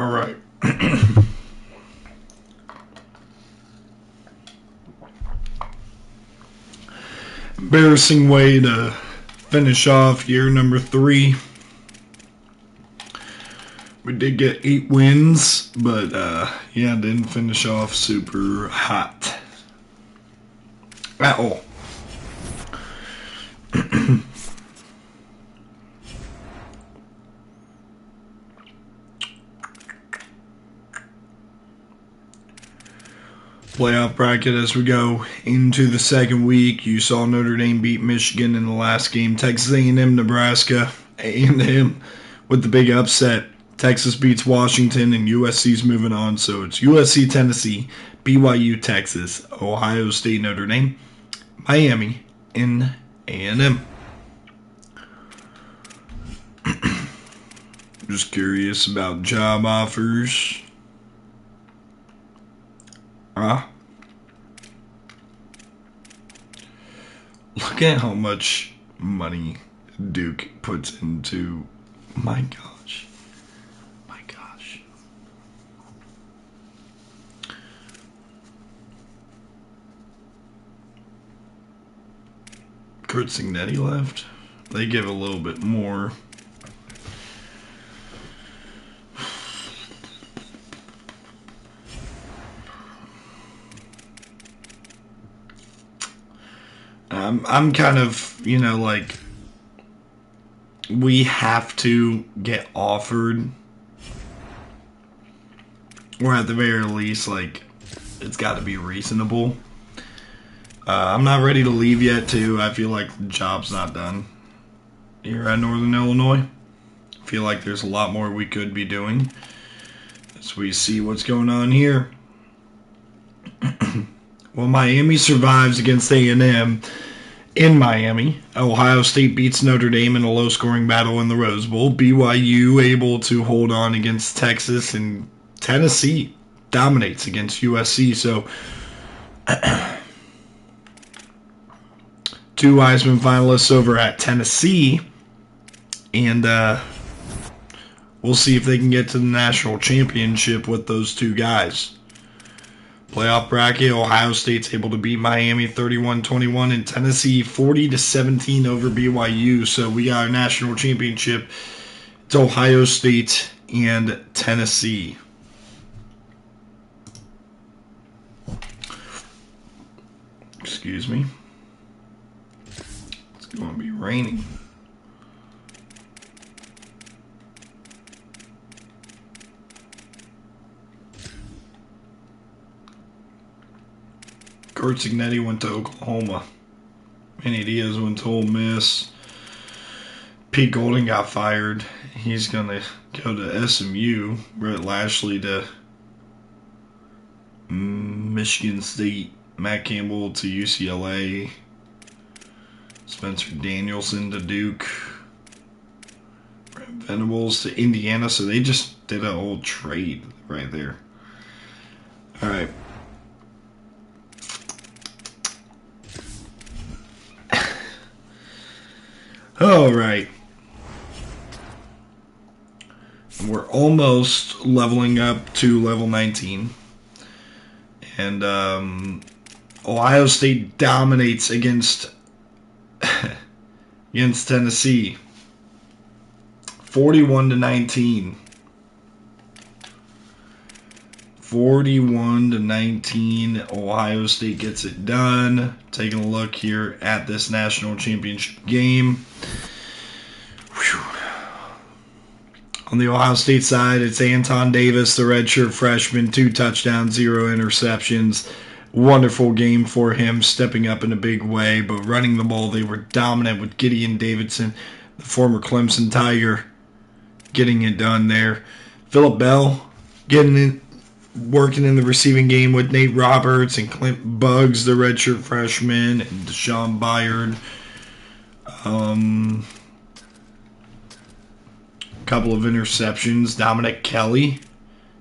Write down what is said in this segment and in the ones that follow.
All right. Embarrassing way to finish off year number 3. We did get 8 wins, but yeah, didn't finish off super hot at all. Playoff bracket as we go into the second week. You saw Notre Dame beat Michigan in the last game. Texas A&M, Nebraska. A&M with the big upset. Texas beats Washington and USC's moving on. So it's USC, Tennessee, BYU, Texas, Ohio State, Notre Dame, Miami, and A&M. Just curious about job offers. Look at how much money Duke puts into. My gosh. My gosh. Kurt Signetti left. They give a little bit more. I'm kind of, like, we have to get offered, or at the very least, like, it's got to be reasonable. I'm not ready to leave yet, too. I feel like the job's not done here at Northern Illinois. I feel like there's a lot more we could be doing as we see what's going on here. Well, Miami survives against A&M in Miami. Ohio State beats Notre Dame in a low-scoring battle in the Rose Bowl. BYU able to hold on against Texas, and Tennessee dominates against USC. So, 2 Heisman finalists over at Tennessee, and we'll see if they can get to the national championship with those 2 guys. Playoff bracket, Ohio State's able to beat Miami 31-21 and Tennessee 40-17 over BYU. So we got our national championship. It's Ohio State and Tennessee. Excuse me. It's going to be raining. Kurt Signetti went to Oklahoma. Manny Diaz went to Ole Miss. Pete Golding got fired. He's going to go to SMU. Brett Lashley to Michigan State. Matt Campbell to UCLA. Spencer Danielson to Duke. Brent Venables to Indiana. So they just did an old trade right there. All right. All right. We're almost leveling up to level 19. And Ohio State dominates against Tennessee. 41-19. 41-19. Ohio State gets it done. Taking a look here at this national championship game. Whew. On the Ohio State side, it's Anton Davis, the redshirt freshman, 2 touchdowns, 0 interceptions. Wonderful game for him, stepping up in a big way, but running the ball, they were dominant with Gideon Davidson, the former Clemson Tiger, getting it done there. Phillip Bell working in the receiving game with Nate Roberts and Clint Buggs, the redshirt freshman, and Deshaun Byard. Couple of interceptions. Dominic Kelly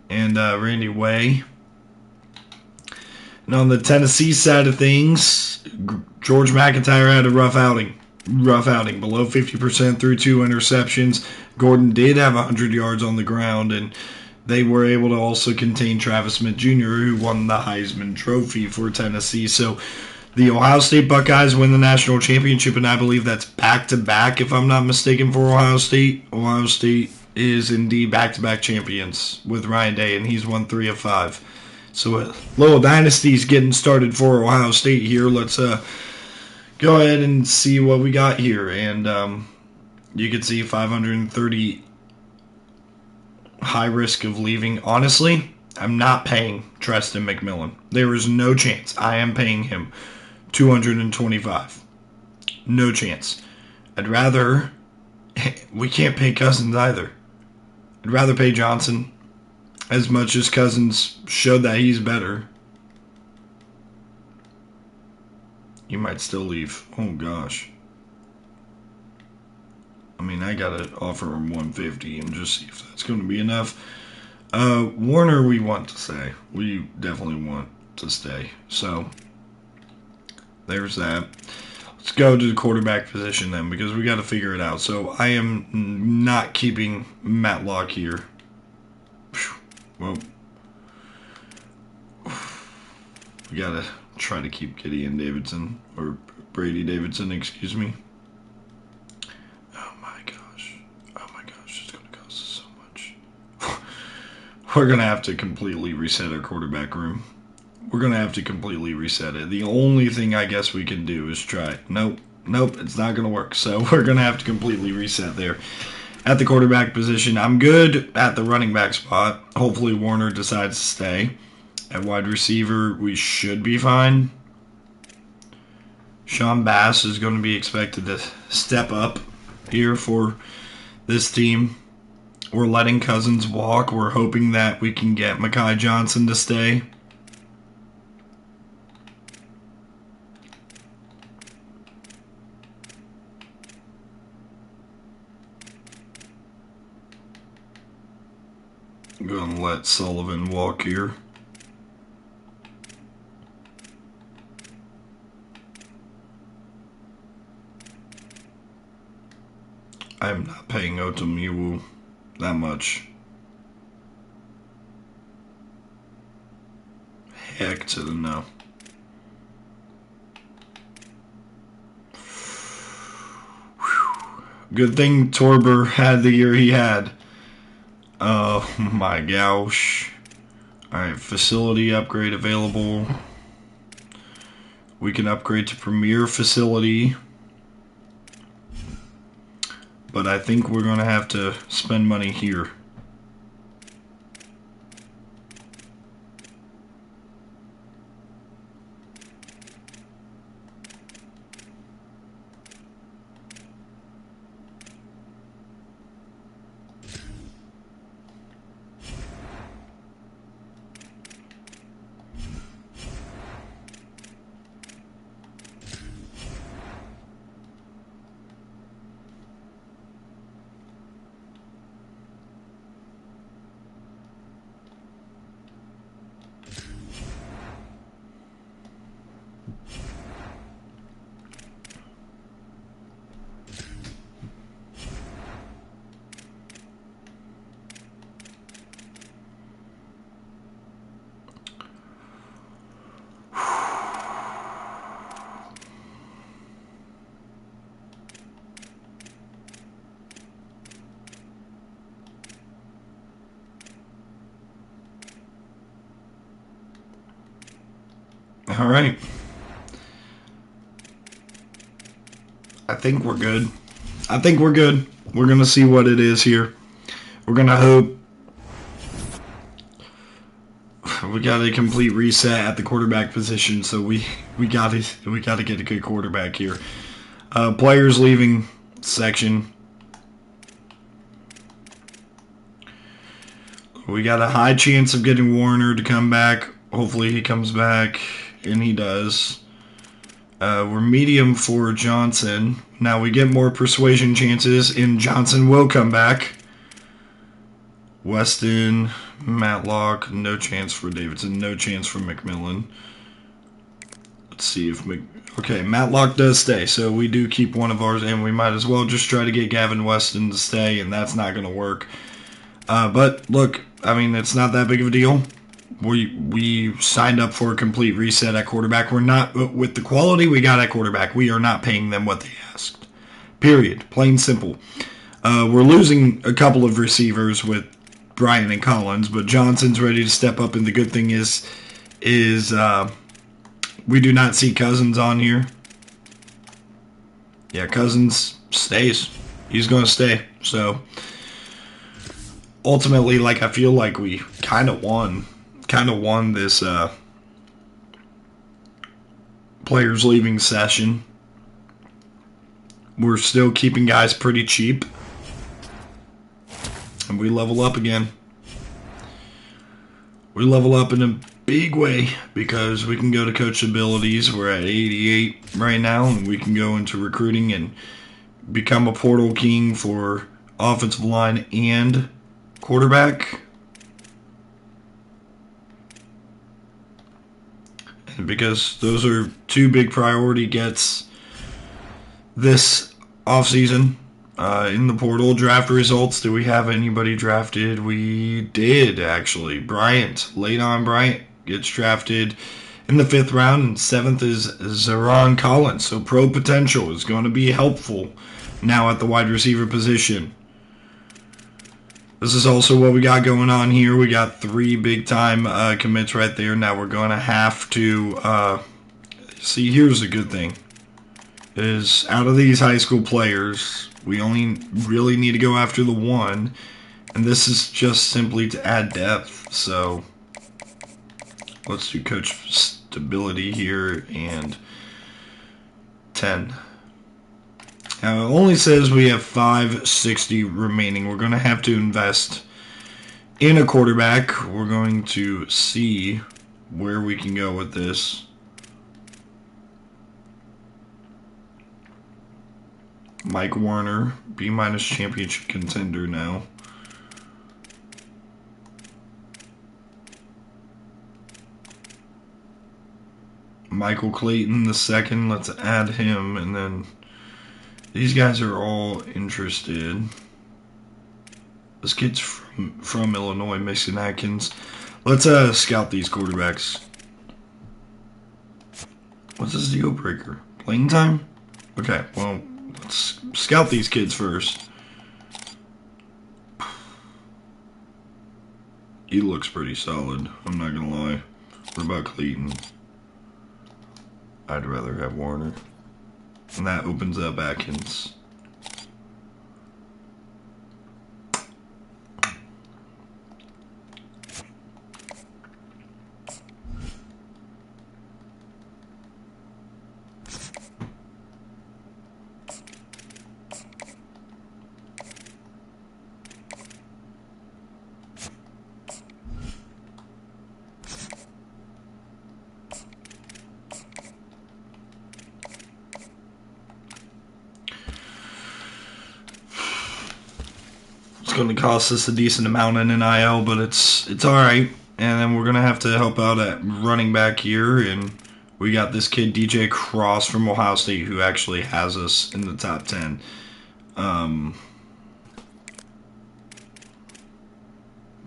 and Randy Way. And on the Tennessee side of things, George McIntyre had a rough outing. Below 50% through 2 interceptions. Gordon did have 100 yards on the ground, and they were able to also contain Travis Smith Jr., who won the Heisman Trophy for Tennessee. So the Ohio State Buckeyes win the national championship, and I believe that's back-to-back, if I'm not mistaken, for Ohio State. Ohio State is indeed back-to-back champions with Ryan Day, and he's won 3 of 5. So a little dynasty's getting started for Ohio State here. Let's go ahead and see what we got here. And you can see 530 high risk of leaving. Honestly, I'm not paying Treston McMillan. There is no chance. I am paying him 225. No chance. I'd rather... We can't pay Cousins either. I'd rather pay Johnson, as much as Cousins showed that he's better. You might still leave. Oh, gosh. I mean, I gotta offer him 150 and just see if that's going to be enough. Warner, we want to stay. We definitely want to stay. So, there's that. Let's go to the quarterback position then, because we got to figure it out. So, I am not keeping Matlock here. Well, we got to try to keep Gideon Davidson, or Brady Davidson, excuse me. Oh my gosh, it's going to cost us so much. We're going to have to completely reset our quarterback room. We're going to have to completely reset it. The only thing I guess we can do is try. Nope, it's not going to work. So we're going to have to completely reset there. At the quarterback position, I'm good at the running back spot. Hopefully Warner decides to stay. At wide receiver, we should be fine. Sean Bass is going to be expected to step up here for this team. We're letting Cousins walk. We're hoping that we can get Mekhi Johnson to stay. I'm going to let Sullivan walk here. I'm not paying Otomiwu that much. Heck to the no. Good thing Torber had the year he had. Oh my gosh. Alright, facility upgrade available. We can upgrade to Premier Facility. But I think we're going to have to spend money here. All right. I think we're good. We're going to see what it is here. We're going to hope. We got a complete reset at the quarterback position, so we got to get a good quarterback here. Players leaving section. We got a high chance of getting Warner to come back. Hopefully he comes back, and he does. We're medium for Johnson. Now we get more persuasion chances, and Johnson will come back. Weston, Matlock, no chance for Davidson, no chance for McMillan. Let's see if okay, Matlock does stay, so we do keep one of ours, and we might as well just try to get Gavin Weston to stay, and that's not going to work. But look, I mean, it's not that big of a deal. We signed up for a complete reset at quarterback. We're not, with the quality we got at quarterback, we are not paying them what they asked. Period. Plain simple. We're losing a couple of receivers with Bryant and Collins, but Johnson's ready to step up, and the good thing is we do not see Cousins on here. Yeah, Cousins stays. He's going to stay. So ultimately, like, I feel like we kind of won this players leaving session. We're still keeping guys pretty cheap, and we level up again. We level up in a big way because we can go to coach abilities. We're at 88 right now, and we can go into recruiting and become a portal king for offensive line and quarterback. And because those are two big priority gets this offseason. In the portal draft results, do we have anybody drafted? We did, actually. Late-on Bryant gets drafted in the 5th round, and 7th is Zaron Collins. So pro potential is going to be helpful now at the wide receiver position. This is also what we got going on here. We got 3 big-time commits right there. Now we're going to have to see, here's the good thing. Is out of these high school players, we only really need to go after the 1, and this is just simply to add depth. So let's do coach stability here and 10. Now it only says we have 560 remaining. We're going to have to invest in a quarterback. We're going to see where we can go with this. Mike Warner, B- championship contender now. Michael Clayton the second, let's add him, and then these guys are all interested. This kid's from Illinois, Mason Atkins. Let's scout these quarterbacks. What's this deal breaker? Playing time? Okay, well, let's scout these kids first. He looks pretty solid, I'm not gonna lie. What about Clayton? I'd rather have Warner. And that opens up Atkins. It's going to cost us a decent amount in NIL, but it's all right. And then we're going to have to help out at running back here, and we got this kid DJ Cross from Ohio State who actually has us in the top 10.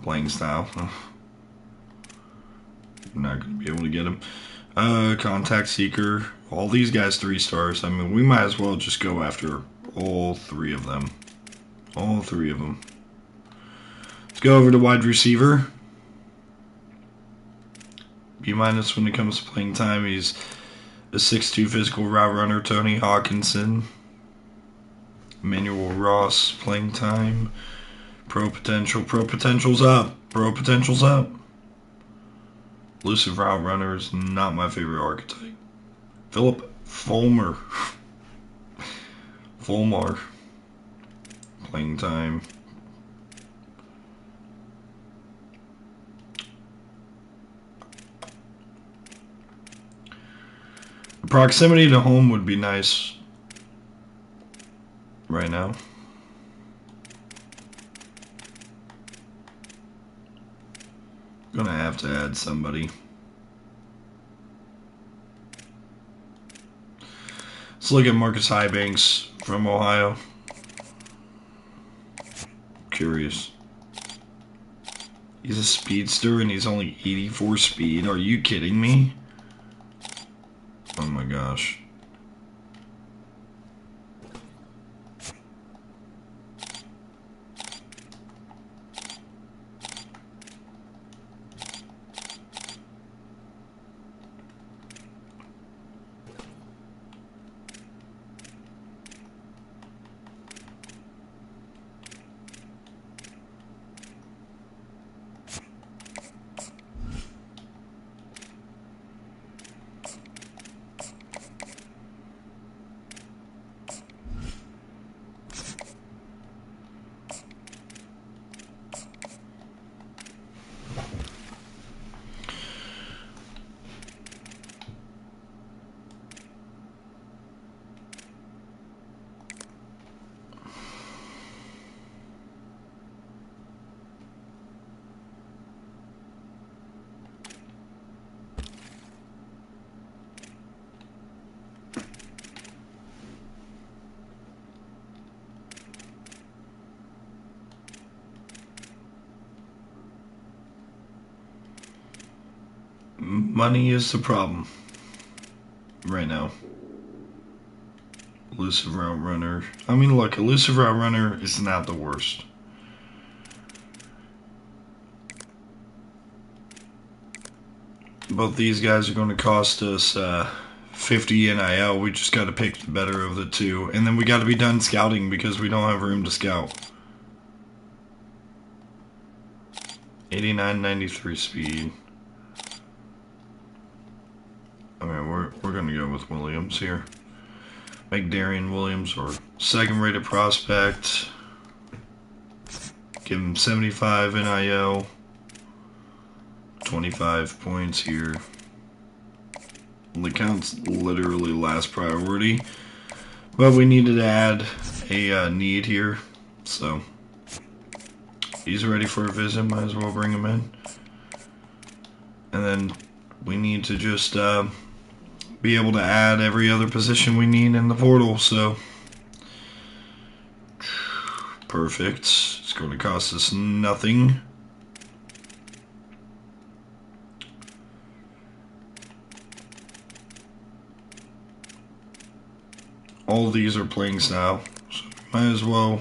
Playing style. We're not going to be able to get him. Contact Seeker. All these guys 3 stars. I mean, we might as well just go after all 3 of them. All 3 of them. Let's go over to wide receiver. B- when it comes to playing time. He's a 6'2 physical route runner. Tony Hawkinson. Emmanuel Ross playing time. Pro potential. Pro potential's up. Pro potential's up. Elusive route runner is not my favorite archetype. Philip Fulmer. Fulmar. Playing time. Proximity to home would be nice right now. Gonna have to add somebody. Let's look at Marcus Highbanks from Ohio. Curious. He's a speedster and he's only 84 speed. Are you kidding me? Oh my gosh. Money is the problem right now. Elusive Route Runner. I mean, look, Elusive Route Runner is not the worst. Both these guys are going to cost us 50 NIL. We just got to pick the better of the two. And then we got to be done scouting because we don't have room to scout. 89.93 speed. I mean, we're going to go with Williams here. Make Darian Williams our second rated prospect. Give him 75 NIL. 25 points here. The count's literally last priority. But we needed to add a need here. So he's ready for a visit. Might as well bring him in. And then we need to just be able to add every other position we need in the portal. So perfect. It's going to cost us nothing. All of these are playing style, so might as well.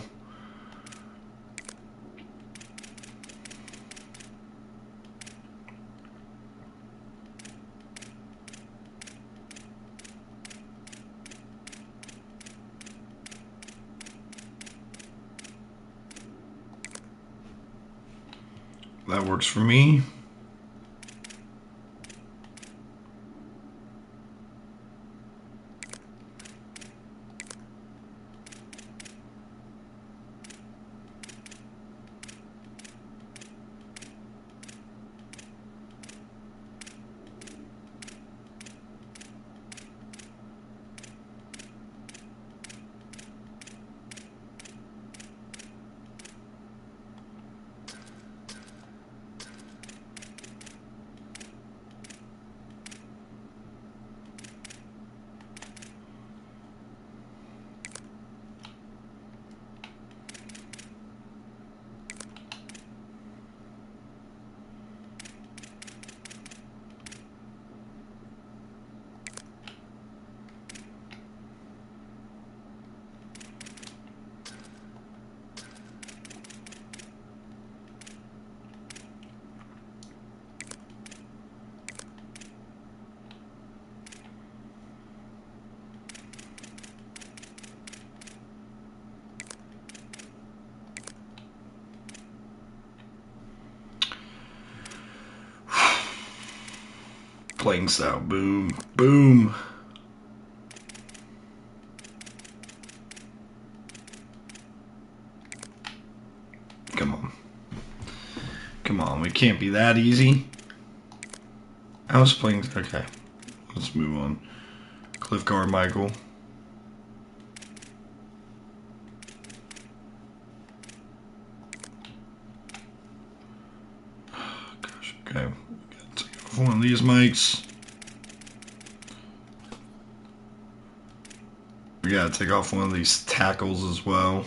That works for me. Playing style, boom, boom. Come on. Come on, it can't be that easy. I was playing, okay. Let's move on. Cliff Carmichael. Gosh, okay. Take off one of these mics. We gotta take off one of these tackles as well.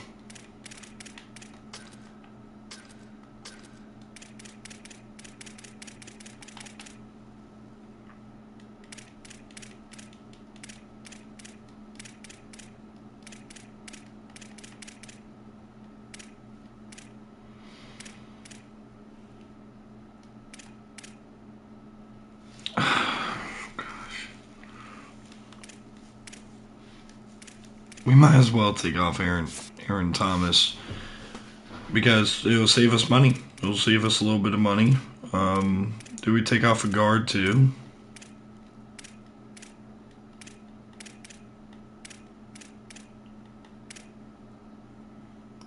We might as well take off Aaron Thomas because it will save us money. It will save us a little bit of money. Do we take off a guard too?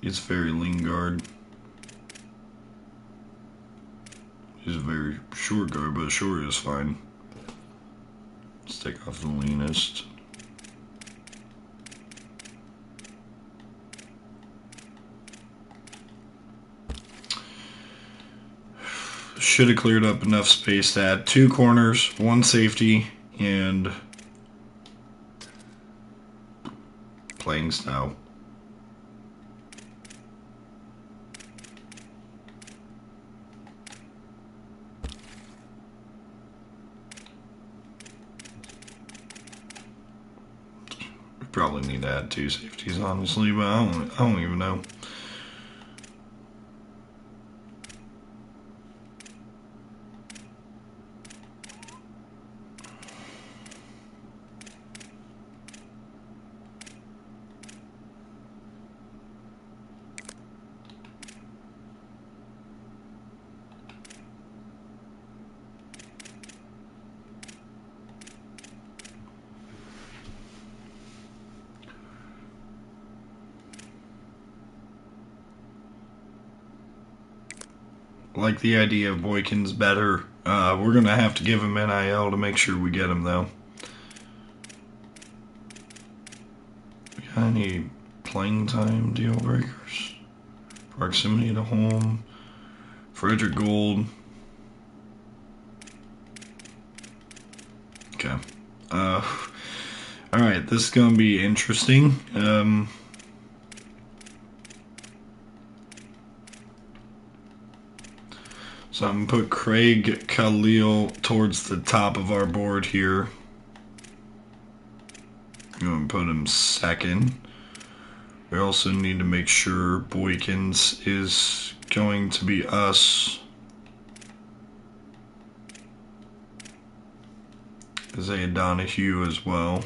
He's very lean guard. He's a very short guard, but short is fine. Let's take off the leanest. Should have cleared up enough space to add 2 corners, 1 safety, and playing style. We probably need to add 2 safeties, honestly, but I don't even know. Like the idea of Boykin's better. We're going to have to give him NIL to make sure we get him, though. We got any playing time deal breakers? Proximity to home. Frederick Gold. Okay. Alright, this is going to be interesting. So I'm going to put Craig Khalil towards the top of our board here. I'm going to put him second. We also need to make sure Boykins is going to be us. Isaiah Donahue as well.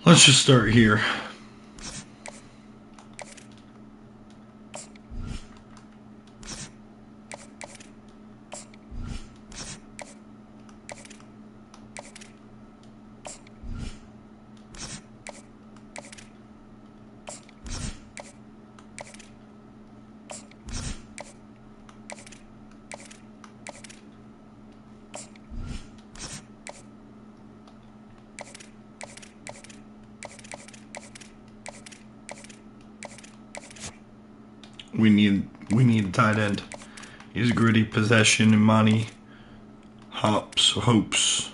Let's just start here. We need a tight end. He's gritty possession and money. Hopes.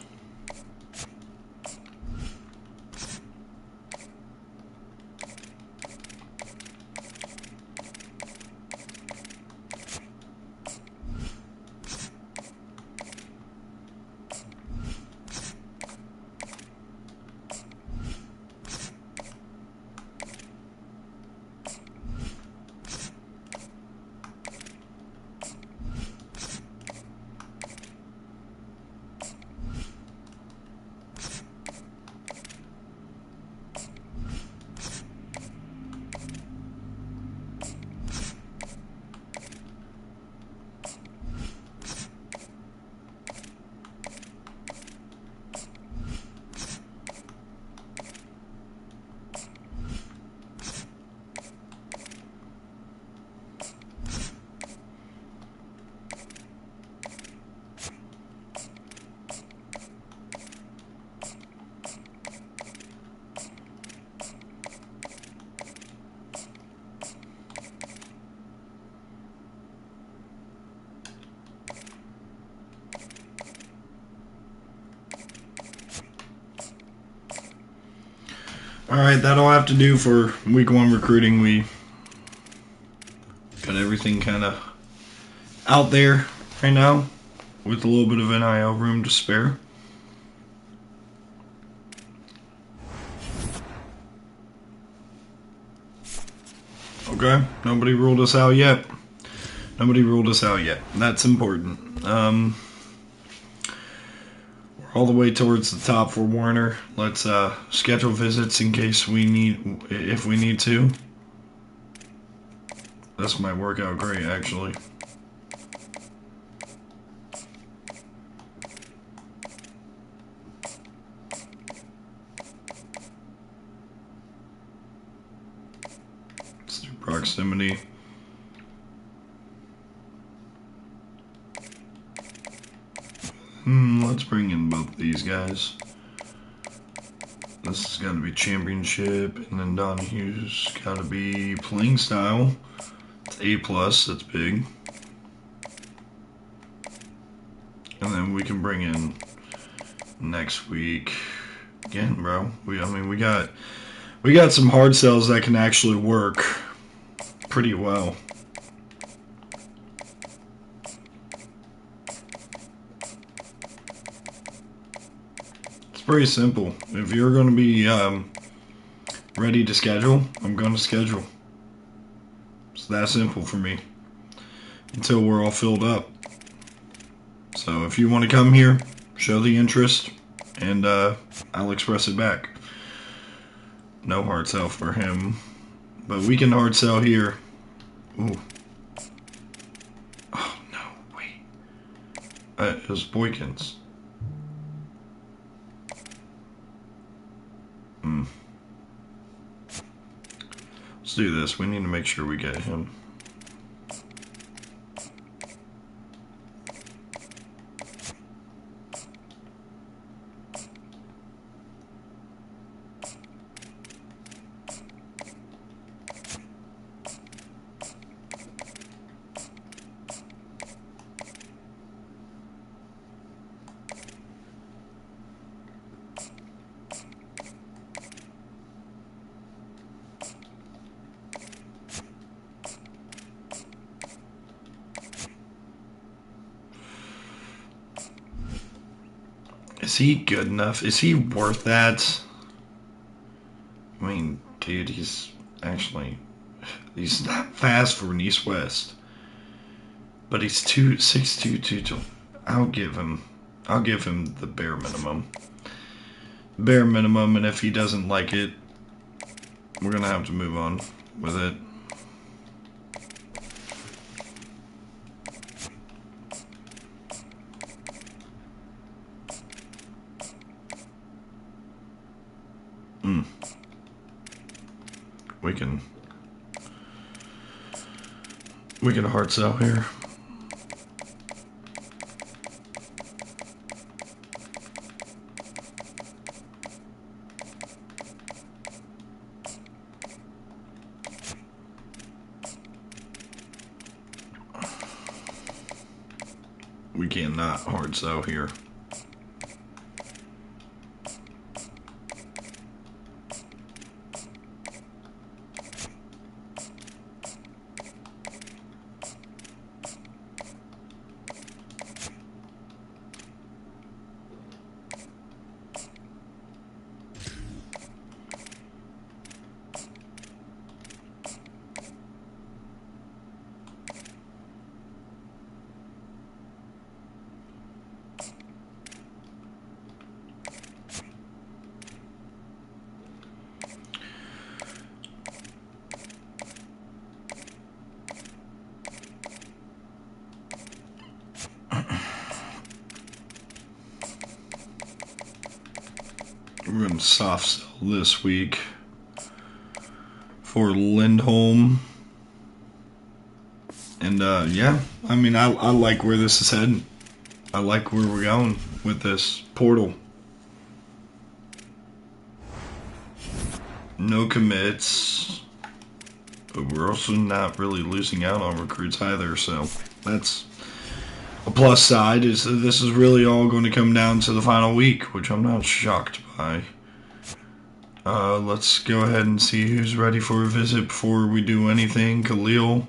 Alright, that'll have to do for week 1 recruiting. We got everything kind of out there right now with a little bit of NIL room to spare. Okay, nobody ruled us out yet. Nobody ruled us out yet. That's important. We're all the way towards the top for Warner. Let's schedule visits in case if we need to. This might work out great, actually. Let's do proximity. Let's bring in both of these guys. This has got to be championship, and then Donahue's got to be playing style. It's A+, that's big. And then we can bring in next week again, bro. We got some hard sells that can actually work pretty well. Pretty simple. If you're going to be ready to schedule, I'm going to schedule. It's that simple for me until we're all filled up. So if you want to come here, show the interest, and I'll express it back. No hard sell for him, but we can hard sell here. Ooh. Oh no, wait. It was Boykins. Let's do this. We need to make sure we get him. Is he good enough? Is he worth that? I mean, dude, he's not fast for an East-West. But he's 6'2", 220. I'll give him the bare minimum. Bare minimum, and if he doesn't like it, we're gonna have to move on with it. We can hard sell here. We cannot hard sell here. We're going to soft sell this week for Lindholm. And yeah, I mean, I like where this is heading. I like where we're going with this portal. No commits, but we're also not really losing out on recruits either, so that's a plus side. Is that this is really all going to come down to the final week, which I'm not shocked by Let's go ahead and see who's ready for a visit before we do anything. Khalil,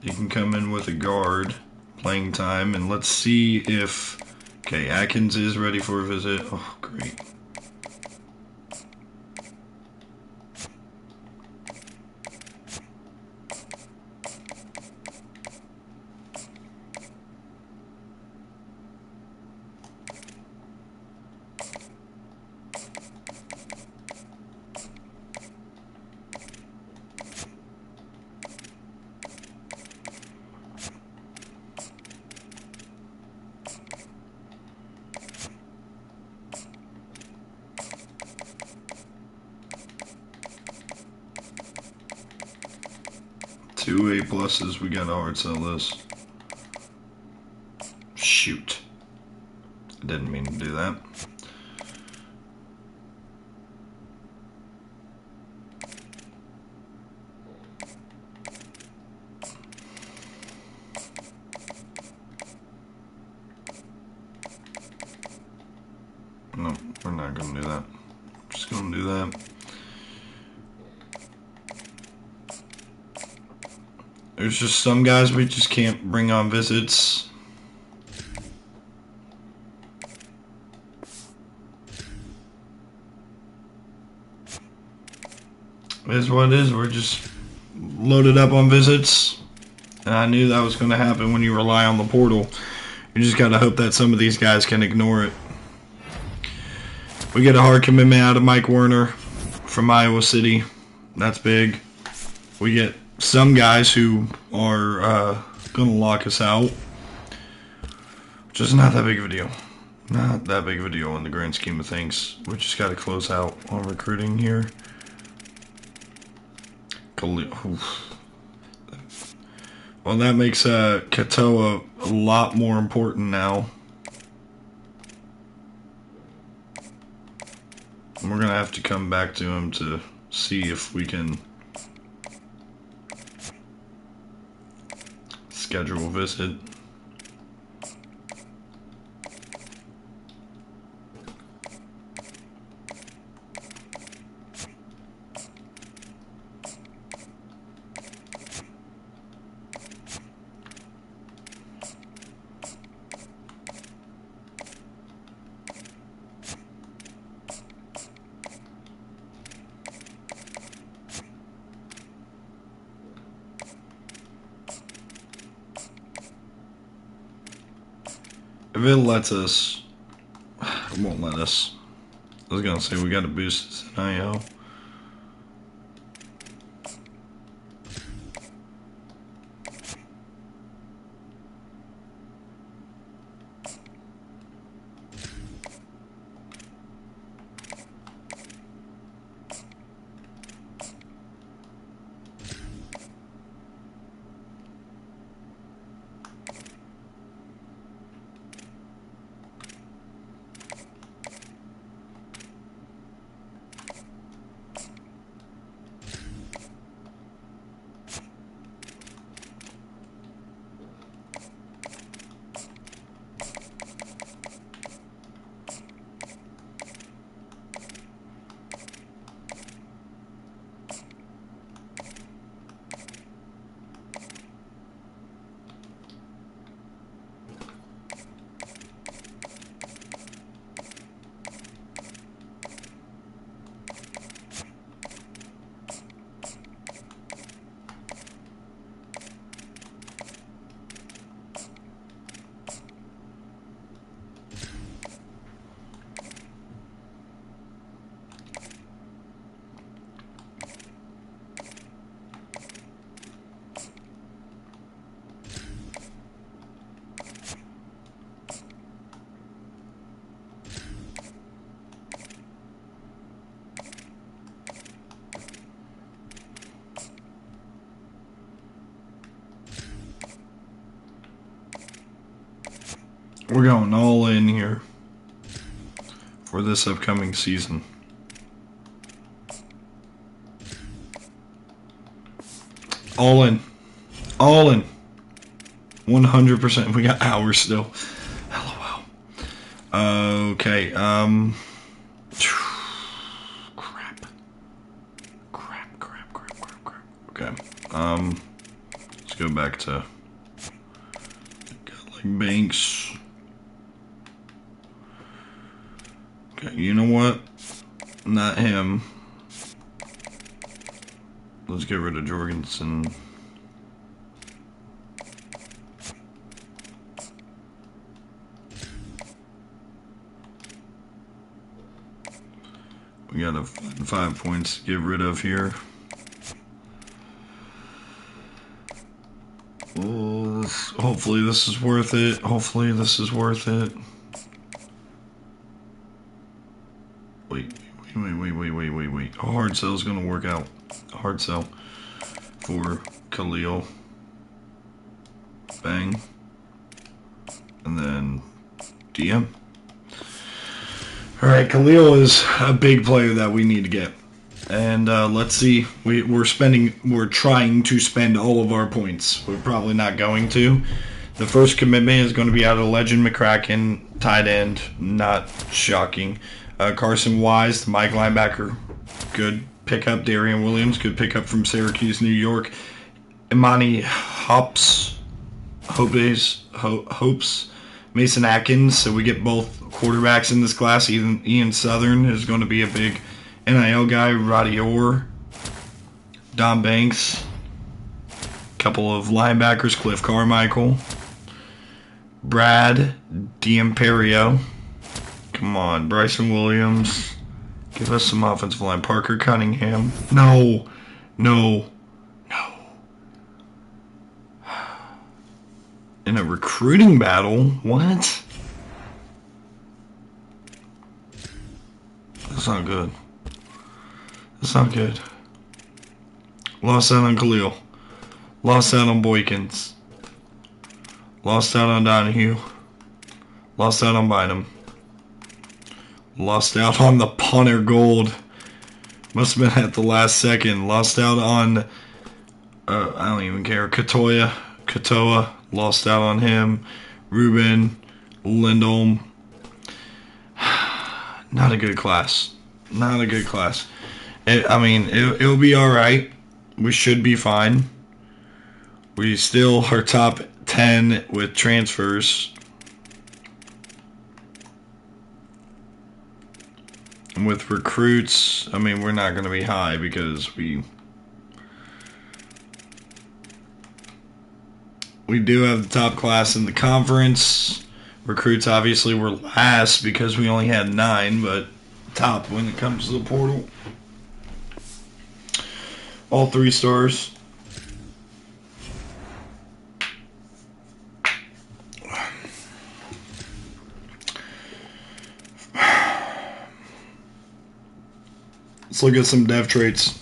you can come in with a guard, playing time, and let's see if... Okay, Atkins is ready for a visit. Oh, great. Two A+, we gotta hard sell this. Shoot. I didn't mean to do that. No, we're not gonna do that. Just gonna do that. There's just some guys we just can't bring on visits. It is what it is. We're just loaded up on visits. And I knew that was going to happen when you rely on the portal. You just got to hope that some of these guys can ignore it. We get a hard commitment out of Mike Werner from Iowa City. That's big. We get some guys who are going to lock us out. Which is not that big of a deal. Not that big of a deal in the grand scheme of things. We just got to close out on recruiting here. Well, that makes Katoa a lot more important now. And we're going to have to come back to him to see if we can schedule a visit. If it lets us, it won't let us. I was gonna say we gotta boost this NIL. We're going all in here for this upcoming season. All in. All in. 100%. We got hours still. LOL. Okay. Crap. Okay. Let's go back to like Banks. Okay, you know what? Not him. Let's get rid of Jorgensen. We got 5 points to get rid of here. Oh, hopefully this is worth it. Hopefully this is worth it. Wait. A hard sell is going to work out. A hard sell for Khalil. Bang. And then DM. Alright, Khalil is a big player that we need to get. And let's see. We're trying to spend all of our points. We're probably not going to. The first commitment is going to be out of Legend McCracken, tight end. Not shocking. Carson Wise, the Mike linebacker. Good pickup. Darian Williams, good pickup from Syracuse, New York. Imani Hopes. Mason Atkins. So we get both quarterbacks in this class. Ian Southern is going to be a big NIL guy. Roddy Orr. Don Banks. Couple of linebackers. Cliff Carmichael. Brad D'Imperio. Come on, Bryson Williams. Give us some offensive line. Parker Cunningham. No. In a recruiting battle? What? That's not good. That's not good. Lost out on Khalil. Lost out on Boykins. Lost out on Donahue. Lost out on Bynum. Lost out on the punter Gold. Must have been at the last second. Lost out on, I don't even care, Katoa. Lost out on him. Ruben. Lindholm. Not a good class. Not a good class. It'll be alright. We should be fine. We still are top 10 with transfers. And with recruits, we're not going to be high because we do have the top class in the conference. Recruits obviously were last because we only had 9, but top when it comes to the portal. All 3 stars. Let's look at some dev traits.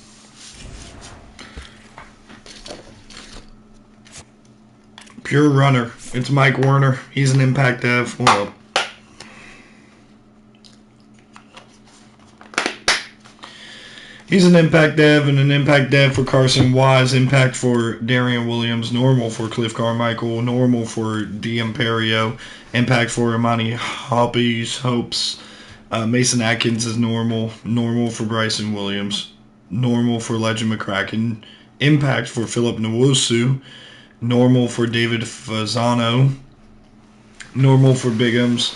Pure runner. It's Mike Werner. He's an impact dev. Well, he's an impact dev and an impact dev for Carson Wise. Impact for Darian Williams. Normal for Cliff Carmichael. Normal for D'Imperio. Impact for Imani Hopes. Mason Atkins is normal. Normal for Bryson Williams. Normal for Legend McCracken. Impact for Philip Nwosu. Normal for David Fasano. Normal for Bigums.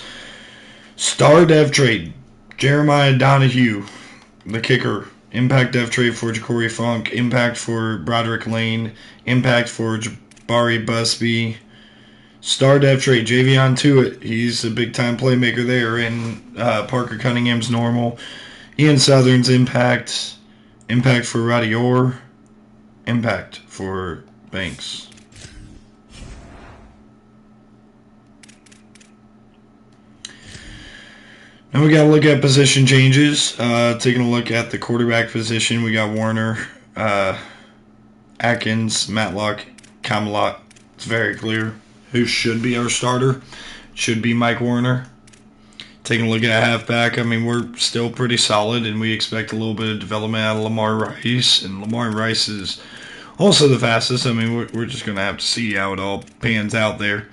Star dev trade. Jeremiah Donahue, the kicker. Impact dev trade for Ja'Cory Funk. Impact for Broderick Lane. Impact for Jabari Busby. Star dev trade, Javion Tuitt. He's a big-time playmaker there. And Parker Cunningham's normal. Ian Southern's impact. Impact for Roddy Orr. Impact for Banks. Now we got to look at position changes. Taking a look at the quarterback position, we got Warner, Atkins, Matlock, Camelot. It's very clear who should be our starter. Should be Mike Warner. Taking a look at halfback, we're still pretty solid, and we expect a little bit of development out of Lamar Rice. And Lamar Rice is also the fastest. We're just going to have to see how it all pans out there.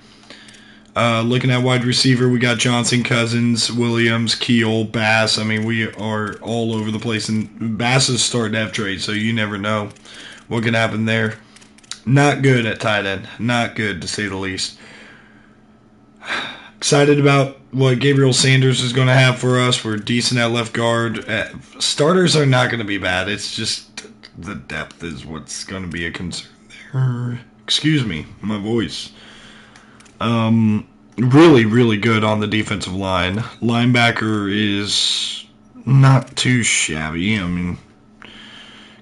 Looking at wide receiver, we got Johnson, Cousins, Williams, Keel, Bass. I mean, we are all over the place. And Bass is starting to have trade, so you never know what can happen there. Not good at tight end. Not good, to say the least. Excited about what Gabriel Sanders is going to have for us. We're decent at left guard. Starters are not going to be bad. It's just the depth is what's going to be a concern there. Excuse me, my voice. Really, really good on the defensive line. Linebacker is not too shabby. I mean,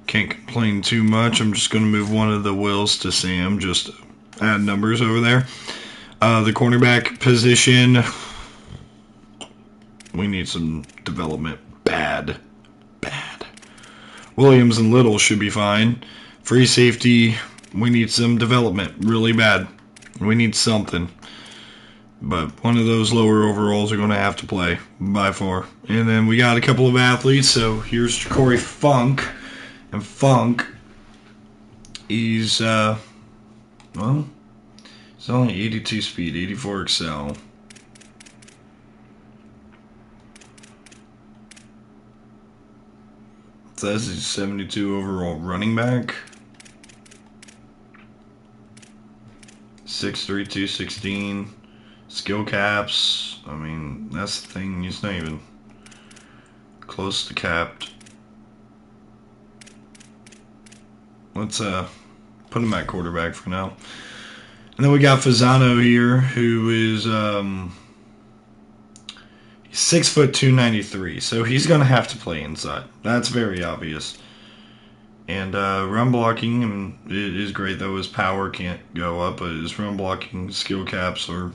can't complain too much. I'm just going to move one of the Wills to Sam just to add numbers over there. The cornerback position, we need some development. Bad. Williams and Little should be fine. Free safety, we need some development. Really bad. We need something. But one of those lower overalls are going to have to play by far. And then we got a couple of athletes. So here's Corey Funk. And Funk, he's, well, it's only 82 speed, 84 excel. It says he's 72 overall running back. 6'3", 216. Skill caps. I mean, that's the thing. He's not even close to capped. Let's put him at quarterback for now. And then we got Fasano here, who is he's 6 foot 293, so he's gonna have to play inside. That's very obvious. And run blocking is great, though his power can't go up, but his run blocking skill caps are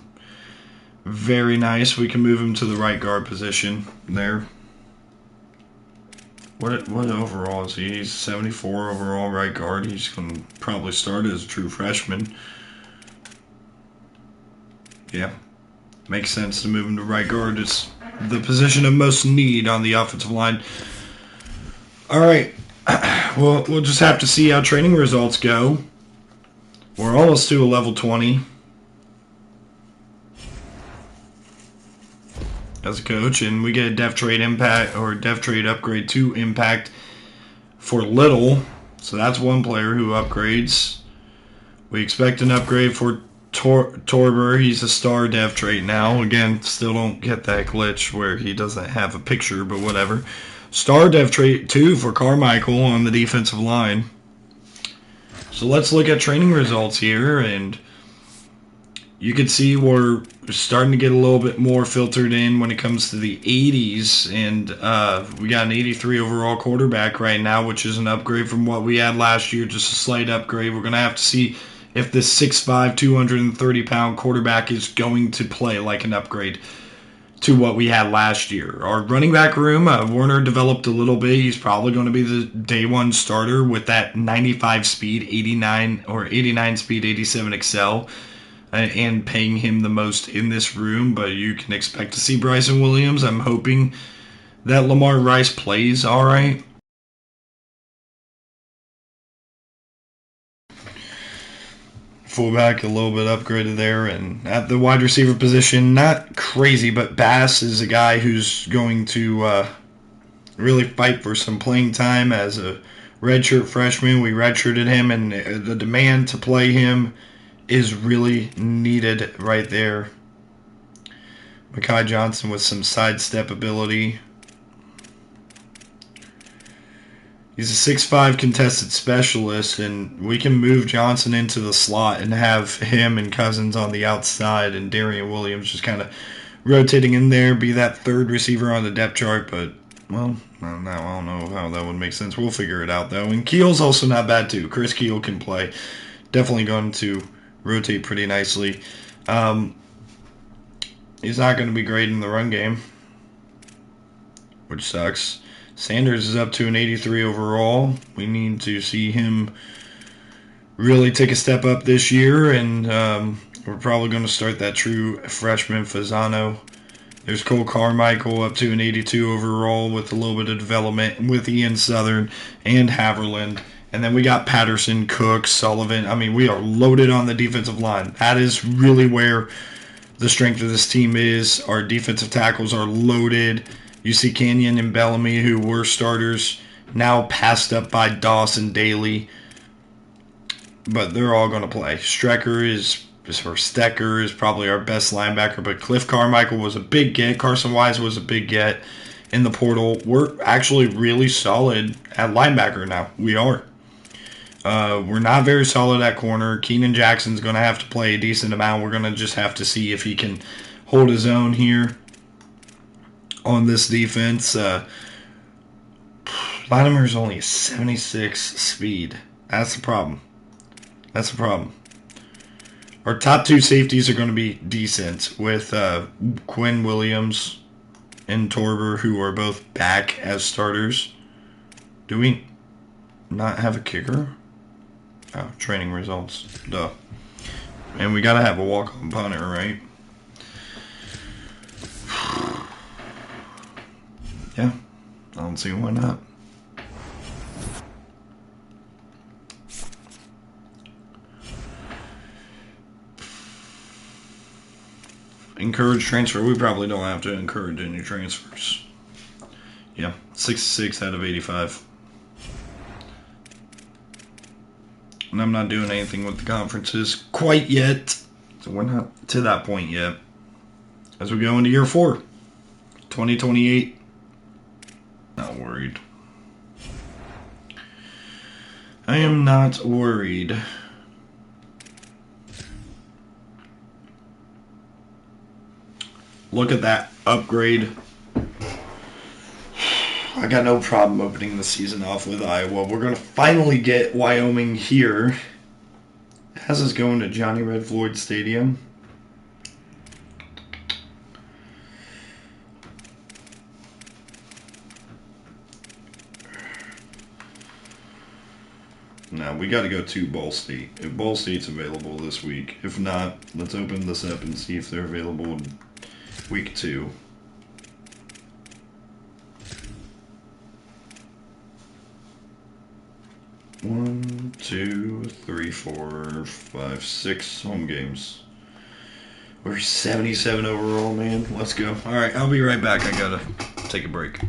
very nice. We can move him to the right guard position there. What overall is he? He's 74 overall right guard. He's going to probably start as a true freshman. Yeah, makes sense to move him to right guard. It's the position of most need on the offensive line. All right, well, we'll just have to see how training results go. We're almost to a level 20 as a coach, and we get a def trade impact or def trade upgrade to impact for Little. So that's one player who upgrades. We expect an upgrade for Torber. He's a star dev trait now. Again, still don't get that glitch where he doesn't have a picture, but whatever. Star dev trait 2 for Carmichael on the defensive line. So let's look at training results here, and you can see we're starting to get a little bit more filtered in when it comes to the 80s, and we got an 83 overall quarterback right now, which is an upgrade from what we had last year, just a slight upgrade. We're going to have to see if this 6'5", 230-pound quarterback is going to play like an upgrade to what we had last year. Our running back room, Warner developed a little bit. He's probably going to be the day one starter with that 95 speed, 89 speed, 87 excel, and paying him the most in this room. But you can expect to see Bryson Williams. I'm hoping that Lamar Rice plays all right. Fullback a little bit upgraded there, and at the wide receiver position, not crazy, but Bass is a guy who's going to really fight for some playing time as a redshirt freshman. We redshirted him, and the demand to play him is really needed right there. Mekhi Johnson with some sidestep ability. He's a 6'5" contested specialist, and we can move Johnson into the slot and have him and Cousins on the outside and Darian Williams just kind of rotating in there, be that third receiver on the depth chart. But, well, I don't know how that would make sense. We'll figure it out, though. And Keel's also not bad, too. Chris Keel can play. Definitely going to rotate pretty nicely. He's not going to be great in the run game, which sucks. Sanders is up to an 83 overall. We need to see him really take a step up this year, and we're probably going to start that true freshman Fasano. There's Cole Carmichael up to an 82 overall with a little bit of development with Ian Southern and Haverland. And then we got Patterson, Cook, Sullivan. I mean, we are loaded on the defensive line. That is really where the strength of this team is. Our defensive tackles are loaded. You see Canyon and Bellamy, who were starters, now passed up by Dawson Daly. But they're all going to play. Stecker is probably our best linebacker, but Cliff Carmichael was a big get. Carson Wise was a big get in the portal. We're actually really solid at linebacker now. We are. We're not very solid at corner. Keenan Jackson's going to have to play a decent amount. We're going to just have to see if he can hold his own here on this defense. Latimer's only 76 speed. That's the problem. That's the problem. Our top two safeties are going to be decent with Quinn Williams and Torber, who are both back as starters. Do we not have a kicker? Oh, training results. Duh. And we got to have a walk-on punter, right? Yeah. I don't see why not. Encourage transfer. We probably don't have to encourage any transfers. Yeah, 66 out of 85. And I'm not doing anything with the conferences quite yet. So we're not to that point yet. As we go into year 4, 2028. Not worried. I am not worried. Look at that upgrade. I got no problem opening the season off with Iowa. We're going to finally get Wyoming here. Has us going to Johnny Red Floyd Stadium. No, we got to go to Ball State. If Ball State's available this week. If not, let's open this up and see if they're available in week 2. One, 2, 3, 4, 5, 6 home games. We're 77 overall, man. Let's go. All right, I'll be right back. I gotta take a break.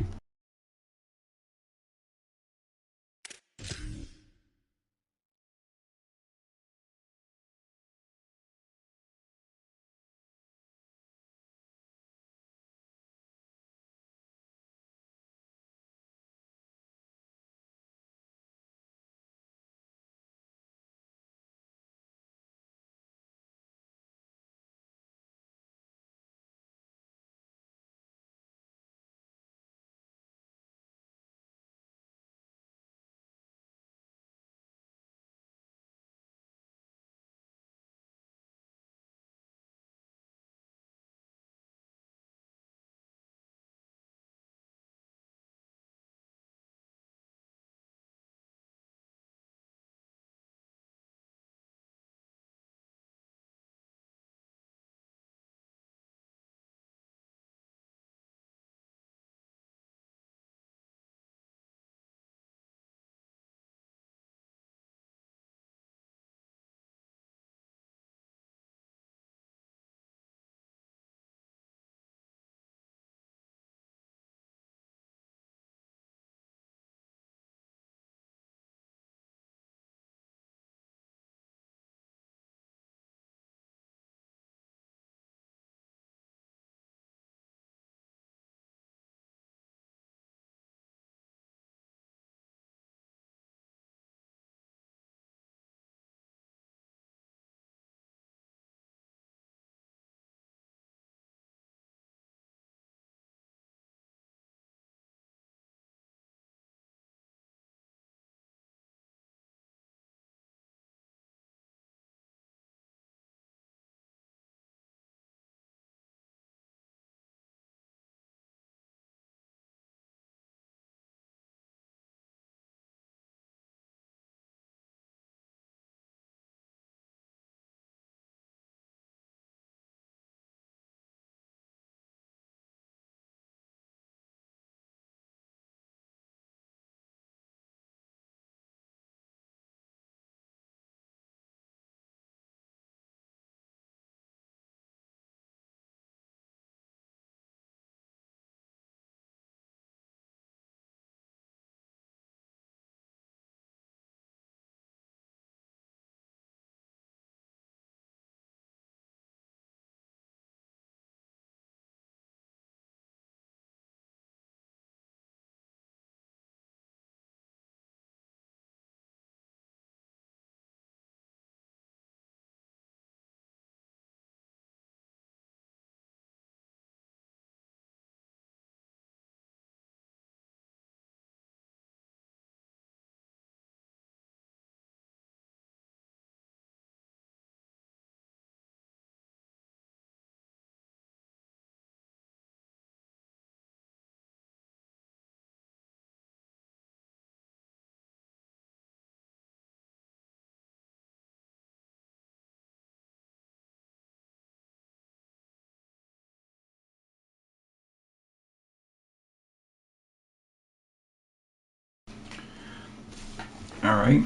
All right.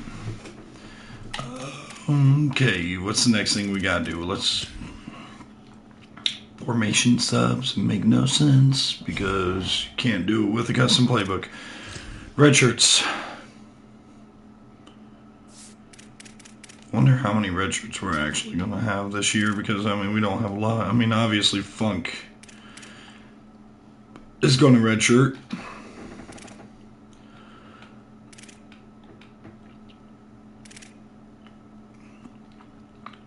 Okay, what's the next thing we gotta do? Let's formation subs make no sense because you can't do it with a custom playbook. Red shirts. Wonder how many red shirts we're actually gonna have this year because I mean we don't have a lot. I mean obviously Funk is going to redshirt.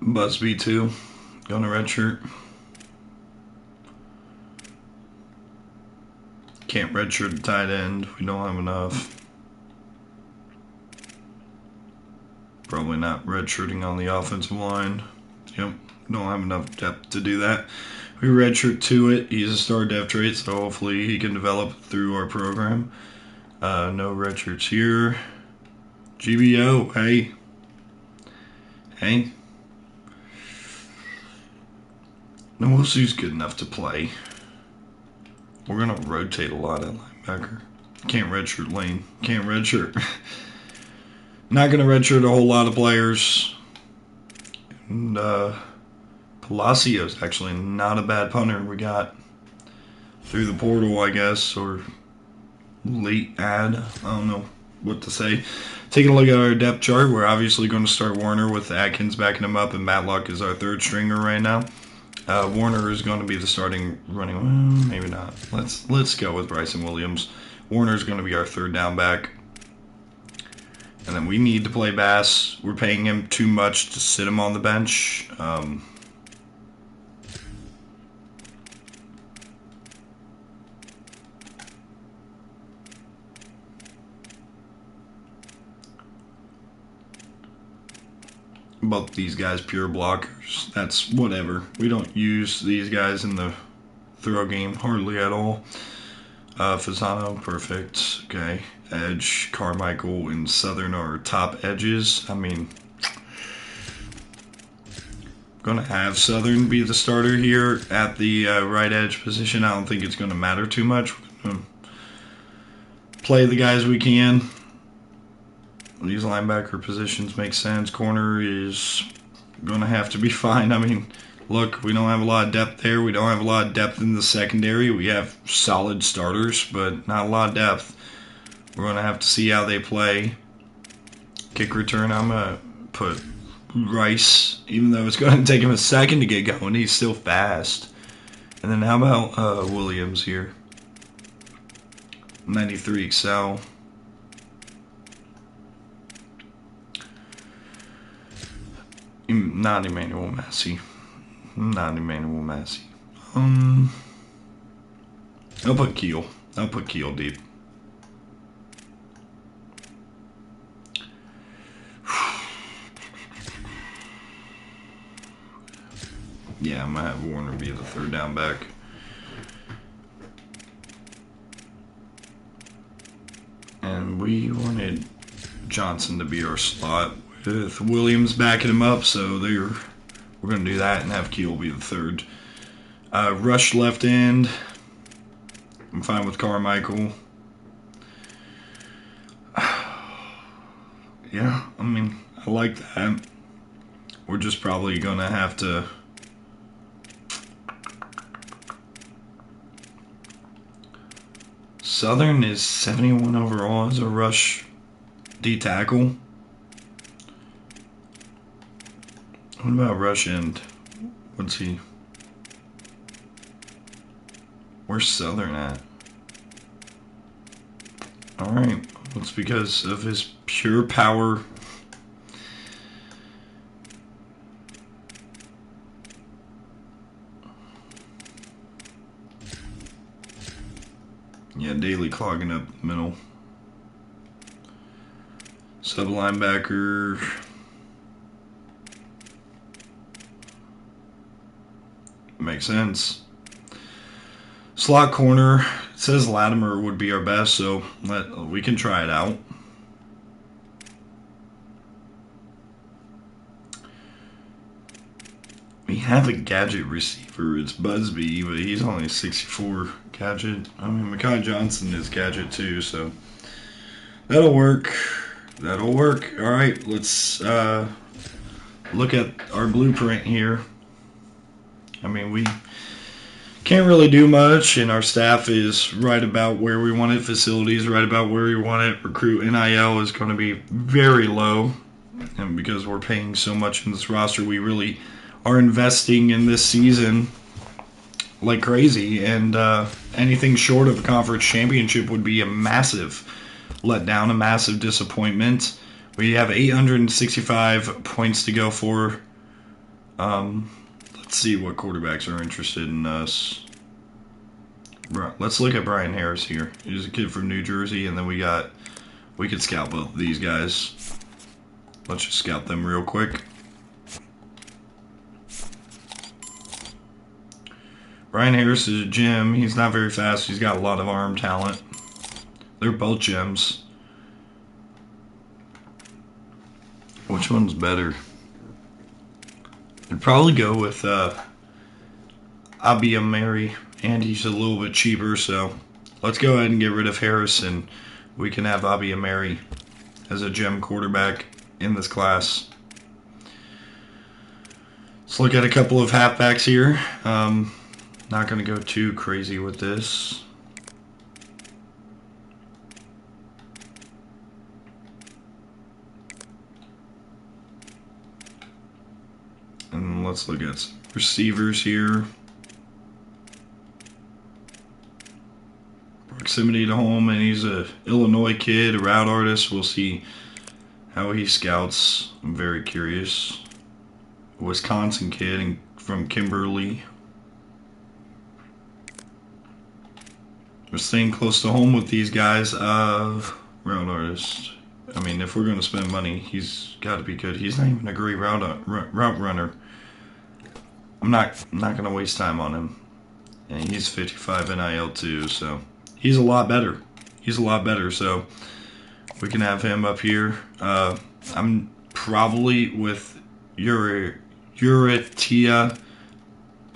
Busby too, going to redshirt. Can't redshirt a tight end. We don't have enough. Probably not redshirting on the offensive line. Yep, don't have enough depth to do that. We redshirt to it. He's a star depth trait, so hopefully he can develop through our program. No redshirts here. GBO, hey. Hey. No, we'll see who's good enough to play. We're going to rotate a lot at linebacker. Can't redshirt Lane. Can't redshirt. Not going to redshirt a whole lot of players. And Palacios actually not a bad punter we got through the portal, I guess, or late ad. I don't know what to say. Taking a look at our depth chart, we're obviously going to start Warner with Atkins backing him up, and Matlock is our third stringer right now. Warner is going to be the starting running. Well, maybe not. Let's go with Bryson Williams. Warner is going to be our third down back. And then we need to play Bass. We're paying him too much to sit him on the bench. Both these guys pure blockers. That's whatever. We don't use these guys in the throw game hardly at all. Fasano, perfect. Okay. Edge, Carmichael, and Southern are top edges. I mean, I'm going to have Southern be the starter here at the right edge position. I don't think it's going to matter too much. We're going to play the guys we can. These linebacker positions make sense. Corner is going to have to be fine. I mean, look, we don't have a lot of depth there. We don't have a lot of depth in the secondary. We have solid starters, but not a lot of depth. We're going to have to see how they play. Kick return, I'm going to put Rice, even though it's going to take him a second to get going. He's still fast. And then how about Williams here? 93 Excel. Not Emmanuel Massey. Not Emmanuel Massey. I'll put Keel. I'll put Keel deep. Yeah, I'm going to have Warner be the third down back. And we wanted Johnson to be our slot with Williams backing him up, so we're going to do that and have Keel be the third. Rush left end. I'm fine with Carmichael. Yeah, I mean, I like that. We're just probably going to have to Southern is 71 overall as a rush D tackle. What about rush end? What's he? Where's Southern at? Alright, it's because of his pure power. Yeah, Daly clogging up the middle. Sub linebacker. Makes sense. Slot corner. It says Latimer would be our best, so we can try it out. We have a gadget receiver. It's Busby, but he's only 64 gadget. I mean, Mekhi Johnson is gadget too, so that'll work. That'll work. All right, let's look at our blueprint here. I mean, we can't really do much, and our staff is right about where we want it. Facilities right about where we want it. Recruit NIL is going to be very low, and because we're paying so much in this roster, we really are investing in this season like crazy. And anything short of a conference championship would be a massive letdown, a massive disappointment. We have 865 points to go for. Let's see what quarterbacks are interested in us. Let's look at Brian Harris here. He's a kid from New Jersey, and then we could scout both of these guys. Let's just scout them real quick. Brian Harris is a gem. He's not very fast. He's got a lot of arm talent. They're both gems. Which one's better? I'd probably go with Abiyamari, and he's a little bit cheaper, so let's go ahead and get rid of Harris, and we can have Abiyamari as a gem quarterback in this class. Let's look at a couple of halfbacks here. Not going to go too crazy with this. And let's look at some receivers here. Proximity to home, and he's a Illinois kid, a route artist. We'll see how he scouts. I'm very curious. Wisconsin kid from Kimberly. We're staying close to home with these guys. Route artist. I mean, if we're going to spend money, he's got to be good. He's not even a great route runner. I'm not going to waste time on him. And he's 55 NIL too, so he's a lot better. He's a lot better, so we can have him up here. I'm probably with Uritia.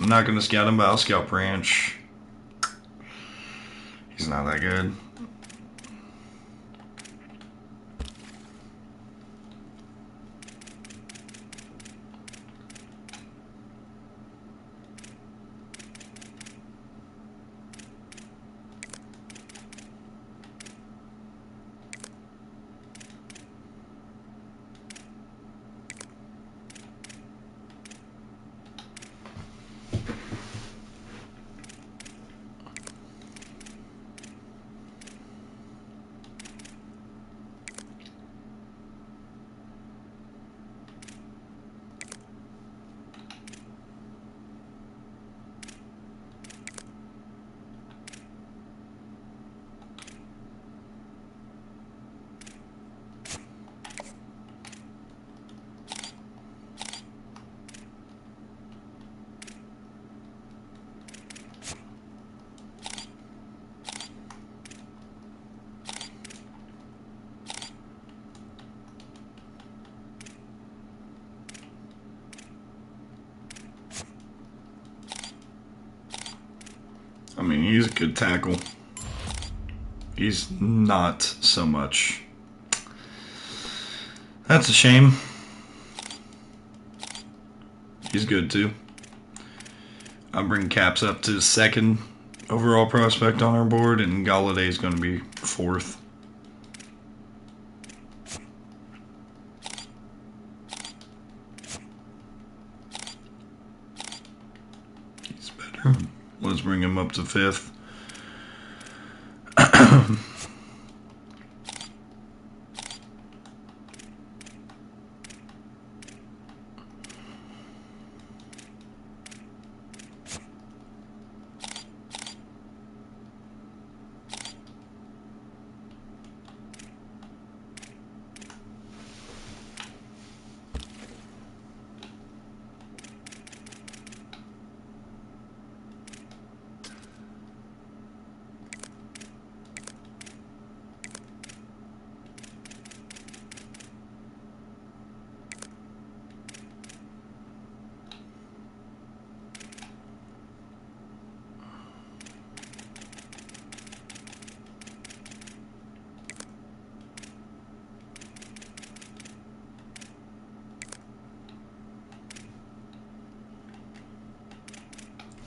I'm not going to scout him, but I'll scout Branch. He's not that good. I mean, he's a good tackle. He's not so much. That's a shame. He's good too. I'll bring Caps up to second overall prospect on our board, and Galladay's going to be fourth. He's better. Let's bring him up to fifth.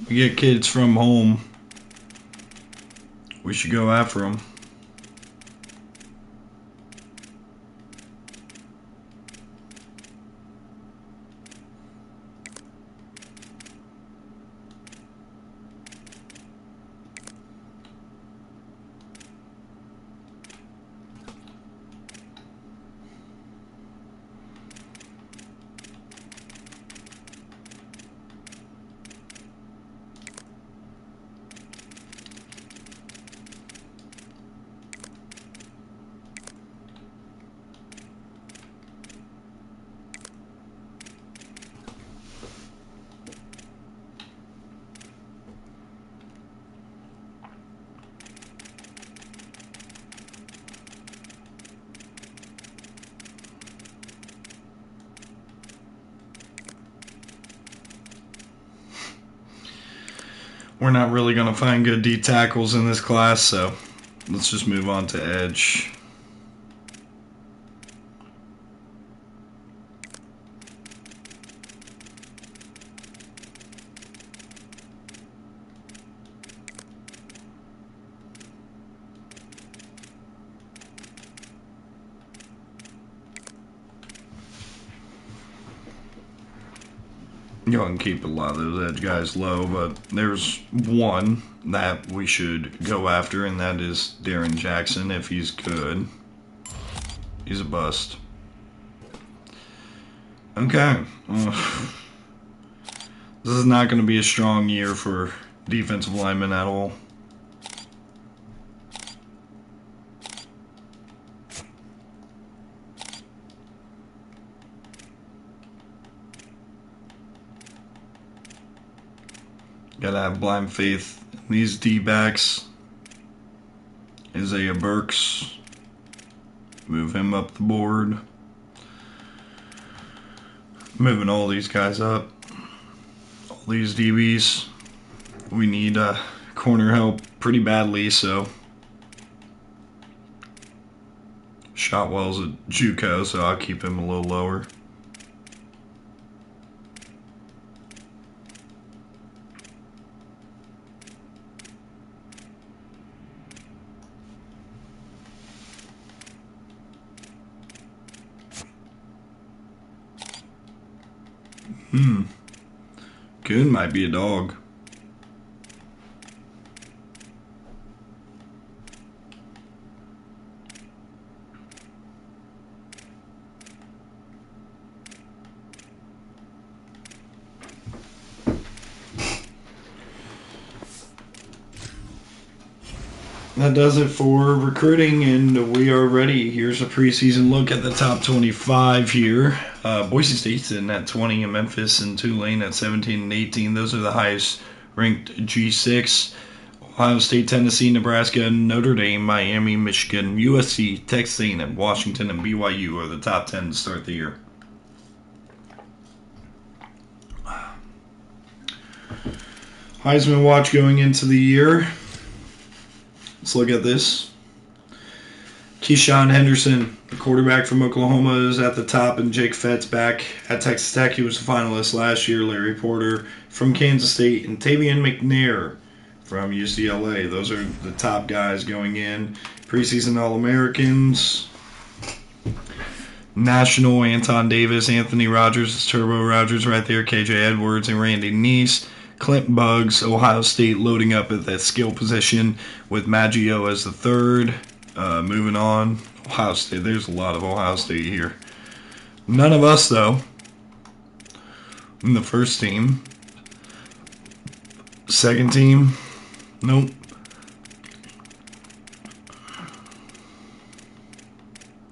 We get kids from home. We should go after them. We're not really going to find good D tackles in this class, so let's just move on to edge. You can keep a lot of those edge guys low, but there's one that we should go after, and that is Darren Jackson if he's good. He's a bust. Okay. This is not going to be a strong year for defensive linemen at all. Gotta have blind faith in these D-backs. Isaiah Burks. Move him up the board. Moving all these guys up. All these DBs. We need corner help pretty badly, so. Shotwell's a JUCO, so I'll keep him a little lower. Goon might be a dog. That does it for recruiting, and we are ready. Here's a preseason look at the top 25 here. Boise State's in at 20, and Memphis and Tulane at 17 and 18. Those are the highest ranked G6. Ohio State, Tennessee, Nebraska, Notre Dame, Miami, Michigan, USC, Texas A&M, Washington, and BYU are the top 10 to start the year. Heisman watch going into the year. Let's look at this. Keyshawn Henderson, the quarterback from Oklahoma, is at the top, and Jake Fett's back at Texas Tech. He was a finalist last year. Larry Porter from Kansas State, and Tavian McNair from UCLA. Those are the top guys going in. Preseason All-Americans. National, Anton Davis, Anthony Rogers, it's Turbo Rogers right there, KJ Edwards, and Randy Neese. Clint Buggs, Ohio State, loading up at that skill position with Maggio as the third. Moving on, Ohio State. There's a lot of Ohio State here. None of us, though, in the first team. Second team, nope.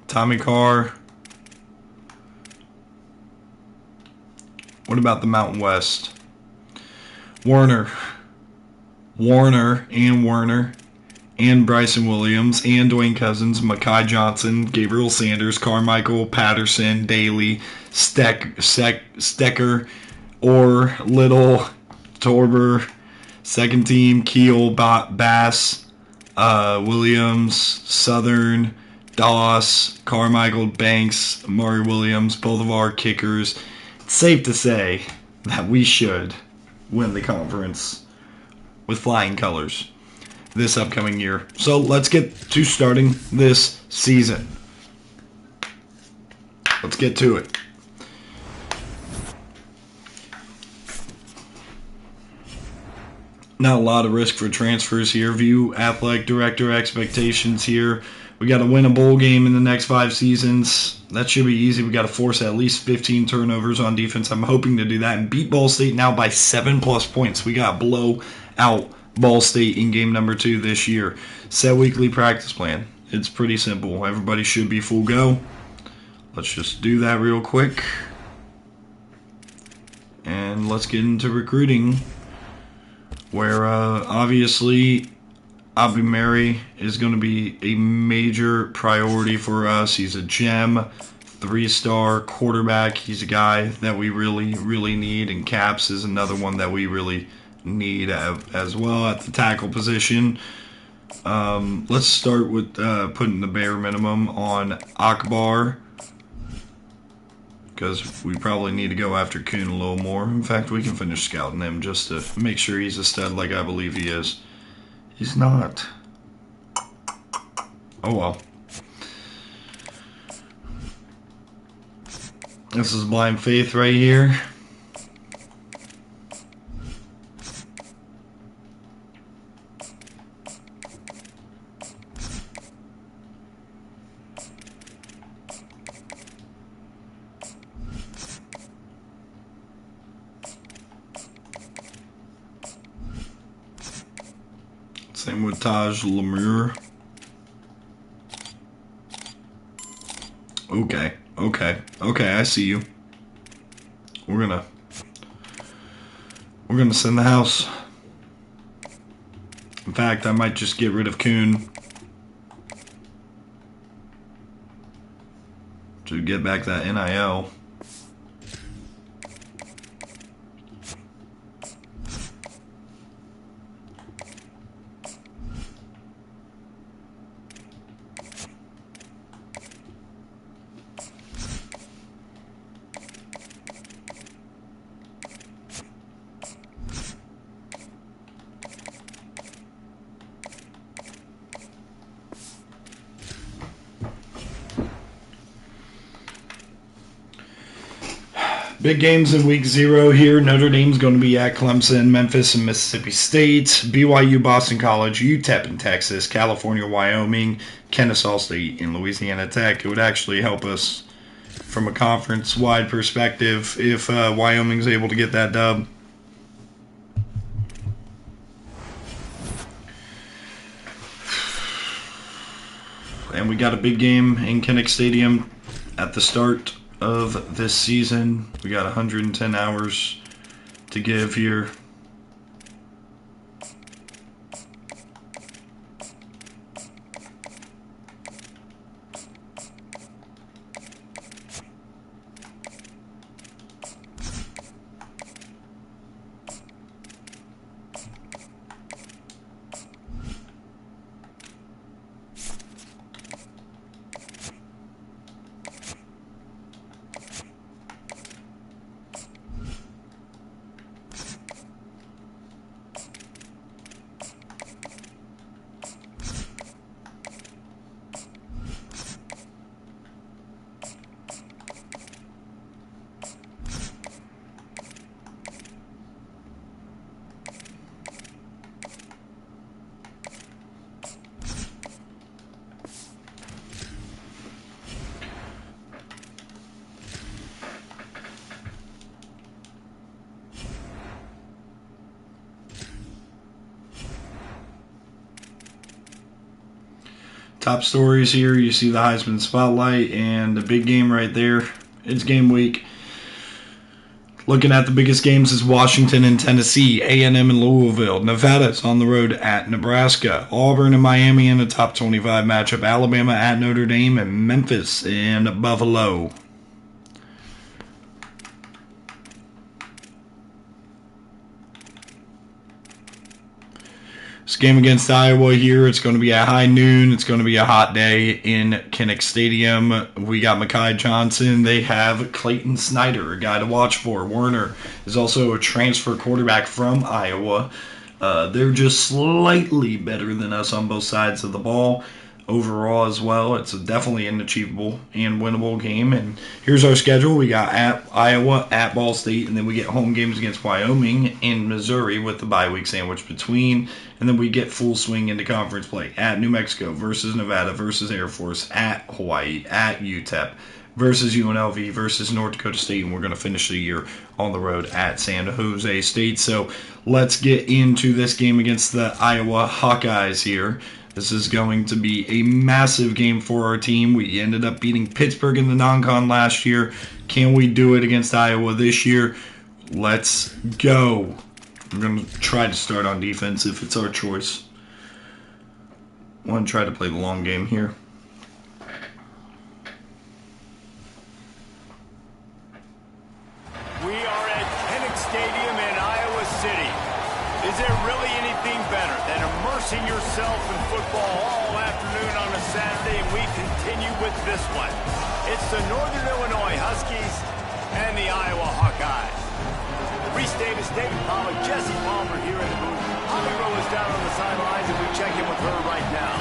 Tommy Carr. What about the Mountain West? Warner, and Bryson Williams, and Dwayne Cousins, Mekhi Johnson, Gabriel Sanders, Carmichael, Patterson, Daly, Stecker, Orr, Little, Torber. Second team, Keel, Bass, Williams, Southern, Doss, Carmichael, Banks, Murray Williams, both of our kickers. It's safe to say that we should win the conference with flying colors this upcoming year. So let's get to starting this season. Let's get to it. Not a lot of risk for transfers here. View athletic director expectations here. We got to win a bowl game in the next 5 seasons. That should be easy. We got to force at least 15 turnovers on defense. I'm hoping to do that and beat Ball State now by 7+ points. We got to blow out Ball State in game number 2 this year. Set weekly practice plan. It's pretty simple. Everybody should be full go. Let's just do that real quick. And let's get into recruiting, where obviously Abimeri is going to be a major priority for us. He's a gem, 3-star quarterback. He's a guy that we really, really need, and Caps is another one that we really need as well at the tackle position. Let's start with putting the bare minimum on Akbar, because we probably need to go after Kuhn a little more. In fact, we can finish scouting him just to make sure he's a stud like I believe he is. He's not. Oh well. This is blind faith right here. Same with Taj Lemur. Okay, I see you. We're gonna send the house. In fact, I might just get rid of Kuhn to get back that NIL. Big games in week 0 here. Notre Dame's going to be at Clemson, Memphis, and Mississippi State, BYU, Boston College, UTEP in Texas, California, Wyoming, Kennesaw State, and Louisiana Tech. It would actually help us from a conference-wide perspective if Wyoming's able to get that dub. And we got a big game in Kinnick Stadium at the start of this season. We got 110 hours to give here. Top stories here, you see the Heisman Spotlight and the big game right there. It's game week. Looking at the biggest games is Washington and Tennessee, A&M and Louisville. Nevada's on the road at Nebraska. Auburn and Miami in a top 25 matchup. Alabama at Notre Dame, and Memphis and Buffalo. game against Iowa here, it's going to be at high noon. It's going to be a hot day in Kinnick Stadium. We got Mekhi Johnson. They have Clayton Snyder, a guy to watch for. Werner is also a transfer quarterback from Iowa. They're just slightly better than us on both sides of the ball. Overall as well, it's definitely an achievable and winnable game. And here's our schedule. We got at Iowa, at Ball State, and then we get home games against Wyoming and Missouri with the bye week sandwich between. And then we get full swing into conference play at New Mexico versus Nevada versus Air Force, at Hawaii, at UTEP versus UNLV versus North Dakota State, and we're going to finish the year on the road at San Jose State. So let's get into this game against the Iowa Hawkeyes here. This is going to be a massive game for our team. We ended up beating Pittsburgh in the non-con last year. Can we do it against Iowa this year? Let's go. I'm going to try to start on defense if it's our choice. I want to try to play the long game here. We are at Kinnick Stadium in Iowa City. Is there really anything better than immersing yourself in football all afternoon on a Saturday, and we continue with this one. It's the Northern Illinois Huskies and the Iowa Hawkeyes. Reese Davis, David Pollack, Jesse Palmer here in the booth. Holly Rowe is down on the sidelines, and we check in with her right now.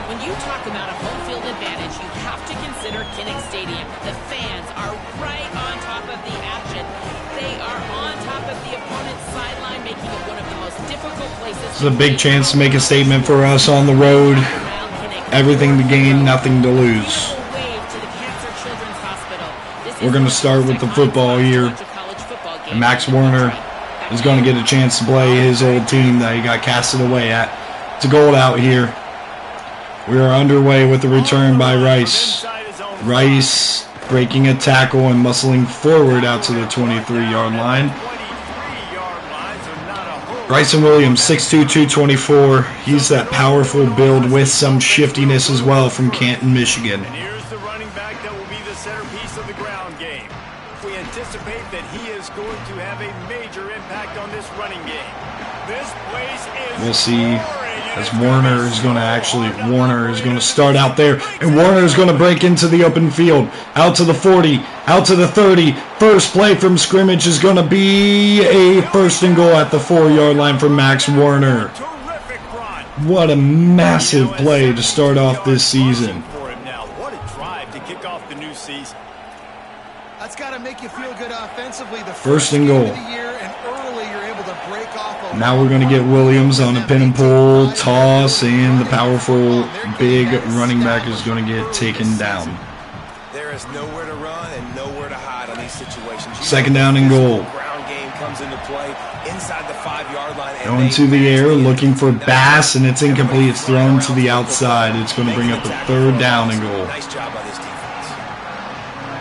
When you talk about a home field advantage, you have to consider Kinnick Stadium. The fans are right on top of the action. They are on top of the opponent's sideline, making it one of the most difficult places. This is a big chance to make a statement for us on the road. Everything to gain, nothing to lose. We're going to start with the football here. And Max Werner is going to get a chance to play his old team that he got casted away at. It's a goal out here. We are underway with the return by Rice. Rice breaking a tackle and muscling forward out to the 23-yard line. Bryson Williams, 6'2", 224. He's that powerful build with some shiftiness as well from Canton, Michigan. Here's the running back that will be the centerpiece of the ground game. We anticipate that he is going to have a major impact on this running game. This place is We'll see as Warner is going to start out there, and Warner is going to break into the open field, out to the 40, out to the 30. First play from scrimmage is going to be a first and goal at the 4-yard line for Max Warner. What a massive play to start off this season. What a drive to kick off the new season. That's got to make you feel good offensively. The First and goal. game of the year, and early you're able to break off a Now we're going to get Williams on a pin and pull toss, and the powerful big running back is going to get taken down. There is nowhere to run and nowhere to hide on these situations. Second down and goal. Ground game comes into play inside the 5-yard line. Going to the air, looking for Bass, and it's incomplete. It's thrown to the outside. It's going to bring up a third down and goal. Nice job by this defense.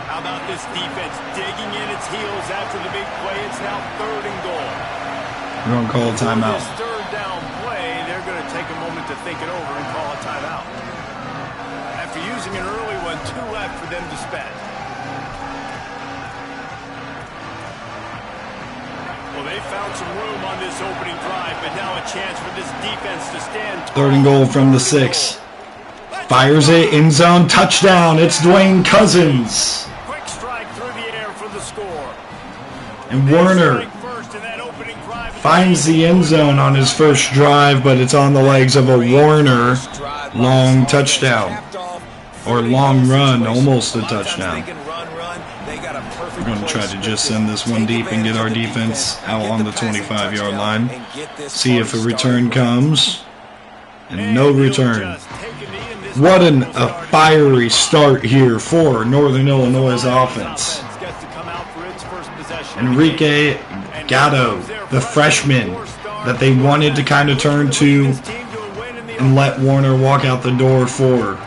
How about this defense digging in its heels after the big play? It's now third and goal. We're going to call a timeout. This third down play, they're going to take a moment to think it over and call a timeout. After using an early one, 2 left for them to spend. Well, they found some room on this opening drive, but now a chance for this defense to stand tall. Third and goal from the 6. Fires it, end zone, touchdown. It's Dwayne Cousins. Quick strike through the air for the score. And Werner finds the end zone on his first drive, but it's on the legs of a Warner long touchdown. Or long run, almost a touchdown. We're going to try to just send this one deep and get our defense out on the 25-yard line. See if a return comes. And no return. What a fiery start here for Northern Illinois' offense. Enrique Gatto, the freshman that they wanted to kind of turn to and let Warner walk out the door for.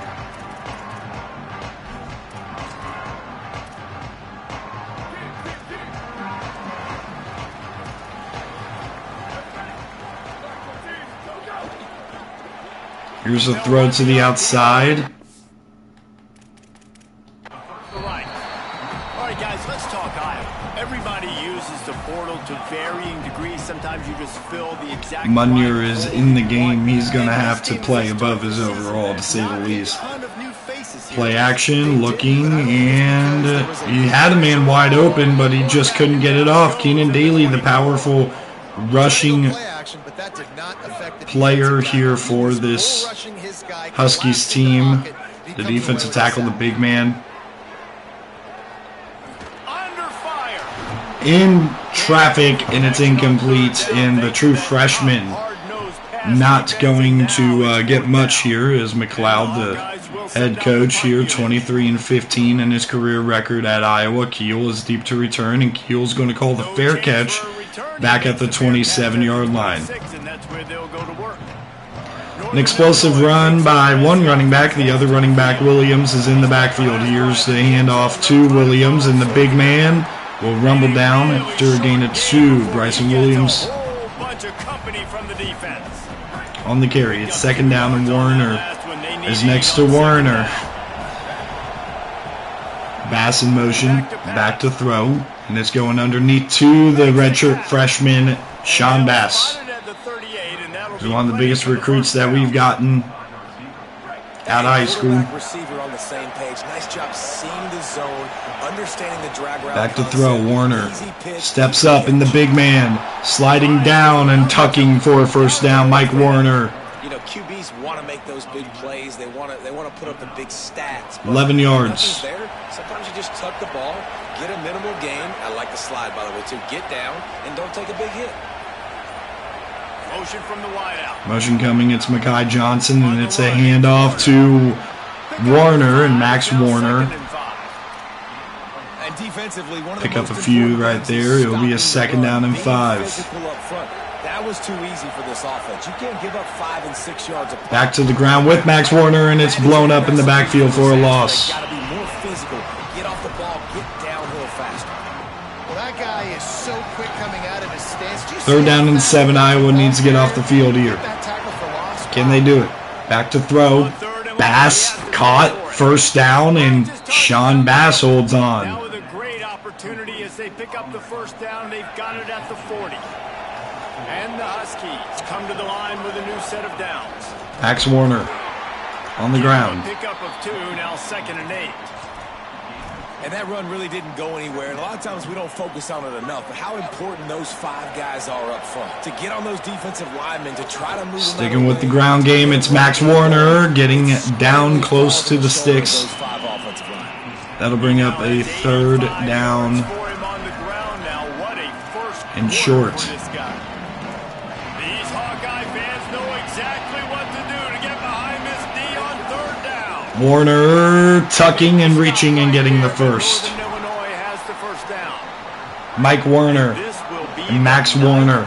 Here's a throw to the outside. right, guys, let's talk Iowa. Everybody uses the portal to varying degrees. Sometimes you just fill the exact. Munyer is in the game. He's going to have to play above his overall, to say the least. Play action, looking, and he had a man wide open, but he just couldn't get it off. Keenan Daly, the powerful rushing player here for this Huskies team. The defensive tackle, the big man. In traffic, and it's incomplete, and the true freshman not going to get much here as McLeod, the head coach here, 23-15 in his career record at Iowa. Keel is deep to return, and Keel's going to call the fair catch back at the 27-yard line. An explosive run by one running back. The other running back, Williams, is in the backfield. Here's the handoff to Williams, and the big man will rumble down after a gain of 2. Bryson Williams on the carry. It's second down, and Warner is next to Warner. Bass in motion, back to throw, and it's going underneath to the redshirt freshman, Sean Bass. He's one of the biggest recruits that we've gotten out of high school. Back to throw, Warner steps up, and the big man sliding down and tucking for a first down, Mike Warner. You know, QBs want to make those big plays. They want to put up the big stats. 11 yards. Sometimes you just tuck the ball, get a minimal gain. I like the slide, by the way, too. Get down and don't take a big hit. Motion from the wideout. Motion coming. It's Mekhi Johnson, and it's a handoff to Warner, and Max Warner. Pick up a few right there. It'll be a second down and 5. That was too easy for this offense. You can't give up 5 and 6 yards. Back to the ground with Max Warner, and it's blown up in the backfield for a loss. Got to be more physical. Get off the ball. Get downhill faster. Well, that guy is so quick coming out of his stance. Third down and 7. Iowa needs to get off the field here. Can they do it? Back to throw. Bass caught. First down, and Sean Bass holds on. Now with a great opportunity as they pick up the first down. They've got it at the 40. And the Huskies come to the line with a new set of downs. Max Warner on the ground. Pickup of 2, now 2nd and 8. And that run really didn't go anywhere. And a lot of times we don't focus on it enough. But how important those 5 guys are up front. To get on those defensive linemen, to try to move. Sticking with the ground game, it's Max Warner getting down close to the sticks. That'll bring up a third down and short. Warner tucking and reaching and getting the first. Mike Warner and Max Warner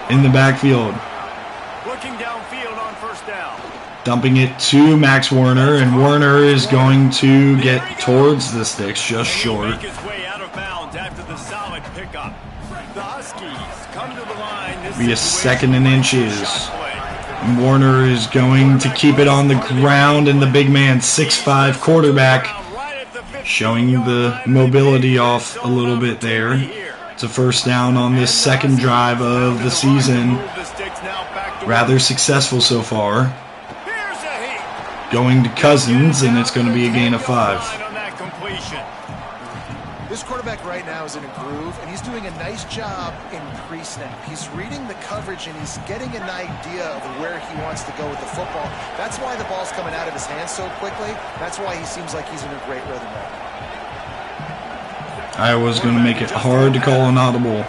in the backfield. Dumping it to Max Warner, and Warner is going to get towards the sticks, just short. Be a 2nd and inches. Warner is going to keep it on the ground, and the big man, 6'5" quarterback, showing the mobility off a little bit there. It's a first down on this second drive of the season. Rather successful so far. Going to Cousins, and it's going to be a gain of 5. This quarterback right now is in a groove, and he's doing a nice job in pre-snap. He's reading the coverage, and he's getting an idea of where he wants to go with the football. That's why the ball's coming out of his hands so quickly. That's why he seems like he's in a great rhythm right now. Iowa's going to make it hard to call an audible.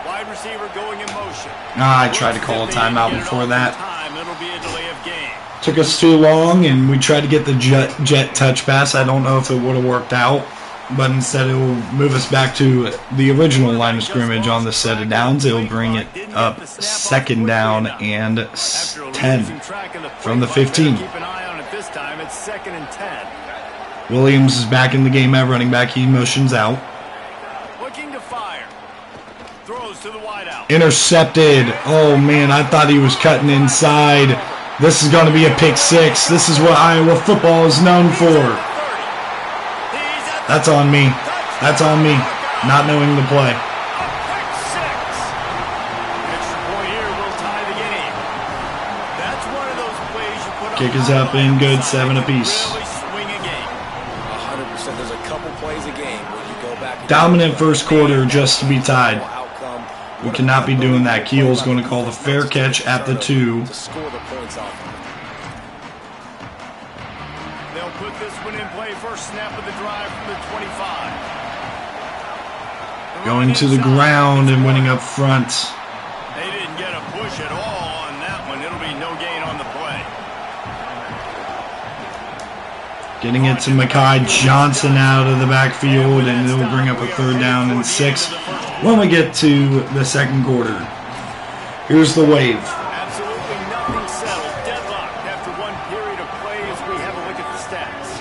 Wide receiver going in motion. I tried to call a timeout before that. Took us too long, and we tried to get the jet touch pass. I don't know if it would have worked out, but instead it will move us back to the original line of scrimmage on the set of downs. It will bring it up 2nd down and 10 from the 15. Williams is back in the game at running back. He motions out. Intercepted. Oh, man, I thought he was cutting inside This is going to be a pick six. This is what Iowa football is known for. That's on me. That's on me. Not knowing the play. Kick is up and good. 7 apiece. 100%. There's a couple plays a game where you go back. Dominant first quarter just to be tied. We cannot be doing that. Keel's going to call the fair catch at the 2. To score the points off. They'll put this one in play. First snap of the drive from the 25. Going to the ground and winning up front. They didn't get a push at all on that one. It'll be no gain on the play. Getting it to Mekhi Johnson out of the backfield, and it'll bring up a 3rd down and 6 when we get to the second quarter. Here's the wave. Absolutely nothing settled. Deadlocked after one period of play as we have a look at the stats.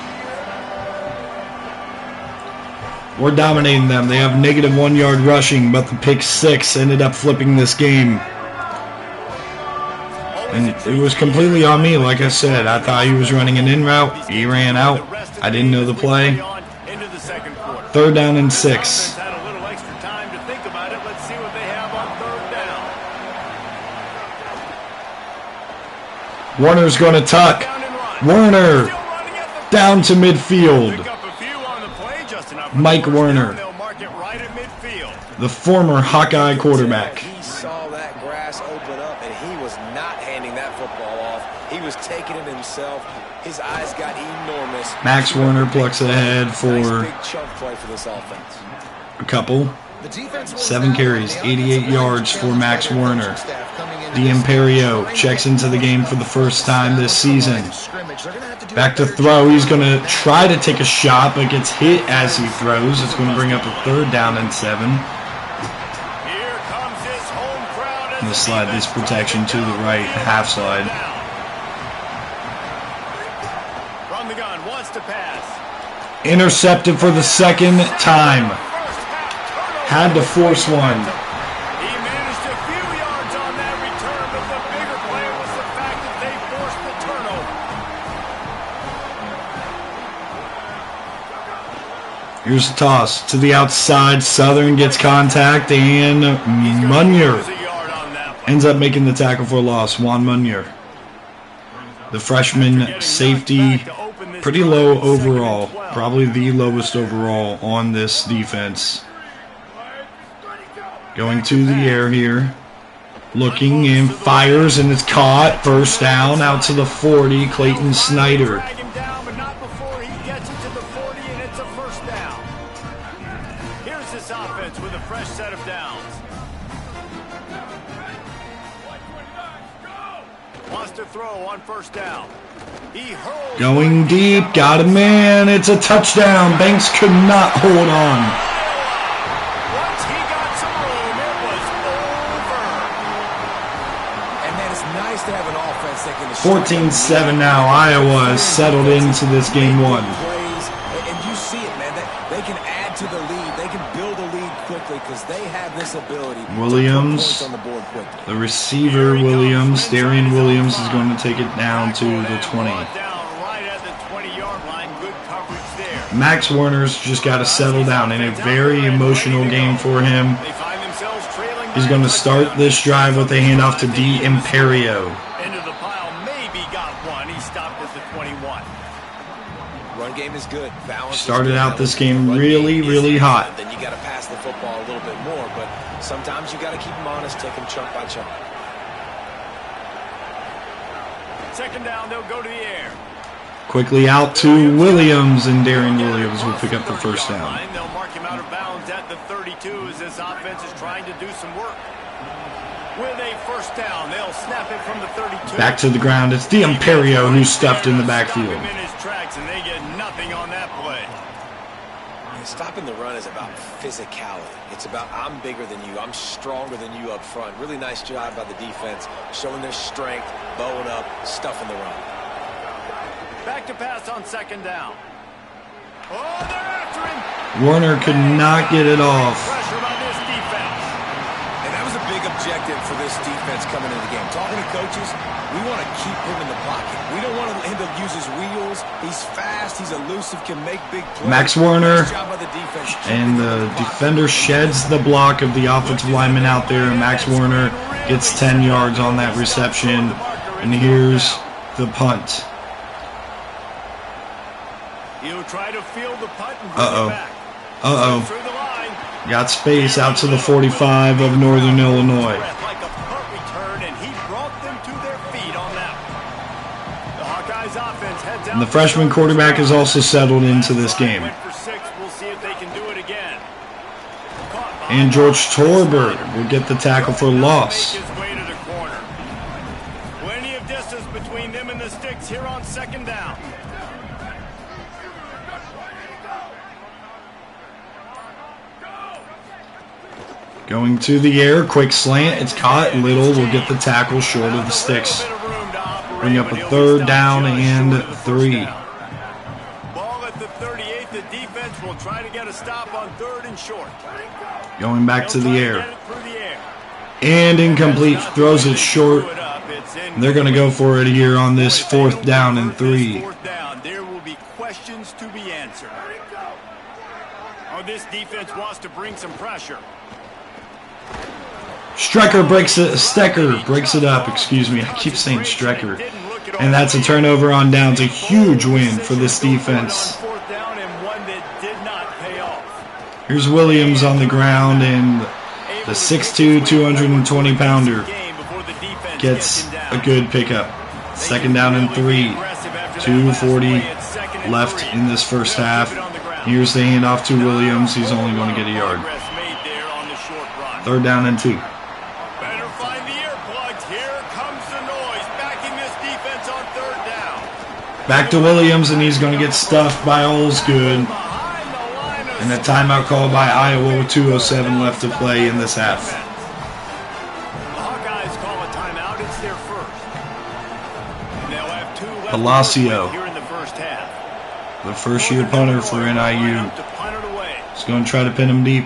We're dominating them. They have negative 1 yard rushing, but the pick 6 ended up flipping this game. And it was completely on me, like I said. I thought he was running an in route. He ran out. I didn't know the play. 3rd down and 6. Had a little extra time to think about it. Let's see what they have on 3rd down. Warner's going to tuck. Warner down to midfield. Pick up a few on the play, just enough. Mike Werner, They'll mark it right at midfield. the former Hawkeye quarterback. He saw that grass open up, and he was not handing that football off. He was taking it himself. His eyes got enormous. Max Werner plucks ahead Nice for big chunk play for this offense. a couple. 7 carries, 88 yards for Max Werner. D'Imperio checks into the game for the first time this season. Back to throw. He's going to try to take a shot, but gets hit as he throws. It's going to bring up a 3rd down and 7. Here comes his home crowd. I'm going to slide this protection to the right, half slide. From the gun, wants to pass. Intercepted for the 2nd time. Had to force one. He managed a few yards on that return, but the bigger play was the fact that they forced the turnover. Here's the toss to the outside. Southern gets contact, and Munier ends up making the tackle for a loss. Juan Munier, the freshman safety, pretty low overall. Probably the lowest overall on this defense. Going to the air here. Looking and fires, and it's caught. 1st down out to the 40. Clayton Snyder. Drag him down, but not before he gets it to the 40, and it's a 1st down. Here's this offense with a fresh set of downs. Wants to throw on 1st down. He hurls. Going deep. Got a man. It's a touchdown. Banks could not hold on. Once he got some room, it was over. And man, it's nice to have an offense that can 14-7 now. Iowa is settled into this game 1. plays, and you see it, man. They can add to the lead. They can build a lead quickly because they have this ability Williams, to put points on the board quickly. the receiver Williams, Darian Williams is going to take it down to the 20. Down right at the 20-yard line. Good coverage there. Max Werner's just got to settle down in a very emotional game for him. They find themselves trailing. He's going to start this drive with a handoff to D'Imperio. Into the pile, maybe got one. He stopped at the 21. Run game is good. Balance Started is out good. this game Run really, game really is hot. good. Then you got to pass the football a little bit more, but sometimes you got to keep them honest, take them chunk by chunk. 2nd down, they'll go to the air. Quickly out to Williams, and Darian Williams will pick up the 1st down. They'll mark him out of bounds at the 32 as this offense is trying to do some work. With a 1st down, they'll snap it from the 32. Back to the ground. It's D'Imperio who's stuffed in the backfield. Stop him in his tracks, and they get nothing on that play. Stopping the run is about physicality. It's about I'm bigger than you. I'm stronger than you up front. Really nice job by the defense, showing their strength, bowing up, stuffing the run. Back to pass on 2nd down. Oh, they're after him. Warner could not get it off. Pressure by this defense. And that was a big objective for this defense coming into the game. Talking to coaches, we want to keep him in the pocket. We don't want him to use his wheels. He's fast, he's elusive, can make big plays. Max Warner, Nice job by the defense. and the defender sheds the block of the offensive lineman out there, and Max Warner gets 10 yards on that reception. And here's the punt. He'll try to field the punt and bring it back. Through the line. Got space out to the 45 of Northern Illinois. Like a punt return, and he brought them to their feet on that one. The Hawkeyes offense heads out. And the freshman quarterback is also settled into this game. Went for 6. We'll see if they can do it again. And George Torberg will get the tackle for loss. Make his way to the corner. Plenty of distance between them and the sticks here on 2nd down. Going to the air, quick slant, it's caught. Little will get the tackle short of the sticks. Bring up a 3rd down and 3. Ball at the 38. The defense will try to get a stop on 3rd and short. Going back to the air. And incomplete, throws it short. They're going to go for it here on this 4th down and 3. There will be questions to be answered. Oh, this defense wants to bring some pressure. Stecker breaks it up, excuse me. I keep saying Strecker. And that's a turnover on downs, a huge win for this defense. Here's Williams on the ground, and the 6'2", 220-pounder gets a good pickup. 2nd down and 3. 2:40 left in this first half. Here's the handoff to Williams. He's only going to get a yard. 3rd down and 2. Better find the earplugs. Here comes the noise, backing this defense on 3rd down. Back to Williams, and he's going to get stuffed by Olsgood. And a timeout called by Iowa with 2:07 left to play in this half. The Hawkeyes call a timeout. It's their first. They'll have 2 left Palacio, here in the first half. the first-year punter for NIU, is going to try to pin him deep.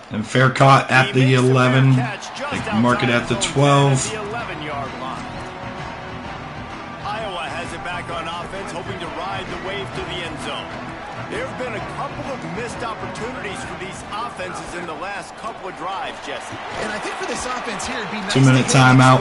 And fair caught at the 11. They can mark it at the 12. Iowa has it back on offense, hoping to ride the wave to the end zone. There have been a couple of missed opportunities for these offenses in the last couple of drives, Jesse. And I think for this offense here, it'd be nice 2-minute timeout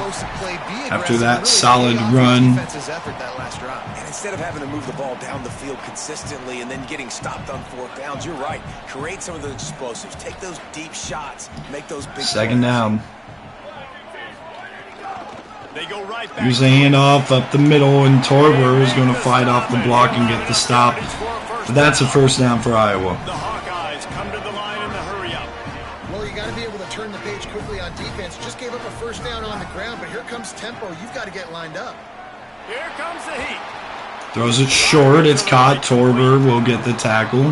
after that solid run. And instead of having to move the ball down the field consistently and then getting stopped on 4th downs, you're right. Create some of those explosives. Take those deep shots. Make those big 2nd down. They go right back. Here's a handoff up the middle, and Torber is going to fight off the block and get the stop. But that's a 1st down for Iowa. The Hawkeyes come to the line in the hurry-up. Well, you got to be able to turn the page quickly on defense. Just gave up a 1st down on the ground, but here comes tempo. You've got to get lined up. Here comes the heat. Throws it short. It's caught. Torber will get the tackle.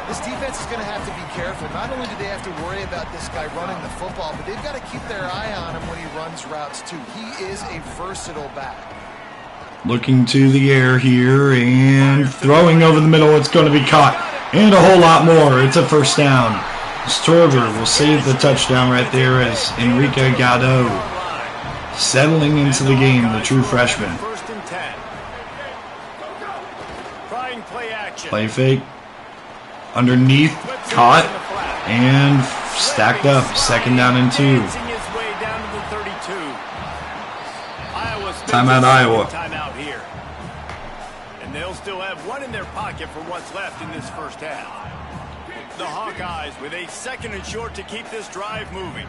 This defense is going to have to be careful. Not only do they have to worry about this guy running the football, but they've got to keep their eye on him when he runs routes too. He is a versatile back. Looking to the air here and throwing over the middle. It's going to be caught. And a whole lot more. It's a 1st down. Torber will save the touchdown right there as Enrique Gado settling into the game, the true freshman. 1st and 10. Trying play action. Play fake. Underneath. Caught. And stacked up. 2nd down and 2. Timeout Iowa. Timeout here. And they'll still have 1 in their pocket for what's left in this first half. The Hawkeyes with a 2nd and short to keep this drive moving.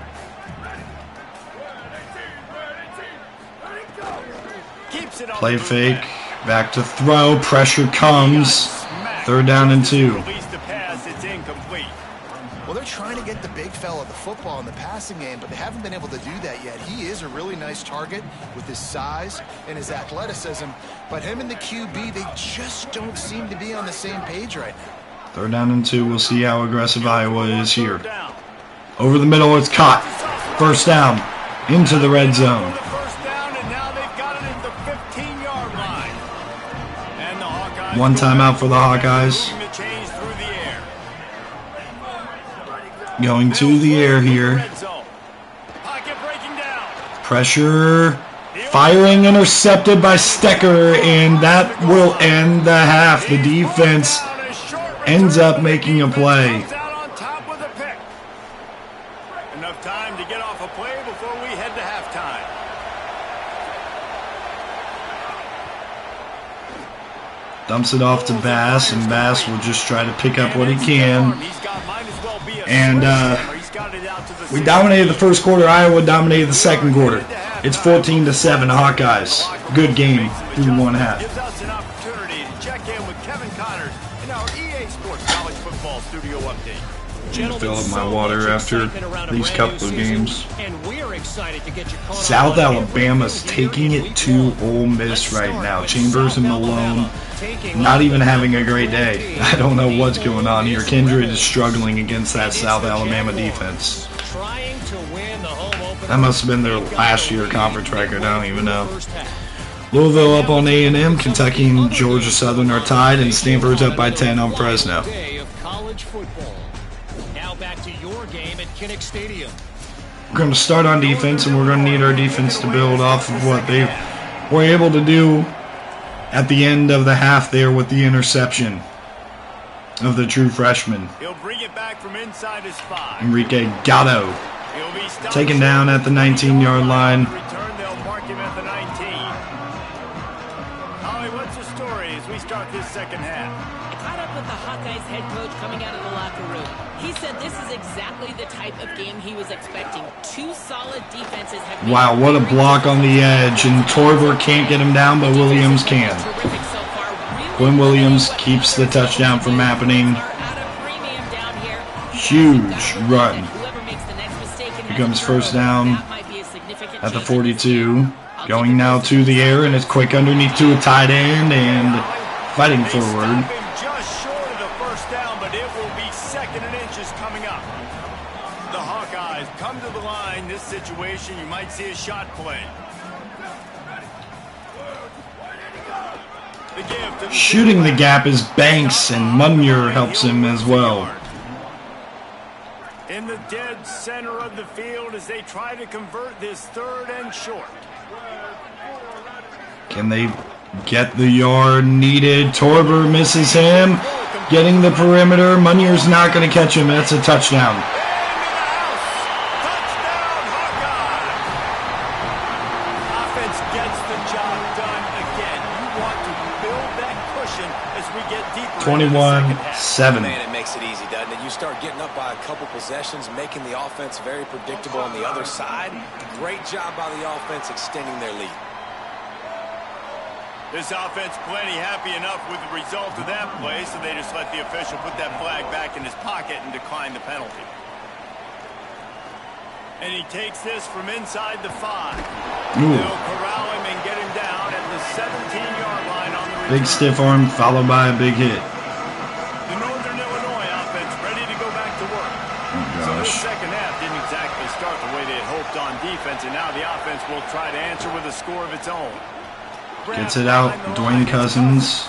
Keeps it on Play the fake. back. Back to throw. Pressure comes. 3rd down and 2. Release the pass. It's incomplete. Well, they're trying to get the big fella the football in the passing game, but they haven't been able to do that yet. He is a really nice target with his size and his athleticism, but him and the QB, they just don't seem to be on the same page right now. 3rd down and 2. We'll see how aggressive Iowa is here. Over the middle, it's caught. 1st down into the red zone. First down, and now they've got it at the 15-yard line. And the Hawkeyes 1 timeout for the Hawkeyes. Going to the air here. Pressure. Firing intercepted by Stecker, and that will end the half. The defense ends up making a play. Enough time to get off a play before we head to halftime. Dumps it off to Bass, and Bass will just try to pick up what he can. And we dominated the first quarter. Iowa dominated the second quarter. It's 14-7 Hawkeyes. Good game through one half. Gives us an opportunity to check in with Kevin Connors in our EA Sports College Football Studio Update. Fill up my water after these couple of games. South Alabama's taking it to Ole Miss right now. Chambers and Malone not even having a great day. I don't know what's going on here. Kindred is struggling against that South Alabama defense. That must have been their last year conference record. I don't even know. Louisville up on A&M. Kentucky and Georgia Southern are tied, and Stanford's up by 10 on Fresno. We're going to start on defense, and we're going to need our defense to build off of what they were able to do at the end of the half there with the interception of the true freshman. He'll bring it back from inside his 5. Enrique Gatto taken down at the 19-yard line. Return, they'll mark him at the 19. Holly, what's the story as we start this second half? I caught up with the Hawkeyes head coach coming out of the locker room. He said this is exactly the type of game he was expecting. Two solid defenses have made. Wow, what a block on the edge, and Torber can't get him down, but Williams can. Quinn Williams keeps the touchdown from happening. Huge run. Here comes first down at the 42. Going now to the air, and it's quick underneath to a tight end, and fighting forward. Just short of the first down, but it will be 2nd and inches coming up. The Hawkeyes come to the line. This situation, you might see a shot play. Shooting the gap is Banks, and Munyer helps him as well. In the dead center of the field as they try to convert this 3rd and short. Can they get the yard needed? Torber misses him. Getting the perimeter. Munyer's not going to catch him. That's a touchdown. Touchdown, Hawkeye! Offense gets the job done again. You want to build that cushion as we get deeper. 21-7. Man, it makes it easy, doesn't it? You start getting up by a couple possessions, making the offense very predictable on the other side. Great job by the offense extending their lead. This offense plenty happy enough with the result of that play, so they just let the official put that flag back in his pocket and decline the penalty. And he takes this from inside the 5. They'll corral him and get him down at the 17-yard line on the return. Big stiff arm followed by a big hit. The Northern Illinois offense ready to go back to work. So the second half didn't exactly start the way they had hoped on defense, and now the offense will try to answer with a score of its own. Gets it out. Dwayne Cousins.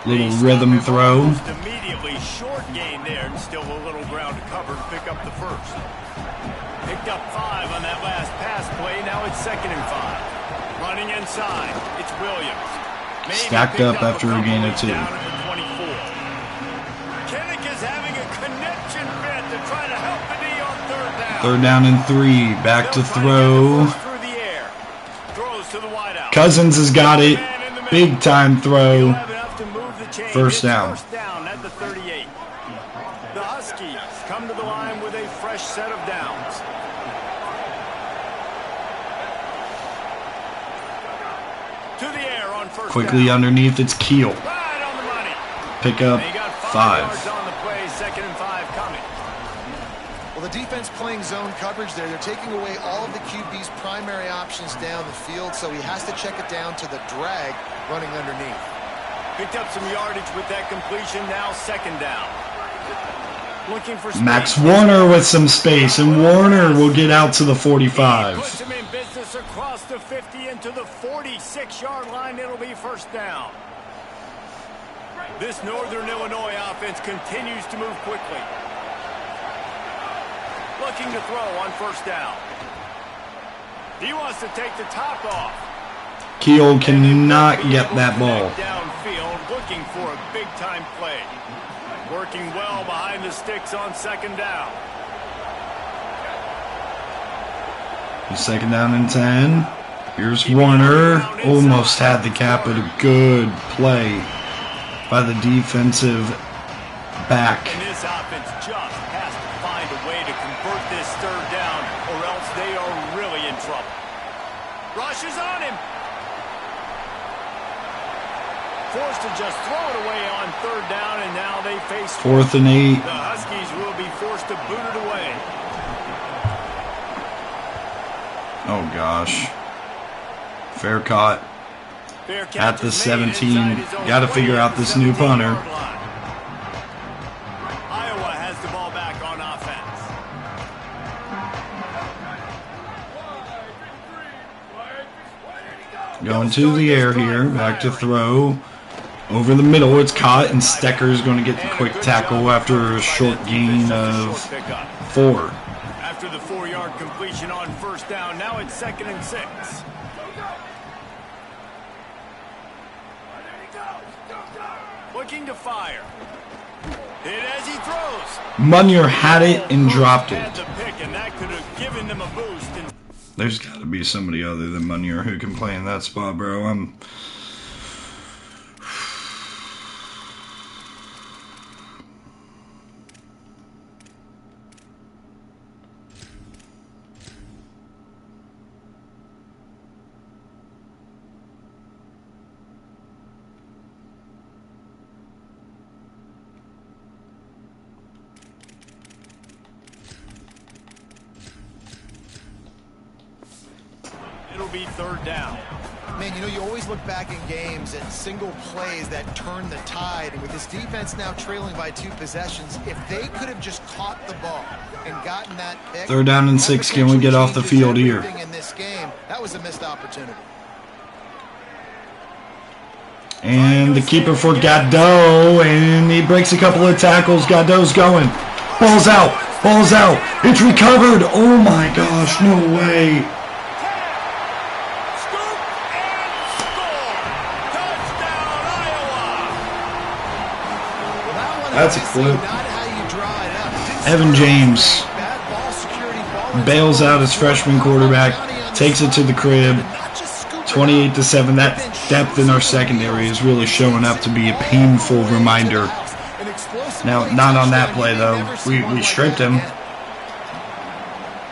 Little rhythm throw. Immediately short gain there, and still a little ground to cover to pick up the first. Picked up 5 on that last pass play. Now it's 2nd and 5. Running inside. It's Williams. Stacked up after a gain of 2. Kinnick is having a connection fit to try to help the D on 3rd down. 3rd down and 3. Back to throw. Cousins has got it. Big time throw. First down. At the 38. The Huskies come to the line with a fresh set of downs. To the air on first Quickly down. underneath, it's Keel. Right on the money. Pick up They got 5. yards on the play, 2nd and 5 coming. Well, the defense playing zone coverage there. They're taking away all of the QB's primary options down the field, so he has to check it down to the drag running underneath. Picked up some yardage with that completion. Now 2nd down. Looking for space. Max Warner with some space, and Warner will get out to the 45. Puts him in business across the 50 into the 46-yard line. It'll be first down. This Northern Illinois offense continues to move quickly. looking to throw on first down. He wants to take the top off. Keel cannot get that ball. Downfield, looking for a big-time play. Working well behind the sticks on second down. Second down and 10. Here's Warner. Almost had the cap, but a good play by the defensive back. And this offense just has to find a way to convert this third down, or else they are really in trouble. Rush is on him. Forced to just throw it away on third down, and now they face 4th and 8. The Huskies will be forced to boot it away. Oh gosh. Fair caught at the 17. Got to figure out this new punter. Iowa has the ball back on offense. Going to the air here. Back to throw. Over the middle. It's caught, and Stecker is going to get the quick tackle after a short gain of 4. After the 4-yard completion on first down, now it's 2nd and 6. Looking to fire. Hit as he throws. Munier had it and dropped it. Had the pick, and that could have given them a boost. There's got to be somebody other than Munier who can play in that spot, bro. It'll be third down. Man, you know, you always look back in games at single plays that turn the tide. And with this defense now trailing by 2 possessions, if they could have just caught the ball and gotten that pick. 3rd down and 6. Can we get off the field here? In this game, that was a missed opportunity. And the keeper for Gadot, and he breaks a couple of tackles. Gadot's going. Ball's out. Ball's out. It's recovered. Oh my gosh, no way. That's a clip. Evan James bails out his freshman quarterback, takes it to the crib, 28-7. That depth in our secondary is really showing up to be a painful reminder. Now, not on that play, though. We stripped him.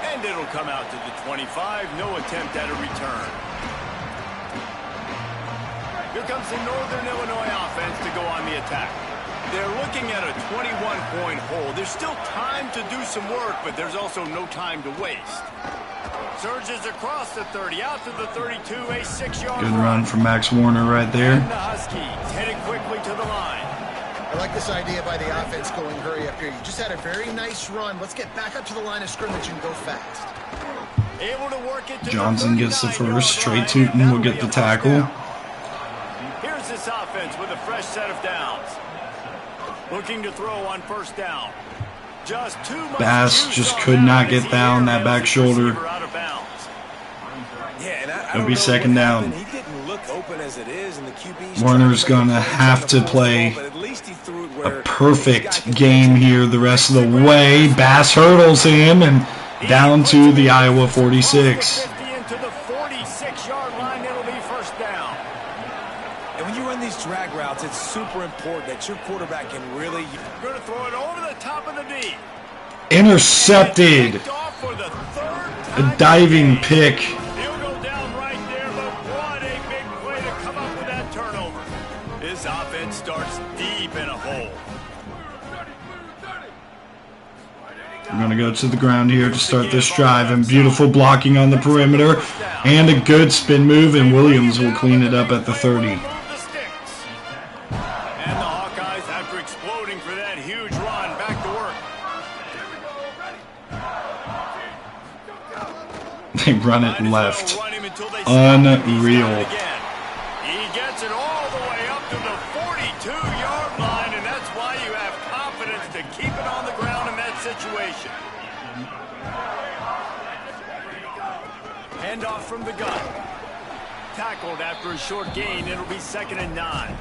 And it'll come out to the 25. No attempt at a return. Here comes the Northern Illinois offense to go on the attack. They're looking at a 21-point hole. There's still time to do some work, but there's also no time to waste. Surges across the 30, out to the 32, a 6-yard Good run from Max Warner right there. And the Huskies headed quickly to the line. I like this idea by the offense going hurry up here. You just had a very nice run. Let's get back up to the line of scrimmage and go fast. Able to work it to Johnson gets the first. Trey Tootin will get the tackle. Here's this offense with a fresh set of downs. Looking to throw on first down. Just too much. Bass just could not get down that back shoulder. It'll be 2nd down. Warner's going to have to play a perfect game here the rest of the way. Bass hurdles him and down to the Iowa 46. Into the 46-yard line, it'll be first down. And when you run these drag routes, it's super important that your quarterback can really... Going to throw it over the top of the D. Intercepted. A diving pick. He'll go down right there, but what a big play to come up with that turnover. This offense starts deep in a hole. We're going to go to the ground here to start this drive, and beautiful blocking on the perimeter and a good spin move, and Williams will clean it up at the 30. And the Hawkeyes, after exploding for that huge run, back to work. They run it left. Unreal. He gets it all the way up to the 42-yard line, and that's why you have confidence to keep it on the ground in that situation. Hand off from the gun. Tackled after a short gain. It'll be 2nd and 9.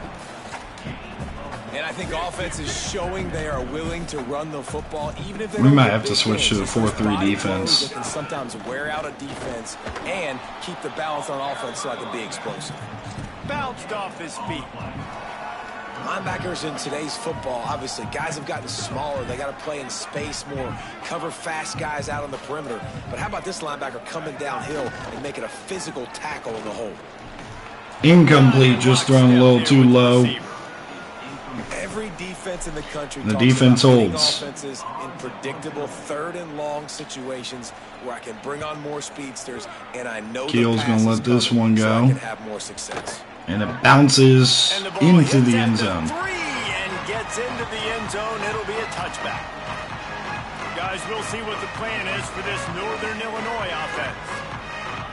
And I think offense is showing they are willing to run the football, even if they We don't might get have to big switch to the gains. 4-3 defense. They can sometimes wear out a defense and keep the balance on offense so I can be explosive. Bounced off his feet. Linebackers in today's football, obviously, guys have gotten smaller. They got to play in space more, cover fast guys out on the perimeter. But how about this linebacker coming downhill and making a physical tackle in the hole? Incomplete, just thrown a little too low. Every defense in the country. The defense holds. Offenses in predictable 3rd and long situations where I can bring on more speedsters, and I know Keel's gonna let this one so I go. can have more success. And it bounces And the ball into hits the at end zone. 3 and gets into the end zone. It'll be a touchback. Guys, we'll see what the plan is for this Northern Illinois offense.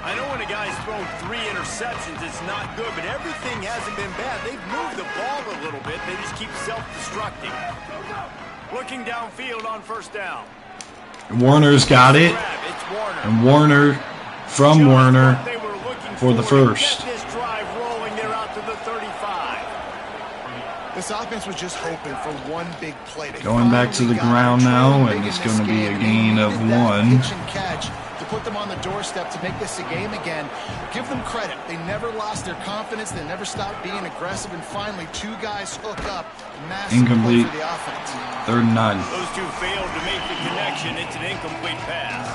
I know when a guy's thrown 3 interceptions, it's not good, but everything hasn't been bad. They've moved the ball a little bit. They just keep self-destructing. Looking downfield on 1st down. Warner's got it. It's Warner. And Warner from Werner They were looking for the to first. get this drive rolling. They're out to the 35. This offense was just hoping for one big play. They Going back to the finally got ground control now, big and in it's this going to be game. a They gain of needed that 1. pitch and catch to put them on the doorstep to make this a game again. Give them credit. They never lost their confidence. They never stopped being aggressive. And finally, 2 guys hook up. Massive Incomplete. play for the offense. 3rd and 9. Those 2 failed to make the connection. It's an incomplete pass.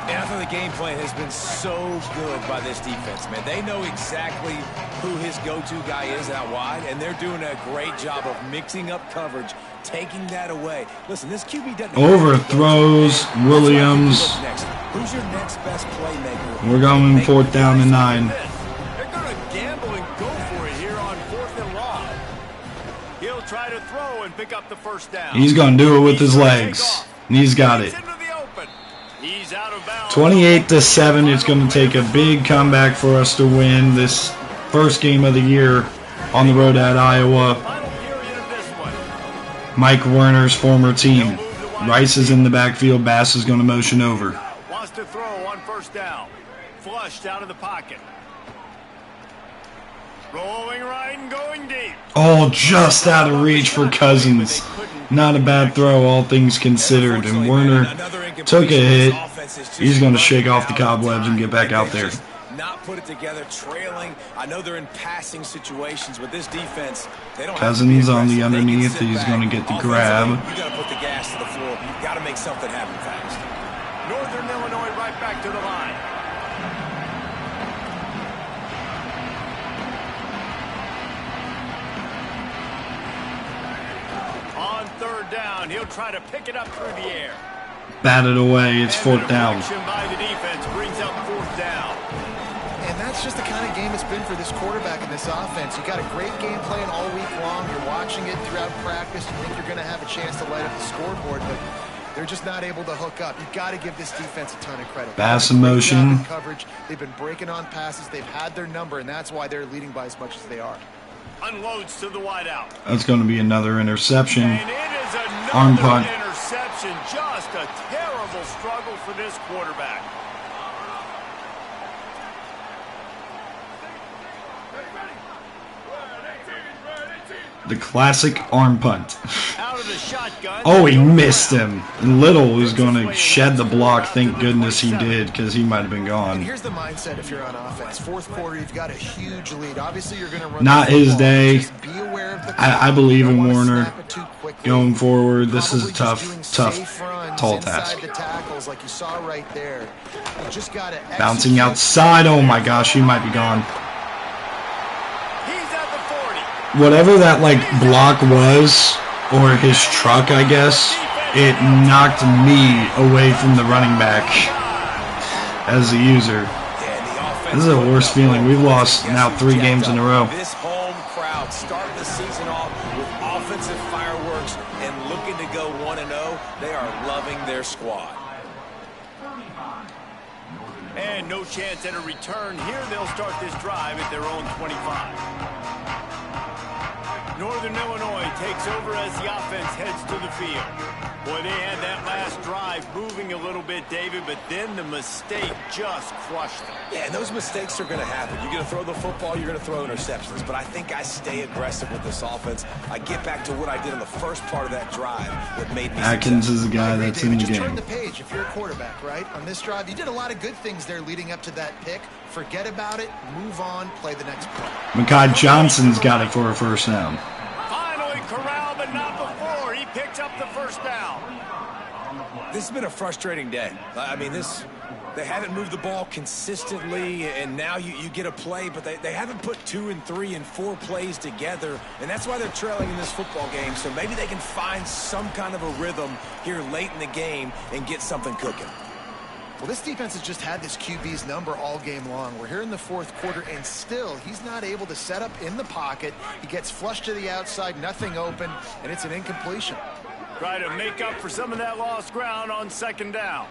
And I think the game plan has been so good by this defense, man. They know exactly who his go-to guy is out wide, and they're doing a great job of mixing up coverage, taking that away. Listen, this QB doesn't Overthrows Williams. Who's your next best playmaker? We're going 4th down and 9. They're going to gamble and go for it here on 4th and long. He'll try to throw and pick up the 1st down. He's going to do it with his legs. And he's got it. He's out of bounds. 28-7. It's going to take a big comeback for us to win this first game of the year on the road at Iowa. Final period of this one. Mike Werner's former team. Rice is in the backfield. Bass is going to motion over. Wants to throw on 1st down. Flushed out of the pocket. Rolling right and going deep. Oh, just out of reach for Cousins. Not a bad throw, all things considered. And Werner took a hit. He's going to shake off the cobwebs and get back out there. Not put it together, trailing. I know they're in passing situations, but this defense, they don't Cousins have to on be the aggressive. They can underneath. sit He's back. going to get the Offensively, grab. You got to put the gas to the floor. You've got to make something happen fast. Northern Illinois right back to the line. On 3rd down, he'll try to pick it up through the air. Batted away. It's 4th down. Deflection by the defense brings up 4th down. And that's just the kind of game it's been for this quarterback and this offense. You got a great game plan all week long. You're watching it throughout practice. You think you're going to have a chance to light up the scoreboard, but they're just not able to hook up. You've got to give this defense a ton of credit. Bass in motion. Coverage. They've been breaking on passes. They've had their number, and that's why they're leading by as much as they are. Unloads to the wideout. That's going to be another interception. And it is Arm another punt. interception. Just a terrible struggle for this quarterback. The classic arm punt. Out of the shotgun. Oh, he missed him. And Little was going to shed the block. Thank goodness he did, because he might have been And gone. here's the mindset if you're on offense. 4th quarter, you've got a huge lead. Obviously, you're going to run Not the his football. day. Just be aware of the I believe clock. in You don't wanna Warner snap it too quickly. going forward. This is a Probably just doing safe tough, runs tall inside task. the tackles like you saw right there. You just got to Bouncing outside. Oh my gosh, he might be gone. He's at the 40. Whatever that block was, or his truck, I guess, it knocked me away from the running back as a user. This is the worst feeling. We've lost now 3 games in a row. This home crowd starting the season off with offensive fireworks and looking to go 1-0. They are loving their squad. And no chance at a return here. They'll start this drive at their own 25. Northern Illinois takes over as the offense heads to the field. Boy, they had that last drive moving a little bit, David, but then the mistake just crushed them. Yeah, and those mistakes are going to happen. You're going to throw the football, you're going to throw interceptions. But I think I stay aggressive with this offense. I get back to what I did in the first part of that drive that made me Atkins is the guy that's in the Just turn game. the page if you're a quarterback, right? On this drive, you did a lot of good things there leading up to that pick. Forget about it, move on, play the next play. Mekhi Johnson's got it for a first down. Finally corralled, but not before. He picked up the first down. This has been a frustrating day. I mean, they haven't moved the ball consistently, and now you get a play, but they haven't put 2 and 3 and 4 plays together, and that's why they're trailing in this football game. So maybe they can find some kind of a rhythm here late in the game and get something cooking. Well, this defense has just had this QB's number all game long. We're here in the fourth quarter, and still he's not able to set up in the pocket. He gets flushed to the outside, nothing open, and it's an incompletion. Try to make up for some of that lost ground on second down.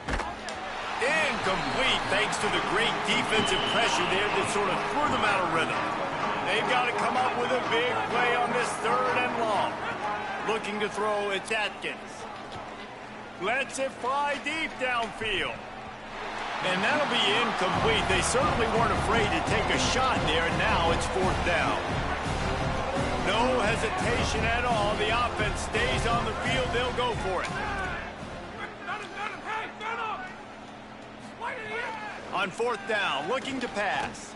Incomplete thanks to the great defensive pressure there that sort of threw them out of rhythm. They've got to come up with a big play on this third and long. Looking to throw, it's Atkins. Lets it fly deep downfield. And that'll be incomplete. They certainly weren't afraid to take a shot there, and now it's fourth down. No hesitation at all. The offense stays on the field. They'll go for it. On fourth down, looking to pass.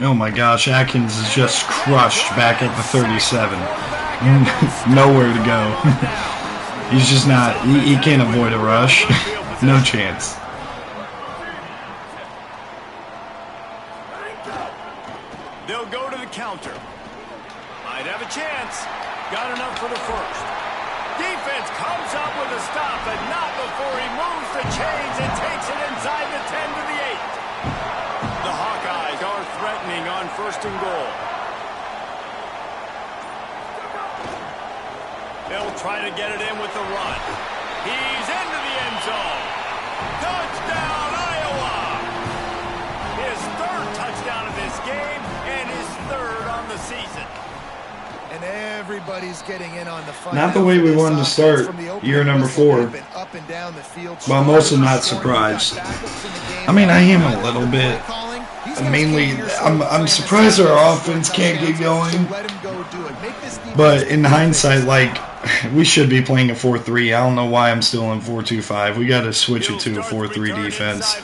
Oh my gosh, Atkins is just crushed back at the 37. Nowhere to go. He's just not, he can't avoid a rush. No chance. They'll go to the counter. Might have a chance. Got enough for the first. Defense comes up with a stop, but not before he moves the chains and takes it inside the 10 to the 8. The Hawkeyes are threatening on first and goal. They'll try to get it in with the run. He's into the end zone. Touchdown, Iowa! His third touchdown of this game and his third on the season. And everybody's getting in on the fun. Not the way we wanted to start year number 4. But I'm also not surprised. I mean, I am a little bit. Mainly, I'm surprised our offense can't get going. But in hindsight, like, we should be playing a 4-3. I don't know why I'm still in 4-2-5. We got to switch it to a 4-3 defense.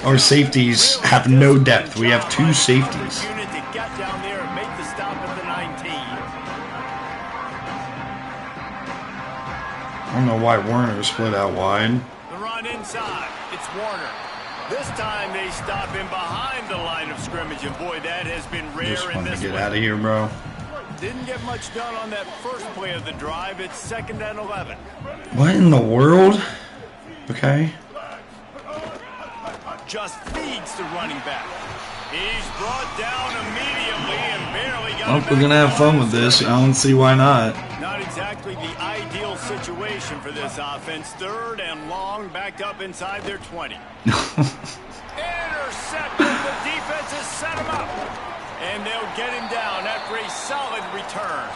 Our safeties have no depth. We have 2 safeties. I don't know why Warner split out wide. The run inside. It's Warner. This time they stop him behind the line of scrimmage, and boy, that has been rare Just in want this to get one. out of here, bro. Didn't get much done on that first play of the drive. It's 2nd and 11. What in the world? Okay. Just feeds the running back. He's brought down immediately and barely got Well, we're going to have fun with this. I don't see why not. Not exactly the ideal situation for this offense. 3rd and long, backed up inside their 20. Intercepted. The defense has set him up. And they'll get him down after a solid return.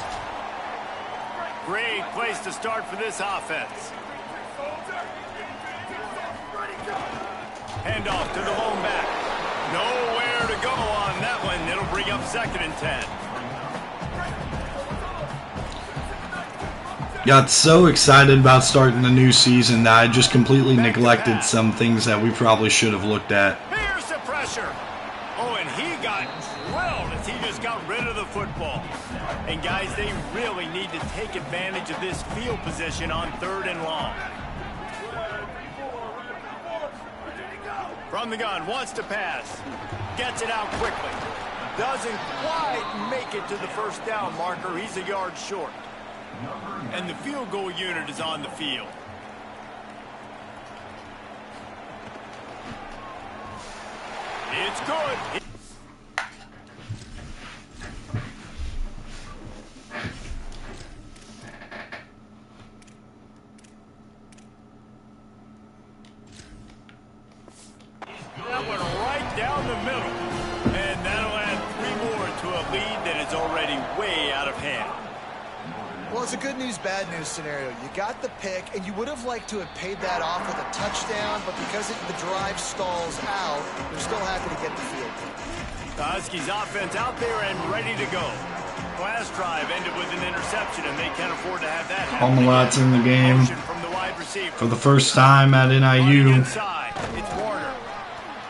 Great place to start for this offense. Handoff to the lone back. Nowhere to go on that one. It'll bring up 2nd and 10. Got so excited about starting the new season that I just completely neglected some things that we probably should have looked at. Here's the pressure. Oh, and he got drilled as he just got rid of the football. And guys, they really need to take advantage of this field position on 3rd and long. From the gun, wants to pass. Gets it out quickly. Doesn't quite make it to the first down marker. He's a yard short. And the field goal unit is on the field. It's good. That went right down the middle. And that'll add 3 more to a lead that is already way out of hand. Well, it's a good news, bad news scenario. You got the pick, and you would have liked to have paid that off with a touchdown, but because the drive stalls out, you're still happy to get the field. The Huskies offense out there and ready to go. Last drive ended with an interception, and they can't afford to have that happen. Omelet's in the game Motion from the wide receiver. for the first time at Running NIU. inside, it's Warner.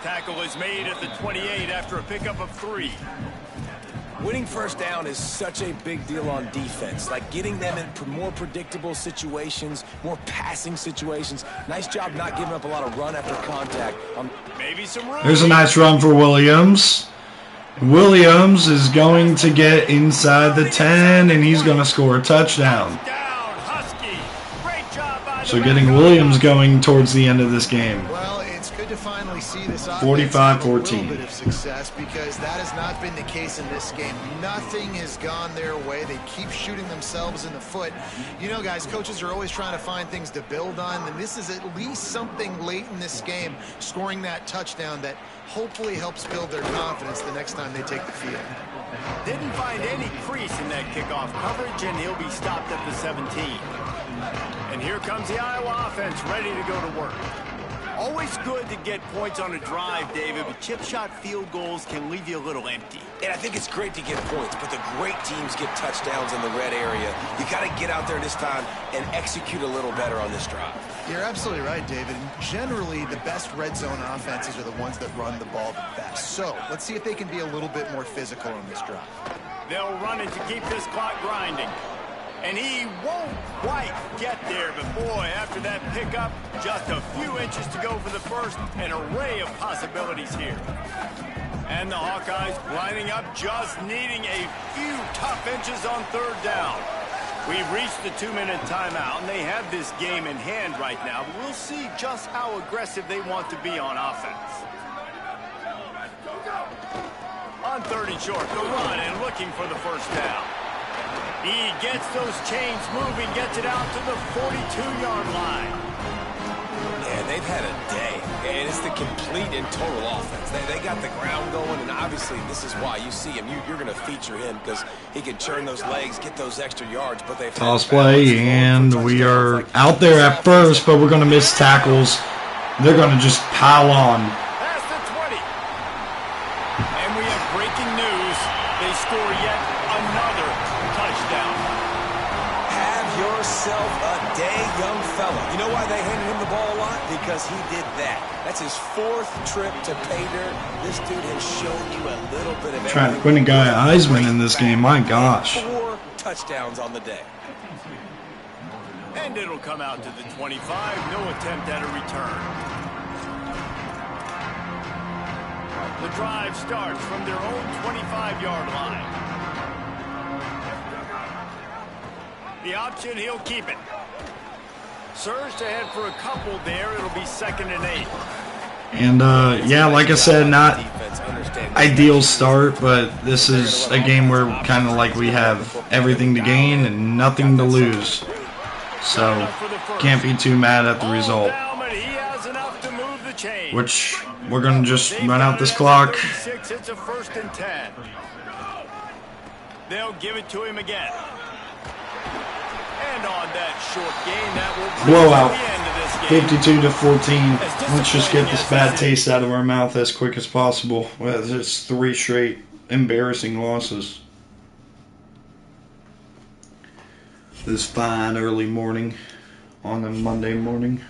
Tackle is made at the 28 after a pickup of 3. Winning first down is such a big deal on defense. Like getting them in more predictable situations, more passing situations. Nice job not giving up a lot of run after contact. Maybe some room. There's a nice run for Williams. Williams is going to get inside the 10, and he's going to score a touchdown. Down, Husky. Great job by So the getting back. Williams going towards the end of this game. Well, it's good to finally see this offense 45-14. have a little bit of success, because that has not been the case in this game. Nothing has gone their way. They keep shooting themselves in the foot. You know, guys, coaches are always trying to find things to build on, and this is at least something late in this game, scoring that touchdown that hopefully helps build their confidence the next time they take the field. Didn't find any crease in that kickoff coverage, and he'll be stopped at the 17. And here comes the Iowa offense ready to go to work. Always good to get points on a drive, David, but chip shot field goals can leave you a little empty. And I think it's great to get points, but the great teams get touchdowns in the red area. You got to get out there this time and execute a little better on this drive. You're absolutely right, David. And generally, the best red zone offenses are the ones that run the ball the best. So let's see if they can be a little bit more physical on this drive. They'll run it to keep this clock grinding. And he won't quite get there, but boy, after that pickup, just a few inches to go for the first, an array of possibilities here. And the Hawkeyes lining up, just needing a few tough inches on third down. We've reached the 2-minute timeout, and they have this game in hand right now, but we'll see just how aggressive they want to be on offense. On 30 short, the run, and looking for the first down. He gets those chains moving, gets it out to the 42-yard line. Yeah, they've had a day, and it's the complete and total offense. They got the ground going, and obviously this is why you see him. You're going to feature him because he can churn those legs, get those extra yards. But they've Toss play, and we are out there at first, but we're going to miss tackles. They're going to just pile on. Past the 20. And we have breaking news. They score yet another touchdown. Have yourself a day, young fella. You know why they handed him the ball a lot? Because he did that. That's his 4th trip to pay dirt. This dude has shown you a little bit of Trying to win a guy Heisman in this game. My gosh. 4 touchdowns on the day. And it'll come out to the 25. No attempt at a return. The drive starts from their own 25-yard line. The option, he'll keep it. Surged ahead for a couple there. It'll be 2nd and 8. And, yeah, like I said, not ideal start, but this is a game where kind of like we have everything to gain and nothing to lose. So, can't be too mad at the result. Which, we're going to just run out this clock. It's a 1st and 10. They'll give it to him again. And on that short gain, that will Blowout. the end of this game. 52-14. Let's just get this bad taste out of our mouth as quick as possible. Well, it's 3 straight embarrassing losses. This fine early morning on a Monday morning.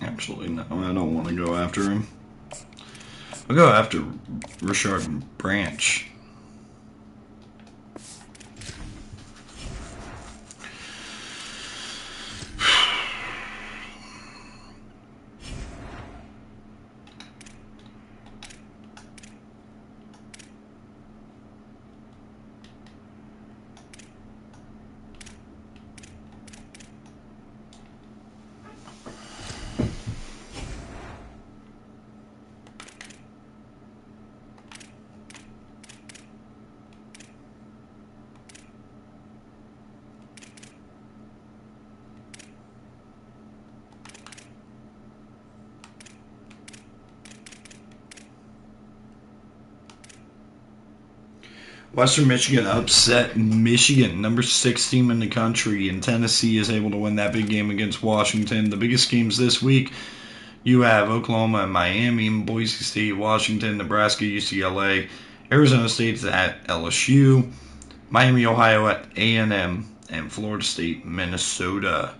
Actually, no, I don't want to go after him. I'll go after Richard Branch. Western Michigan upset Michigan, number 6 team in the country, and Tennessee is able to win that big game against Washington. The biggest games this week, you have Oklahoma and Miami, Boise State, Washington, Nebraska, UCLA, Arizona State's at LSU, Miami, Ohio at A&M, and Florida State, Minnesota.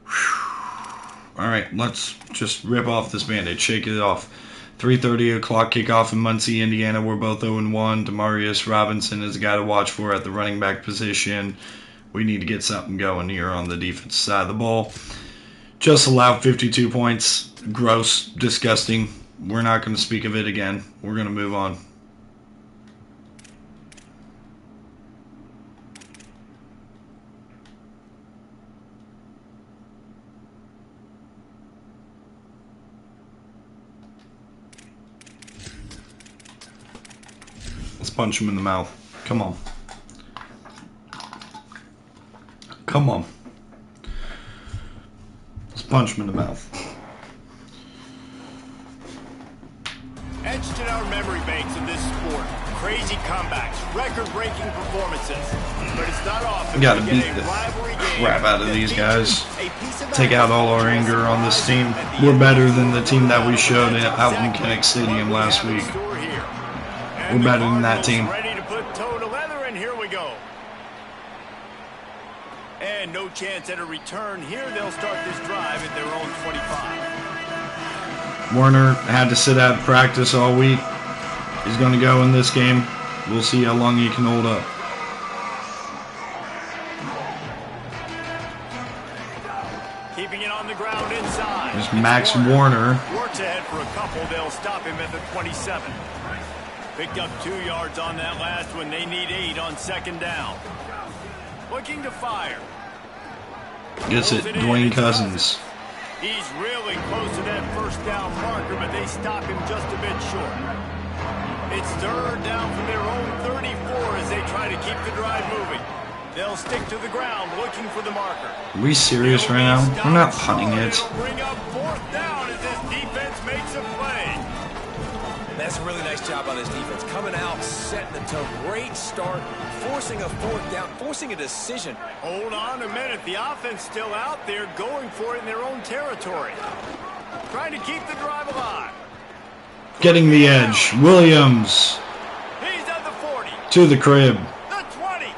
Whew. All right, let's just rip off this Band-Aid, shake it off. 3:30 o'clock kickoff in Muncie, Indiana. We're both 0-1. Demarius Robinson is a guy to watch for at the running back position. We need to get something going here on the defensive side of the ball. Just allowed 52 points. Gross, disgusting. We're not going to speak of it again. We're going to move on. Let's punch him in the mouth. Come on. Come on. Let's punch him in the mouth. Etched in our memory banks of this sport. Crazy comebacks, record-breaking performances. But it's not often We gotta we beat get a the rivalry game crap out of that these guys. features a piece of Take out all our anger on this team. We're better than the team that we showed out in Kinnick Stadium last week. We're better than that team. Ready to put toe to leather, and here we go. And no chance at a return here. They'll start this drive at their own 25. Warner had to sit out practice all week. He's going to go in this game. We'll see how long he can hold up. Keeping it on the ground inside. There's Max Warner. Works ahead for a couple. They'll stop him at the 27. Picked up 2 yards on that last one. They need 8 on second down. Looking to fire. Gets it, Dwayne Cousins. He's really close to that first down marker, but they stop him just a bit short. It's third down from their own 34 as they try to keep the drive moving. They'll stick to the ground looking for the marker. Are we serious right now? We're not punting it. It'll bring up fourth down as this defense makes a play. That's a really nice job on this defense. Coming out, setting the tone. Great start, forcing a fourth down, forcing a decision. Hold on a minute. The offense still out there going for it in their own territory. Trying to keep the drive alive. Getting the edge. Williams He's at the 40. to the crib. The 20.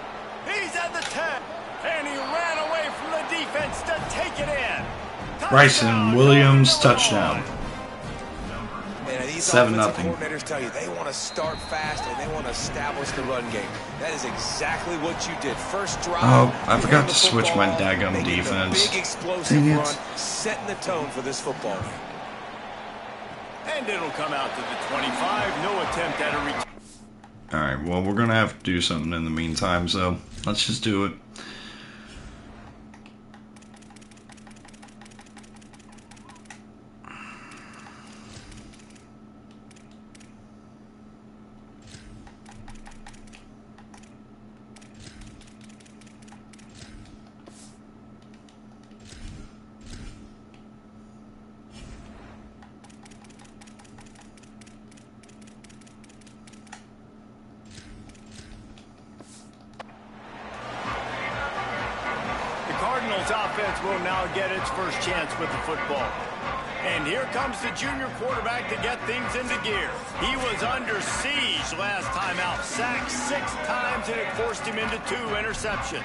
He's at the 10. And he ran away from the defense to take it in. Bryson Williams, touchdown. And these 7-0. offensive coordinators tell you they want to start fast and they want to establish the run game. That is exactly what you did. First drive. Oh, I you forgot ran to the switch football. my daggum They needed a defense. Big explosive Dang it. run, setting the tone for this football game. And it'll come out to the 25. No attempt at a return. Alright, well, we're going to have to do something in the meantime, so let's just do it. Cardinals offense will now get its first chance with the football. And here comes the junior quarterback to get things into gear. He was under siege last time out. Sacked 6 times, and it forced him into 2 interceptions.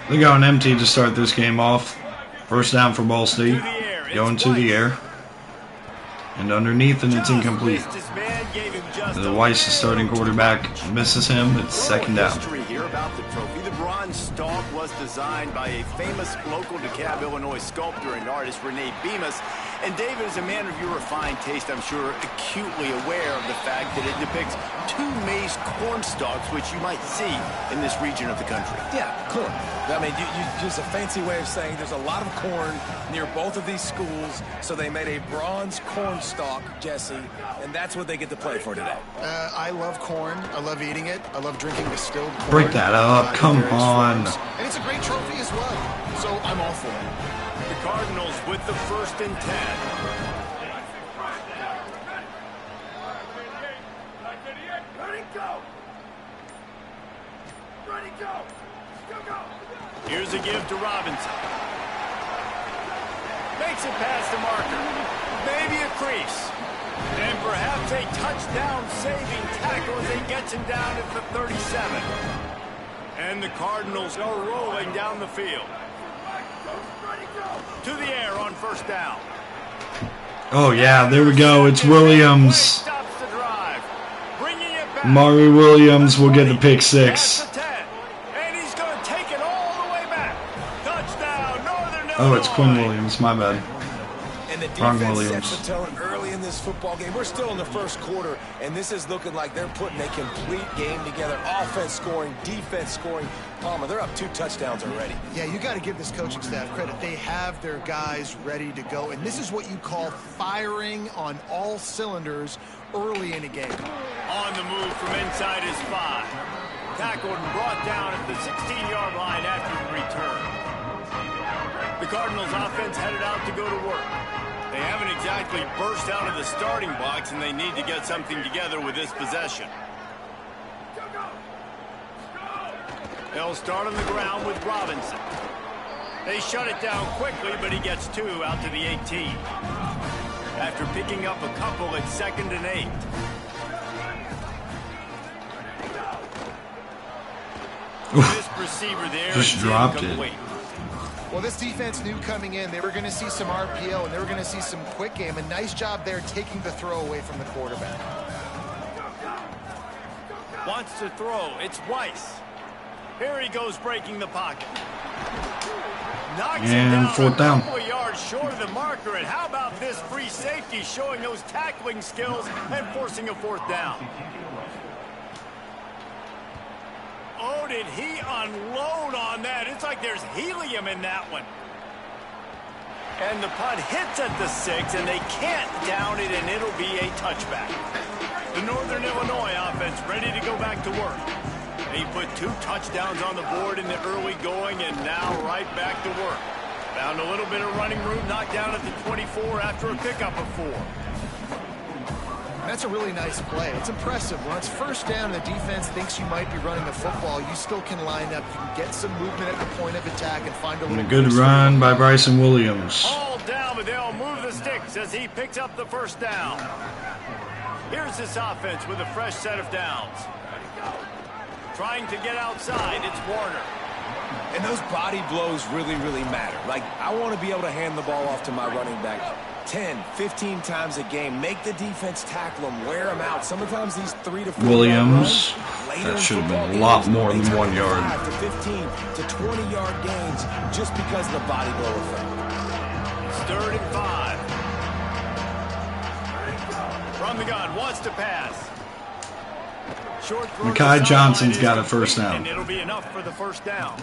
They're going empty to start this game off. First down for Ball State. Going to the air. And underneath, and it's incomplete. The Weiss, the starting quarterback, misses him. It's second down. History here about the trophy. The bronze stalk was designed by a famous local DeKalb, Illinois sculptor and artist, Rene Bemis. And David is a man of your refined taste, I'm sure, acutely aware of the fact that it depicts 2 maize corn stalks, which you might see in this region of the country. Yeah, corn. I mean, you use a fancy way of saying there's a lot of corn near both of these schools, so they made a bronze corn stalk, Jesse, and that's what they get to play for today. I love corn. I love eating it. I love drinking distilled corn. Break that up. Come in various on. forms. And it's a great trophy as well, so I'm all for it. The Cardinals with the 1st and 10. Here's a give to Robinson. Makes it past the marker. Maybe a crease. And perhaps a touchdown-saving tackle as he gets him down at the 37. And the Cardinals are rolling down the field. To the air on 1st down. Oh, yeah, there we go. It's Williams. Mari Williams will get the pick 6. Oh, it's Quinn Williams. My bad. And the Wrong defense Williams. sets the tone early in this football game. We're still in the 1st quarter, and this is looking like they're putting a complete game together. Offense scoring, defense scoring. Palmer, they're up 2 touchdowns already. Yeah, you got to give this coaching staff credit. They have their guys ready to go, and this is what you call firing on all cylinders early in a game. On the move from inside his 5. Tackled and brought down at the 16-yard line after the return. The Cardinals offense headed out to go to work. They haven't exactly burst out of the starting box, and they need to get something together with this possession. They'll start on the ground with Robinson. They shut it down quickly, but he gets 2 out to the 18. After picking up a couple at 2nd and 8. This receiver there just dropped it. Well, this defense knew coming in they were going to see some RPO and they were going to see some quick game. A nice job there taking the throw away from the quarterback. Wants to throw. It's Weiss. Here he goes breaking the pocket. Knocks him down 4th down. a couple of yards short of the marker. And how about this free safety showing those tackling skills and forcing a 4th down? Oh, did he unload on that? It's like there's helium in that one. And the punt hits at the 6, and they can't down it, and it'll be a touchback. The Northern Illinois offense ready to go back to work. He put 2 touchdowns on the board in the early going, and now right back to work. Found a little bit of running room, knocked down at the 24 after a pickup of 4. That's a really nice play. It's impressive. When it's 1st down and the defense thinks you might be running the football, you still can line up. You can get some movement at the point of attack and find a little... And a good run by Bryson Williams. All down, but they'll move the sticks as he picks up the 1st down. Here's this offense with a fresh set of downs. Trying to get outside, it's Warner. And those body blows really, really matter. Like, I want to be able to hand the ball off to my running back 10, 15 times a game. Make the defense tackle them, wear them out. Sometimes these 3 to 4 Williams, runs, that should have been a lot more than 1 yard. 5 to 15 to 20-yard gains just because of the body blow effect. It's 3rd and 5. From the gun, wants to pass. Short throw. Mekhi Johnson's got a 1st down. And it'll be enough for the 1st down.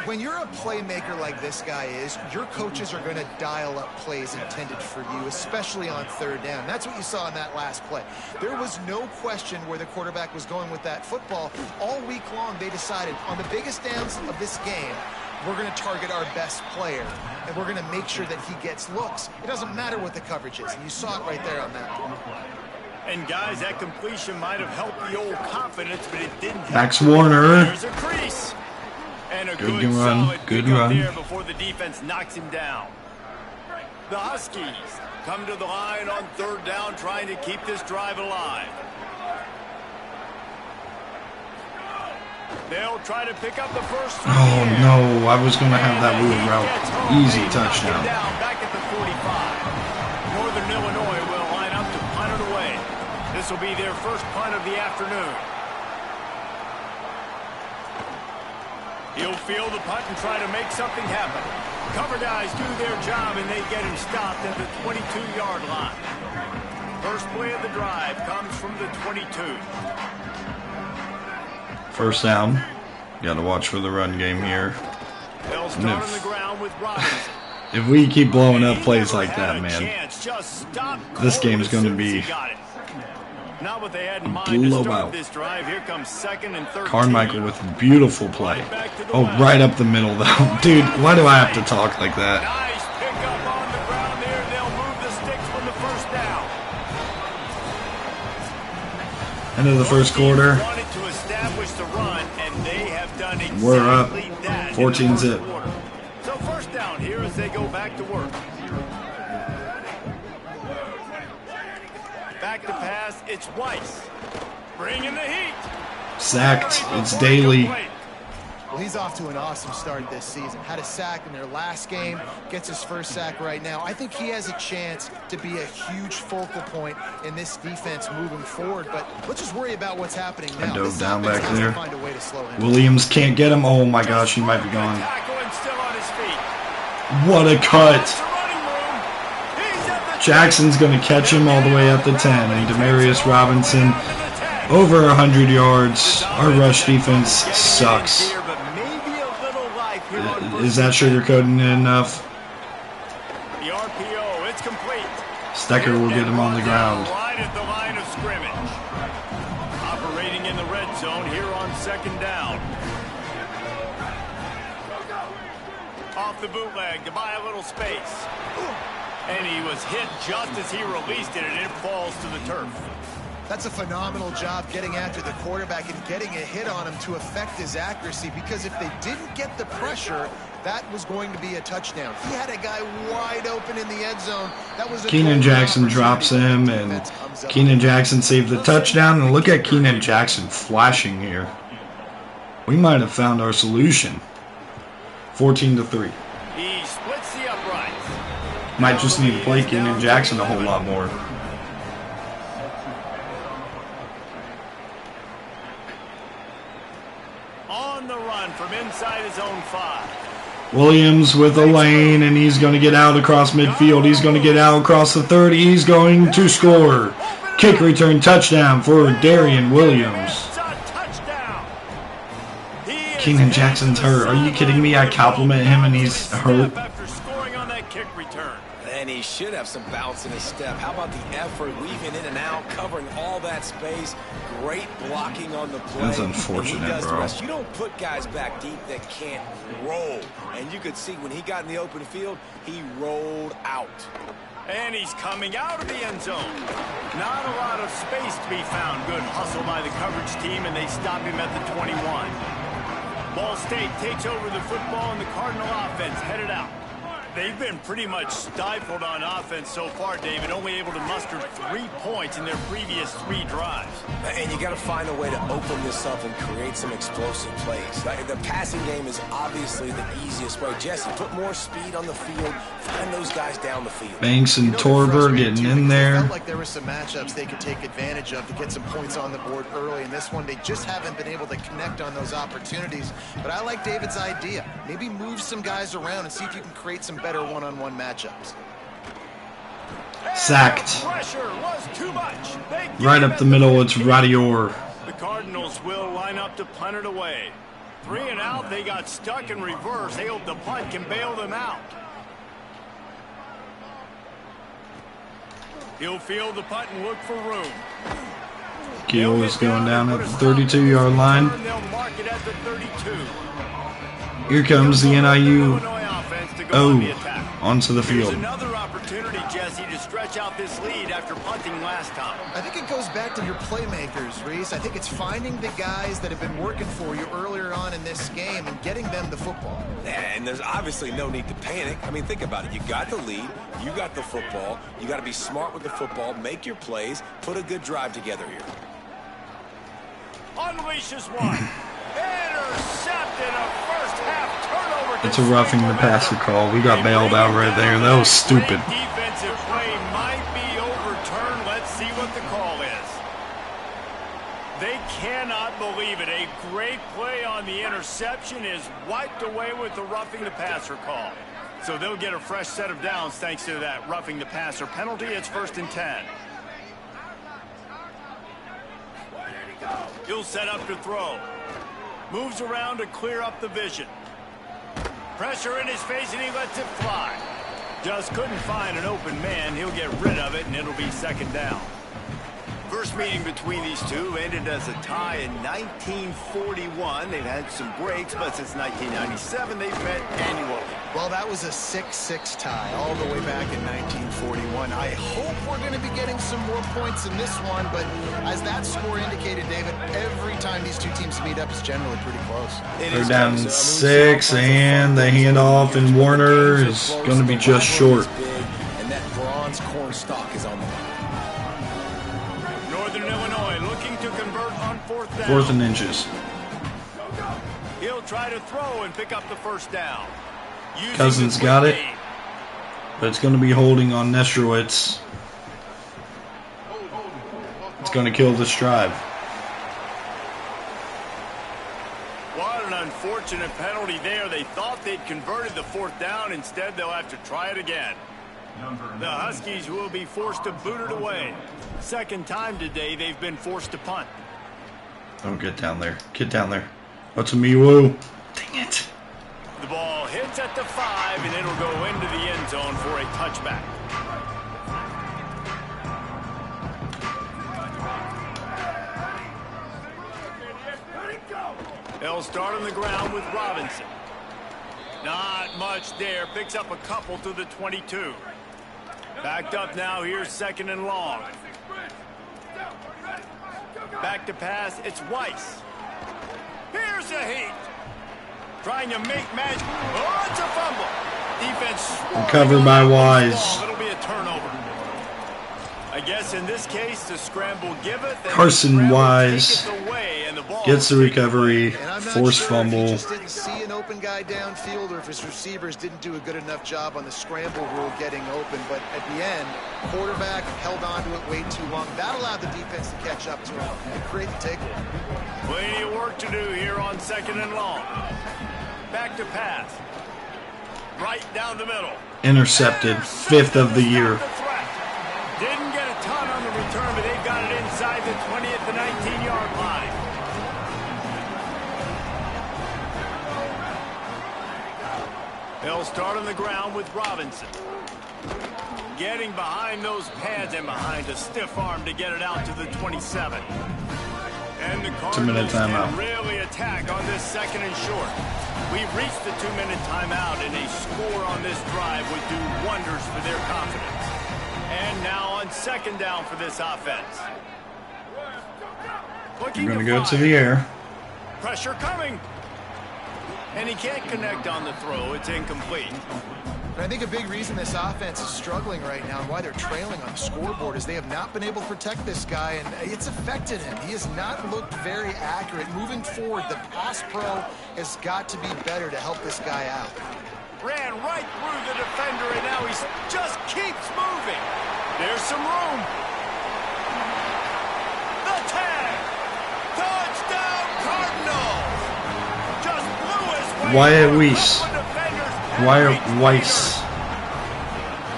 When you're a playmaker like this guy is, your coaches are going to dial up plays intended for you, especially on 3rd down. That's what you saw in that last play. There was no question where the quarterback was going with that football. All week long, they decided on the biggest downs of this game, we're going to target our best player, and we're going to make sure that he gets looks. It doesn't matter what the coverage is, and you saw it right there on that play. And guys, that completion might have helped the old confidence, but it didn't help. Max Warner. There's a crease. And a Good good run. solid Good pickup run. there before the defense knocks him down. The Huskies come to the line on 3rd down, trying to keep this drive alive. They'll try to pick up the first. Oh, no. I was going to have that wheel route. Easy touchdown. Down back at the 45. Northern Illinois will line up to punt it away. This will be their first punt of the afternoon. He'll field the punt and try to make something happen. Cover guys do their job, and they get him stopped at the 22-yard line. First play of the drive comes from the 22. 1st down. Got to watch for the run game here. They'll start on the ground with Robinson. If we keep blowing up plays like that, Had a man, chance, just stopped this cold game's as going to soon as be he got it. Not what they had in mind to Blowout. start this drive. Here comes 2nd and 13. Carmichael with beautiful play. Oh, right up the middle, though. Dude, why do I have to talk like that? Nice pickup on the ground there. They'll move the sticks from the first down. End of the first quarter. Wanted to establish the run, and they have done exactly We're up that 14 zip. So first down here as they go back to work. Back to pass, it's Weiss. Bringing the heat. Sacked. It's Daly. Well, he's off to an awesome start this season. Had a sack in their last game, gets his first sack right now. I think he has a chance to be a huge focal point in this defense moving forward, but let's just worry about what's happening now. I dove This down offense back has to there. find a way to slow him. Williams can't get him. Oh my gosh, he might be gone. Tackle and still on his feet. What a cut. It's a running room. He's at the Jackson's going to catch him all the way at the 10. And Demarius Robinson over 100 yards. Our rush defense sucks. here, but maybe a little life here on Is that sugarcoating it enough? the RPO. It's complete. Stecker will get him on the ground. Right at the line of scrimmage. Operating in the red zone here on 2nd down. Off the bootleg to buy a little space. And he was hit just as he released it, and it falls to the turf. That's a phenomenal job getting after the quarterback and getting a hit on him to affect his accuracy, because if they didn't get the pressure, that was going to be a touchdown. He had a guy wide open in the end zone. That was a Keenan Jackson drops him, and Keenan Jackson saved the touchdown. And look at Keenan Jackson flashing here. We might have found our solution. 14-3. He splits the uprights. Might just need to play Keenan Jackson a whole lot more. On the run from inside his own 5. Williams with a lane, and he's going to get out across midfield. He's going to get out across the 30. He's going to score. Kick return touchdown for Darian Williams. Keenan Jackson's hurt. Are you kidding me? I compliment him and he's hurt. After scoring on that kick return. And he should have some bounce in his step. How about the effort, weaving in and out, covering all that space. Great blocking on the play. That's unfortunate, And he does the bro. rest. You don't put guys back deep that can't roll. And you could see when he got in the open field, he rolled out. And he's coming out of the end zone. Not a lot of space to be found. Good hustle by the coverage team, and they stop him at the 21. Ball State takes over the football, and the Cardinal offense headed out. They've been pretty much stifled on offense so far, David, only able to muster 3 points in their previous 3 drives. And you got to find a way to open this up and create some explosive plays. The passing game is obviously the easiest way. Jesse, put more speed on the field. Find those guys down the field. Banks and Torber getting in It there. felt like there were some matchups they could take advantage of to get some points on the board early. In this one, they just haven't been able to connect on those opportunities. But I like David's idea. Maybe move some guys around and see if you can create some better one-on-one matchups. Sacked. Pressure was too much. They give Right him up the at middle, it's Radior. The Cardinals will line up to punt it away. 3 and out, they got stuck in reverse. They hope the punt can bail them out. He'll field the punt and look for room. Gill is going down at the 32-yard line. They'll mark it at the 32. Here comes the NIU Illinois offense to go on the attack. onto the Here's field. another opportunity, Jesse, to stretch out this lead after punting last time. I think it goes back to your playmakers, Reese. I think it's finding the guys that have been working for you earlier on in this game and getting them the football. And there's obviously no need to panic. I mean, think about it. You got the lead. You got the football. You got to be smart with the football. Make your plays. Put a good drive together here. Unleashes one. Intercepted, a first half turnover. It's a roughing the passer call. We got bailed out right there. That was stupid. Defensive play might be overturned. Let's see what the call is. They cannot believe it. A great play on the interception is wiped away with the roughing the passer call. So they'll get a fresh set of downs thanks to that roughing the passer penalty. It's 1st and 10. He'll set up to throw. Moves around to clear up the vision. Pressure in his face, and he lets it fly. Just couldn't find an open man. He'll get rid of it, and it'll be 2nd down. First meeting between these two ended as a tie in 1941. They've had some breaks, but since 1997, they've met annually. Well, that was a 6-6 tie all the way back in 1941. I hope we're going to be getting some more points in this one, but as that score indicated, David, every time these two teams meet up, it's generally pretty close. They're down 6, and the handoff, and Warner is going to be just short. And that bronze corn stalk is on the line. Northern Illinois looking to convert on 4th down. 4th and inches. He'll try to throw and pick up the first down. Using Cousins the got quick it, game. but it's going to be holding on Nestrowitz. It's going to kill this drive. What an unfortunate penalty there. They thought they'd converted the 4th down. Instead, they'll have to try it again. The Huskies will be forced to boot it away. Second time today they've been forced to punt. Oh, get down there. Get down there. What's a Miwu? Dang it. The ball hits at the 5, and it'll go into the end zone for a touchback. They'll start on the ground with Robinson. Not much there. Picks up a couple to the 22. Backed up now. Here's 2nd and long. Back to pass. It's Weiss. Here's a heat. Trying to make magic. Oh, it's a fumble. Defense Recovered by Wise. It'll be a turnover. I guess in this case, the scramble giveth. Carson Wise gets the recovery. And I'm not Forced sure fumble. if he just didn't see an open guy downfield or if his receivers didn't do a good enough job on the scramble rule getting open. But at the end, quarterback held on to it way too long. That allowed the defense to catch up to him and create the takeaway. Plenty of work to do here on 2nd and long. Back to pass. Right down the middle. Intercepted. 5th of the year. Didn't get a ton on the return, but they've got it inside the 20 at the 19-yard line. They'll start on the ground with Robinson. Getting behind those pads and behind a stiff arm to get it out to the 27. And the Cardinals can really attack on this 2nd and short. We've reached the 2-minute timeout, and a score on this drive would do wonders for their confidence. And now on 2nd down for this offense. We're going to go to the air. Pressure coming. And he can't connect on the throw. It's incomplete. And I think a big reason this offense is struggling right now and why they're trailing on the scoreboard is they have not been able to protect this guy, and it's affected him. He has not looked very accurate. Moving forward, the pass pro has got to be better to help this guy out. Ran right through the defender, and now he just keeps moving. There's some room. The tag. Touchdown, Cardinals. Just blew his way. Wyatt Weiss. Wyatt Weiss.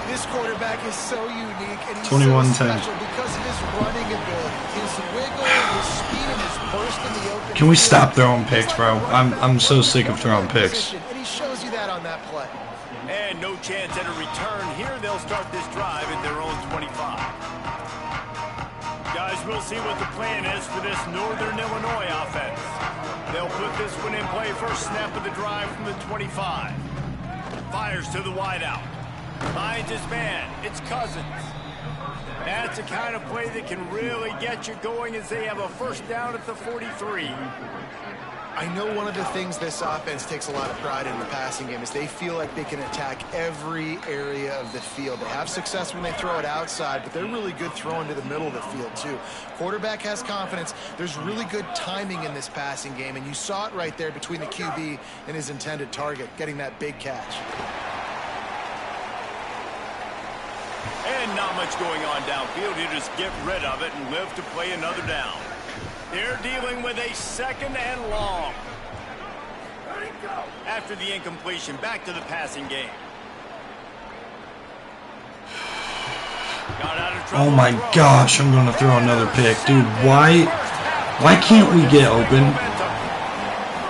This quarterback is so unique, and he's 21-10. so special because of his running ability, his wiggle, his speed, and his burst in the open. Can we stop throwing picks, bro? I'm so sick of throwing picks. And he shows you that on that play. And no chance at a return here. They'll start this drive at their own 25. Guys, we'll see what the plan is for this Northern Illinois offense. They'll put this one in play first snap of the drive from the 25. Fires to the wideout. Finds his man. It's Cousins. That's the kind of play that can really get you going as they have a first down at the 43. I know one of the things this offense takes a lot of pride in the passing game is they feel like they can attack every area of the field. They have success when they throw it outside, but they're really good throwing to the middle of the field too. Quarterback has confidence. There's really good timing in this passing game, and you saw it right there between the QB and his intended target, getting that big catch. And not much going on downfield. You just get rid of it and live to play another down. They're dealing with a 2nd and long. After the incompletion, back to the passing game. Got out of trouble. Oh my gosh, I'm going to throw another pick. Dude, why can't we get open?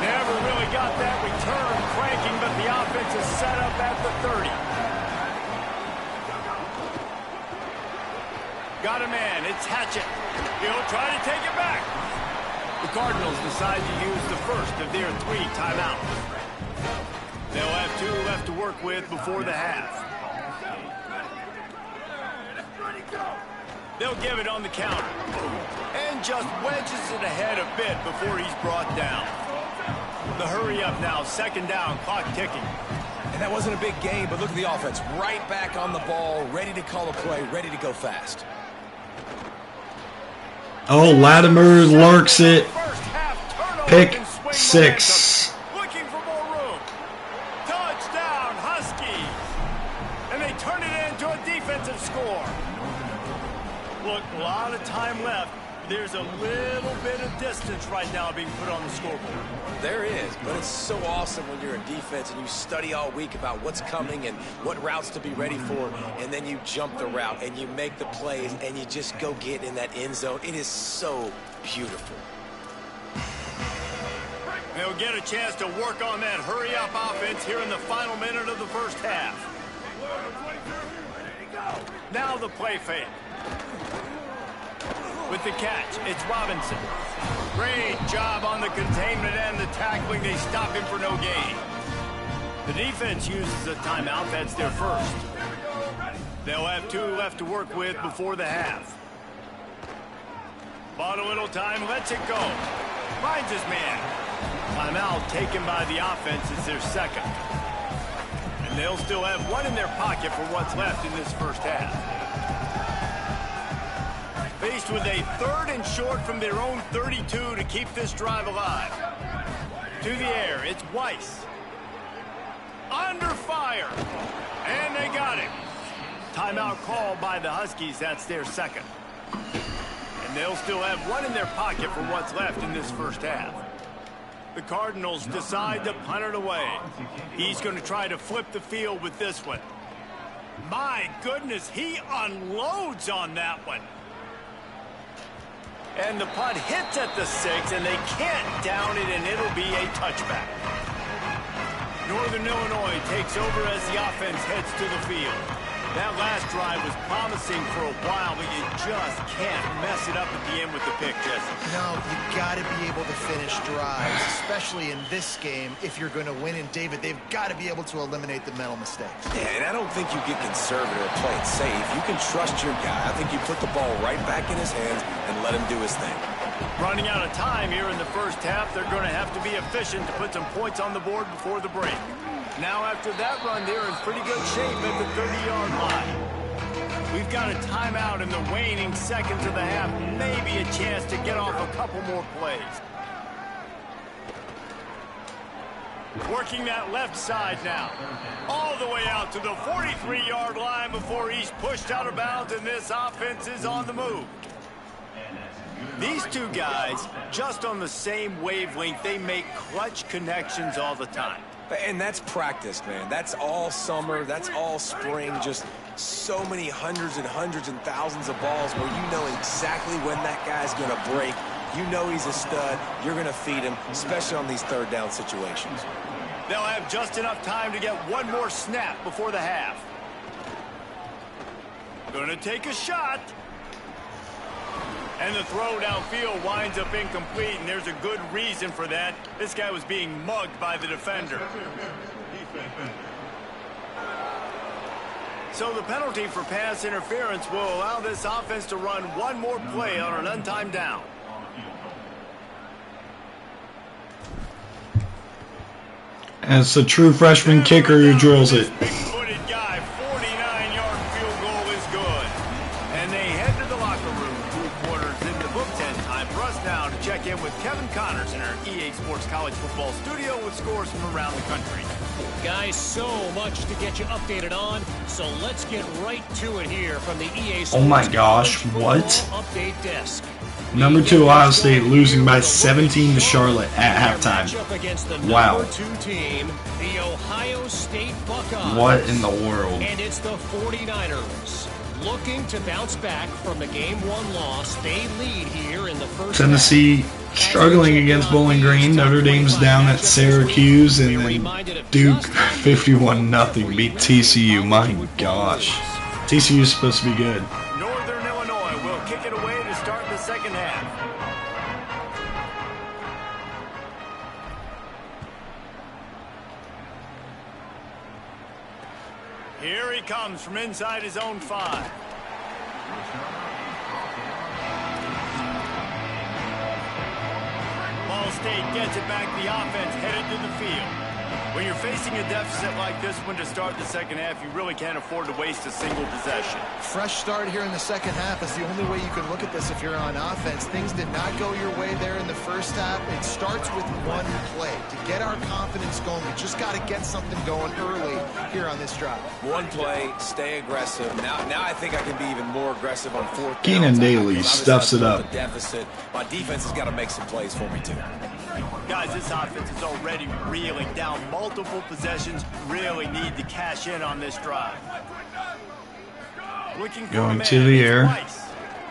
Never really got that return cranking, but the offense is set up at the 30. Got a man. It's Hatchett. He'll try to take it back. The Cardinals decide to use the first of their 3 timeouts. They'll have 2 left to work with before the half. They'll give it on the counter. And just wedges it ahead a bit before he's brought down. The hurry up now, 2nd down, clock ticking. And that wasn't a big gain, but look at the offense. Right back on the ball, ready to call a play, ready to go fast. Oh, Latimer lurks it. Pick 6. Looking for more room. Touchdown, Huskies. And they turn it into a defensive score. Look, a lot of time left. There's a little bit of distance right now being put on the scoreboard. There is, but it's so awesome when you're in defense and you study all week about what's coming and what routes to be ready for, and then you jump the route and you make the plays and you just go get in that end zone. It is so beautiful. They'll get a chance to work on that hurry-up offense here in the final minute of the first half. Now the play fake. With the catch, it's Robinson. Great job on the containment and the tackling. They stop him for no gain. The defense uses a timeout. That's their first. They'll have 2 left to work with before the half. Bought a little time, lets it go. Finds his man. Timeout taken by the offense is their second. And they'll still have 1 in their pocket for what's left in this first half. Faced with a 3rd and short from their own 32 to keep this drive alive. To the air, it's Weiss. Under fire. And they got him. Timeout called by the Huskies. That's their second. And they'll still have 1 in their pocket for what's left in this first half. The Cardinals decide to punt it away. He's going to try to flip the field with this one. My goodness, he unloads on that one. And the punt hits at the 6, and they can't down it, and it'll be a touchback. Northern Illinois takes over as the offense heads to the field. That last drive was promising for a while, but you just can't mess it up at the end with the pick, Jesse. No, you got to be able to finish drives, especially in this game. If you're going to win, and David, they've got to be able to eliminate the mental mistakes. Yeah, and I don't think you get conservative or play it safe. You can trust your guy. I think you put the ball right back in his hands and let him do his thing. Running out of time here in the first half, they're going to have to be efficient to put some points on the board before the break. Now after that run, they're in pretty good shape at the 30-yard line. We've got a timeout in the waning seconds of the half, maybe a chance to get off a couple more plays. Working that left side now. All the way out to the 43-yard line before he's pushed out of bounds, and this offense is on the move. These 2 guys, just on the same wavelength, they make clutch connections all the time. And that's practice, man. That's all summer. That's all spring. Just so many hundreds and thousands of balls where you know exactly when that guy's going to break. You know he's a stud. You're going to feed him, especially on these 3rd down situations. They'll have just enough time to get 1 more snap before the half. Gonna take a shot. And the throw downfield winds up incomplete, and there's a good reason for that. This guy was being mugged by the defender. So the penalty for pass interference will allow this offense to run 1 more play on an untimed down. And it's a true freshman kicker who drills it. Big-footed guy, 49-yard field goal is good. And they head to the locker room, 2 quarters in the book 10 time. For us now to check in with Kevin Connors in our EA Sports College Football studio with scores from around the country. Guys, so much to get you updated on, so let's get right to it here from the EA Sports Oh my gosh, what? Update desk. Number 2 Ohio State losing by 17 to Charlotte at halftime. Wow. Team, the Ohio State Buckeyes. What in the world? And it's the 49ers. Looking to bounce back from the Game 1 loss, they lead here in the first Tennessee struggling against Bowling Green. Notre Dame's down at Syracuse, and then Duke 51-0 beat TCU. My gosh. TCU's supposed to be good. Northern Illinois will kick it away to start start the second half. Here he comes from inside his own 5. Ball State gets it back. The offense headed to the field. When you're facing a deficit like this one to start the second half, you really can't afford to waste a single possession. Fresh start here in the second half is the only way you can look at this if you're on offense. Things did not go your way there in the first half. It starts with one play. To get our confidence going, we just got to get something going early here on this drive. One play, stay aggressive. Now I think I can be even more aggressive on 4th down. Keenan Daly stuffs it up. Deficit. My defense has got to make some plays for me, too. Guys, this offense is already reeling down multiple possessions. Really need to cash in on this drive. Looking for Going to the air.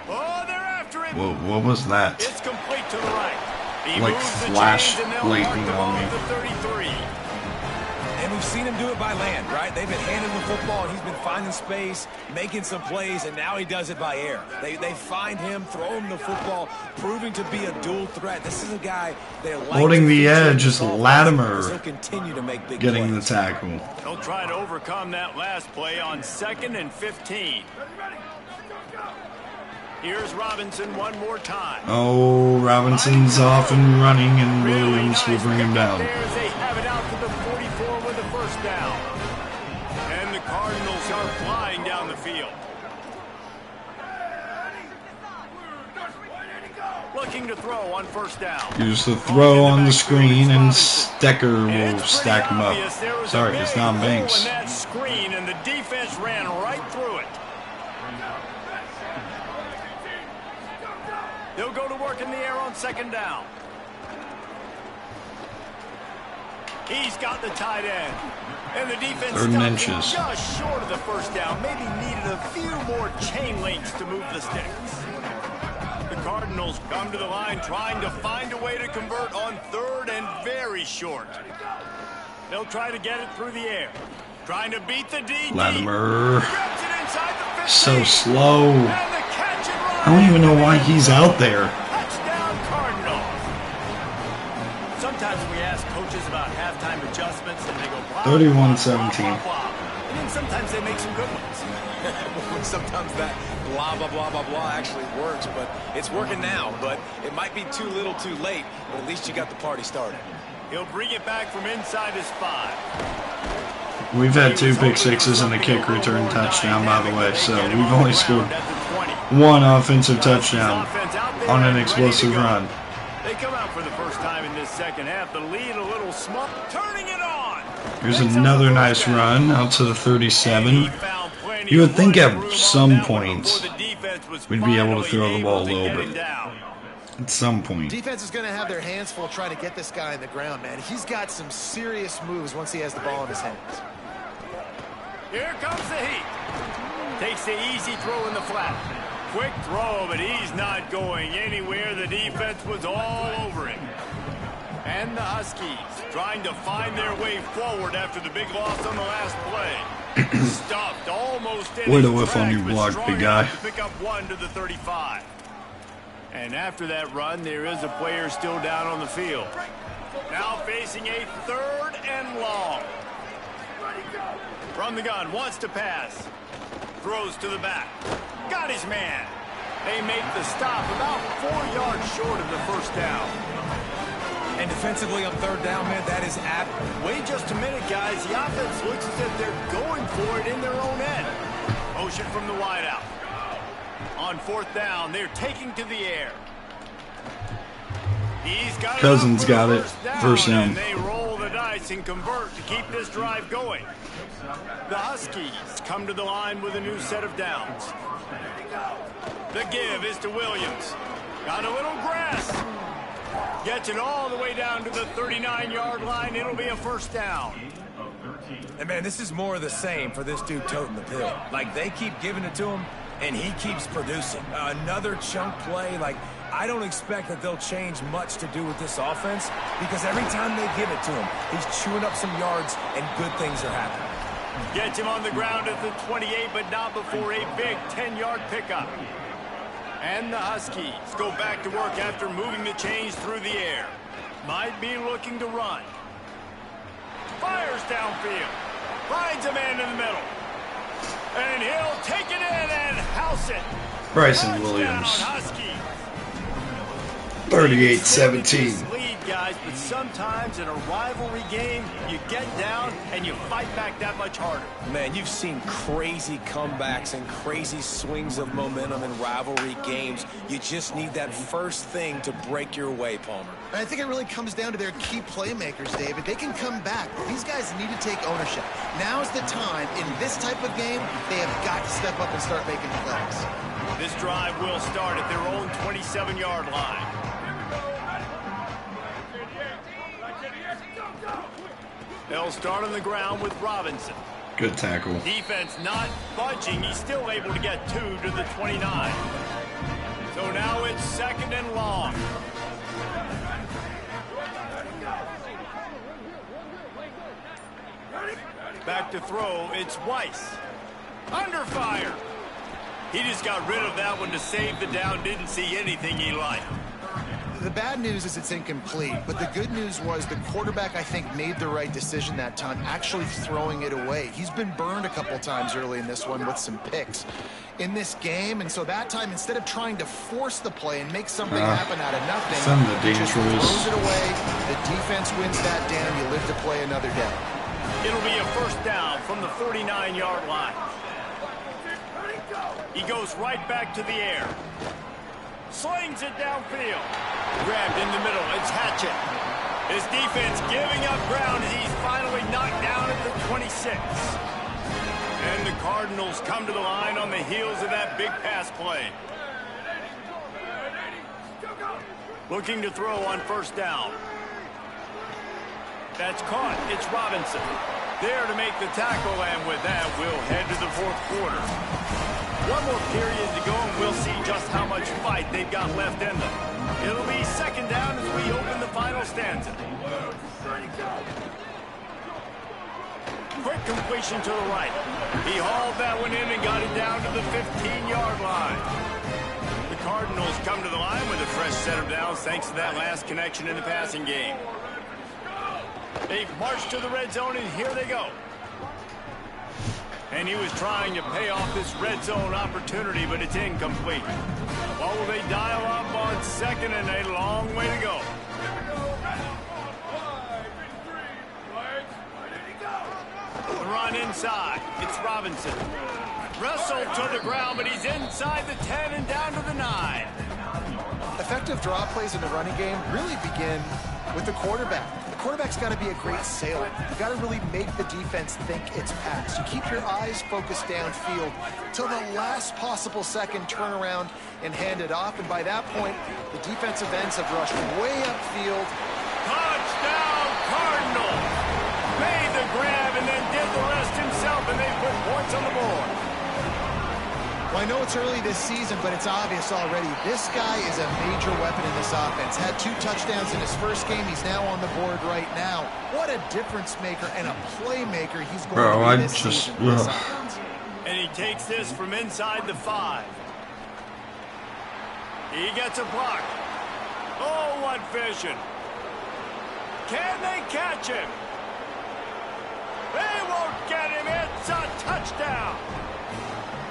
Oh, they're after it. Whoa, what was that? It's complete to the right. He Like moves the flash chains and they'll mark lightning the ball on me. at the 33. And we've seen him do it by land, right? They've been handing the football, and he's been finding space, making some plays, and now he does it by air. They find him, throw him the football, proving to be a dual threat. This is a guy they like. Holding the edge is Latimer he'll continue to make big getting plays. the tackle. He'll try to overcome that last play on 2nd and 15. Here's Robinson one more time. Oh, Robinson's off and running, and Williams will bring him down. They have it out to the 44 with a first down. And the Cardinals are flying down the field. Looking to throw on first down. Here's the throw on the screen, and Stecker will stack him up. Sorry, it's Don Banks. That screen, and the defense ran right through it. They'll go to work in the air on 2nd down. He's got the tight end. And the defense 3rd and stopped inches. him just short of the first down. Maybe needed a few more chain links to move the sticks. The Cardinals come to the line trying to find a way to convert on 3rd and very short. They'll try to get it through the air. Trying to beat the DD. Latimer. Grabs it inside the 15. So slow. And the catch and run. I don't even know why he's out there. Touchdown, Cardinals. Sometimes we ask coaches about halftime adjustments and they go blah, 31-17. blah, blah, blah. And then sometimes they make some good ones. Sometimes that blah, blah, blah, blah, blah actually works, but it's working now. But it might be too little too late, but at least you got the party started. He'll bring it back from inside his 5. We've had 2 pick sixes and a kick return touchdown, by the way, so we've only scored 1 offensive touchdown on an explosive run. They come out for the first time in this second half. The lead a little small. Turning it on. Here's another nice run out to the 37. You would think at some point we'd be able to throw the ball a little bit. At some point. Defense is going to have their hands full trying to get this guy on the ground, man. He's got some serious moves once he has the ball in his hands. Here comes the heat. Takes the easy throw in the flat. Quick throw, but he's not going anywhere. The defense was all over him. And the Huskies trying to find their way forward after the big loss on the last play. Stuffed almost in Way to his whiff on your tracks, block, but big strong guy. enough to pick up 1 to the 35. And after that run, there is a player still down on the field. Now facing a 3rd and long. From the gun, wants to pass. Throws to the back. Got his man. They make the stop about 4 yards short of the first down. And defensively on 3rd down, man, that is apt. Wait just a minute, guys. The offense looks as if they're going for it in their own end. Motion from the wideout. On 4th down, they're taking to the air. He's got Cousins got it. First down. And they roll the dice and convert to keep this drive going. The Huskies come to the line with a new set of downs. The give is to Williams. Got a little grass. Gets it all the way down to the 39-yard line. It'll be a first down. And, man, this is more of the same for this dude toting the pill. Like, they keep giving it to him, and he keeps producing. Another chunk play. Like, I don't expect that they'll change much to do with this offense because every time they give it to him, he's chewing up some yards, and good things are happening. Gets him on the ground at the 28, but not before a big 10-yard pickup. And the Huskies go back to work after moving the chains through the air. Might be looking to run. Fires downfield. Finds a man in the middle. And he'll take it in and house it. Bryson Williams. Huskies. 38-17. Lead, guys, but sometimes in a rivalry game, you get down and you fight back that much harder. Man, you've seen crazy comebacks and crazy swings of momentum in rivalry games. You just need that first thing to break your way, Palmer. I think it really comes down to their key playmakers, David. They can come back. These guys need to take ownership. Now's the time. In this type of game, they have got to step up and start making plays. This drive will start at their own 27-yard line. They'll start on the ground with Robinson. Good tackle. Defense not budging. He's still able to get 2 to the 29. So now it's 2nd and long. Back to throw. It's Weiss. Under fire. He just got rid of that one to save the down. Didn't see anything he liked. The bad news is it's incomplete, but the good news was the quarterback, I think, made the right decision that time, actually throwing it away. He's been burned a couple times early in this one with some picks in this game, and so that time, instead of trying to force the play and make something happen out of nothing, some of the he just dangerous throws it away. The defense wins that down. You live to play another day. It'll be a first down from the 49-yard line. He goes right back to the air. Slings it downfield. Grabbed in the middle. It's Hatchett. His defense giving up ground as he's finally knocked down at the 26. And the Cardinals come to the line on the heels of that big pass play. Looking to throw on first down. That's caught. It's Robinson. There to make the tackle, and with that, we'll head to the fourth quarter. One more period to go, and we'll see just how much fight they've got left in them. It'll be 2nd down as we open the final stanza. Quick completion to the right. He hauled that one in and got it down to the 15-yard line. The Cardinals come to the line with a fresh set of downs thanks to that last connection in the passing game. They've marched to the red zone, and here they go. And he was trying to pay off this red zone opportunity, but it's incomplete. What will they dial up on 2nd and a long way to go? The run inside. It's Robinson. Wrestled to the ground, but he's inside the 10 and down to the 9. Effective draw plays in the running game really begin with the quarterback. The quarterback's got to be a great sailor. You got to really make the defense think it's pass. You keep your eyes focused downfield till the last possible second, turn around and hand it off. And by that point, the defensive ends have rushed way upfield. Touchdown, Cardinals! Made the grab and then did the rest himself, and they put points on the board. Well, I know it's early this season, but it's obvious already. This guy is a major weapon in this offense. Had 2 touchdowns in his first game. He's now on the board right now. What a difference maker and a playmaker he's going to be this season for this offense. And he takes this from inside the 5. He gets a block. Oh, what vision. Can they catch him? They won't get him. It's a touchdown.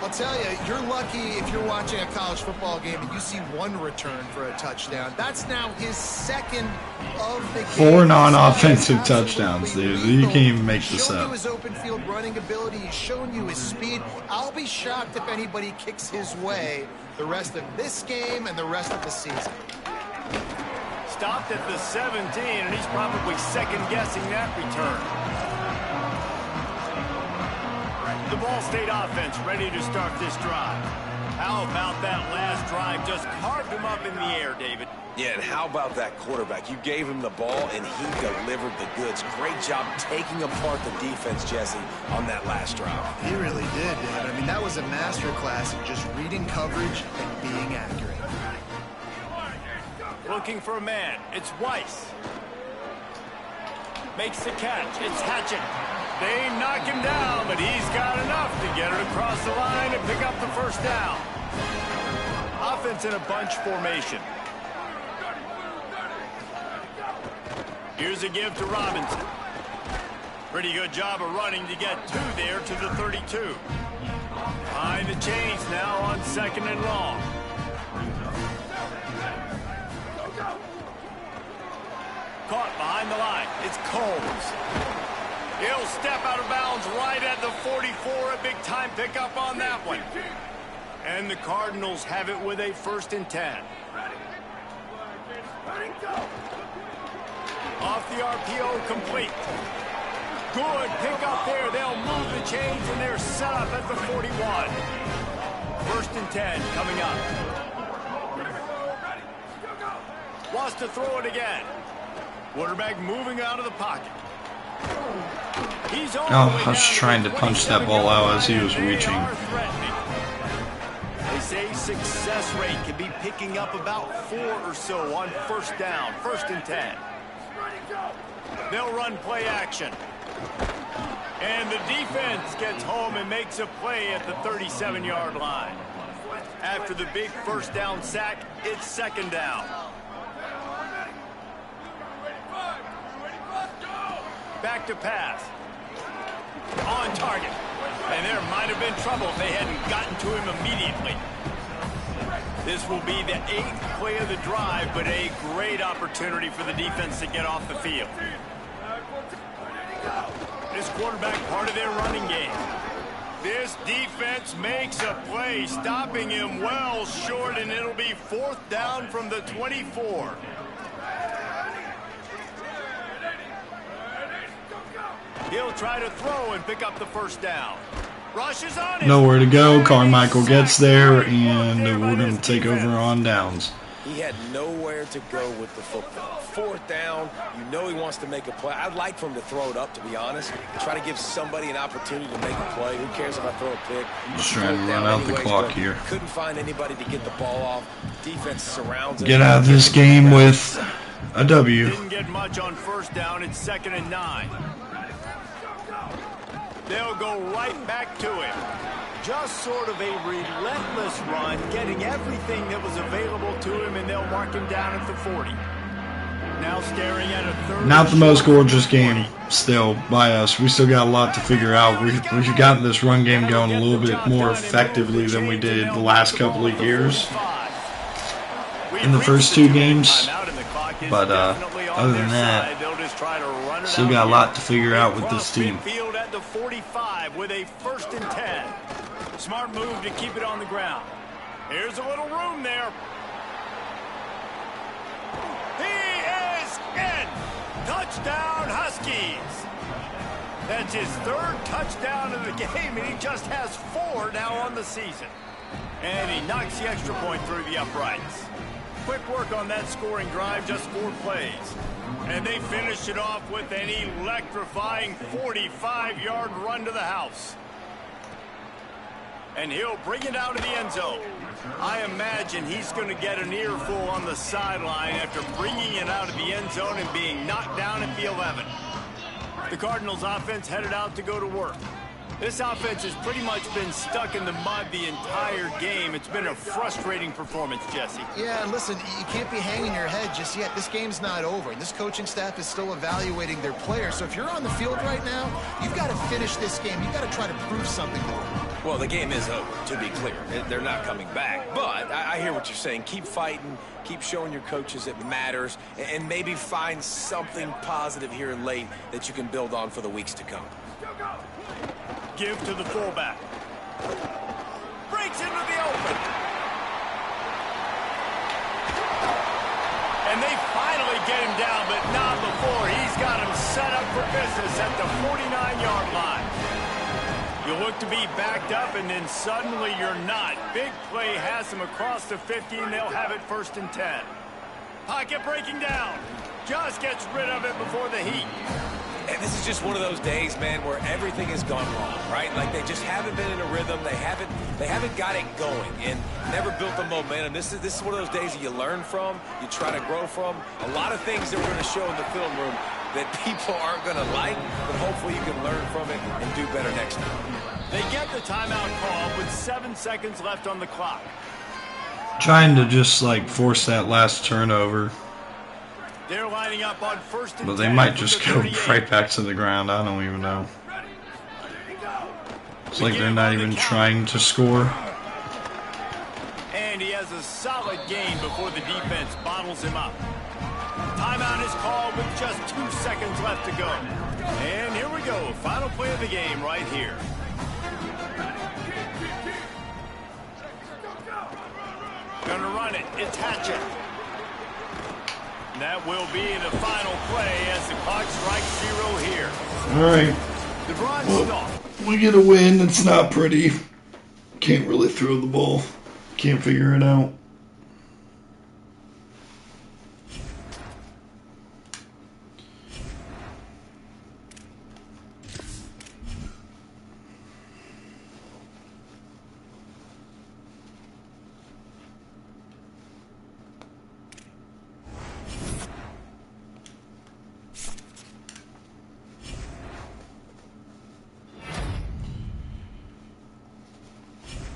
I'll tell you, you're lucky if you're watching a college football game and you see 1 return for a touchdown. That's now his 2nd of the game. 4 non-offensive touchdowns, dude. You can't even make this up. He's shown you his open field running ability. He's shown you his speed. I'll be shocked if anybody kicks his way the rest of this game and the rest of the season. Stopped at the 17, and he's probably second-guessing that return. The Ball State offense ready to start this drive. How about that last drive? Just carved him up in the air, David. Yeah, and how about that quarterback? You gave him the ball, and he delivered the goods. Great job taking apart the defense, Jesse, on that last drive. He really did, David. I mean, that was a masterclass in just reading coverage and being accurate. Looking for a man. It's Weiss. Makes the catch. It's Hatchett. They knock him down, but he's got enough to get it across the line and pick up the first down. offense in a bunch formation. Here's a give to Robinson. Pretty good job of running to get two there to the 32. Behind the chains now on 2nd and long. Caught behind the line. It's Combs. He'll step out of bounds right at the 44. A big-time pickup on that one. And the Cardinals have it with a 1st and 10. Off the RPO, complete. Good pickup there. They'll move the chains, and they're set up at the 41. 1st and 10 coming up. Wants to throw it again. Quarterback moving out of the pocket. He's on I was trying to punch that ball out as he was reaching. They say success rate can be picking up about 4 or so on 1st down, 1st and 10. They'll run play action. And the defense gets home and makes a play at the 37-yard line. After the big 1st down sack, it's 2nd down. Back to pass. On target. And there might have been trouble if they hadn't gotten to him immediately. This will be the 8th play of the drive, but a great opportunity for the defense to get off the field. This quarterback part of their running game. This defense makes a play, stopping him well short, and it'll be 4th down from the 24. He'll try to throw and pick up the 1st down. Rushes on him. Nowhere to go. Carmichael gets there, and we're going to take over on downs. He had nowhere to go with the football. 4th down, you know he wants to make a play. I'd like for him to throw it up, to be honest. Try to give somebody an opportunity to make a play. Who cares if I throw a pick? Just trying to run out the clock here. Couldn't find anybody to get the ball off. Defense surrounds him. Get out of this game with a W. Didn't get much on 1st down. It's 2nd and 9. They'll go right back to him. Just sort of a relentless run, getting everything that was available to him, and they'll mark him down at the 40. Now staring at a 3rd. Not the most gorgeous game still by us. We still got a lot to figure out. We've gotten this run game going a little bit more effectively than we did the last couple of years in the first 2 games. But other than that, still got a lot to figure out with this team. Field at the 45 with a 1st and 10. Smart move to keep it on the ground. Here's a little room there. He is in. Touchdown, Huskies. That's his 3rd touchdown of the game, and he just has 4 now on the season. And he knocks the extra point through the uprights. Quick work on that scoring drive, just 4 plays. And they finish it off with an electrifying 45-yard run to the house. And he'll bring it out of the end zone. I imagine he's going to get an earful on the sideline after bringing it out of the end zone and being knocked down at the 11. The Cardinals offense headed out to go to work. This offense has pretty much been stuck in the mud the entire game. It's been a frustrating performance, Jesse. Yeah, and listen, you can't be hanging your head just yet. This game's not over, and this coaching staff is still evaluating their players. So if you're on the field right now, you've got to finish this game. You've got to try to prove something to them. Well, the game is over, to be clear. They're not coming back. But I hear what you're saying. Keep fighting. Keep showing your coaches it matters. And maybe find something positive here late that you can build on for the weeks to come. Give to the fullback. Breaks into the open. And they finally get him down, but not before. He's got him set up for business at the 49-yard line. You look to be backed up, and then suddenly you're not. Big play has him across the 50, and they'll have it 1st and 10. Pocket breaking down. Just gets rid of it before the heat. And this is just one of those days, man, where everything has gone wrong, right? Like they just haven't been in a rhythm. They haven't got it going and never built the momentum. This is one of those days that you learn from, you try to grow from. A lot of things that we're going to show in the film room that people aren't going to like, but hopefully you can learn from it and do better next time. They get the timeout call with 7 seconds left on the clock. Trying to just like force that last turnover. They're lining up on first and But they 10 might from just the go 38. right back to the ground. I don't even know. It's like they're not even trying to score. And he has a solid gain before the defense bottles him up. Timeout is called with just 2 seconds left to go. And here we go. Final play of the game right here. Gonna run it. It's Hatchet. That will be the final play as the clock strikes 0 here. All right. Well, we get a win. It's not pretty. Can't really throw the ball. Can't figure it out.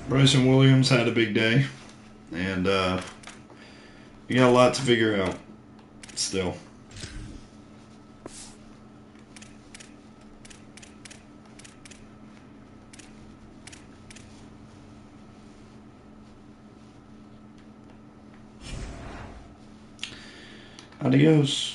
Bryson Williams had a big day, and we got a lot to figure out still. Adios.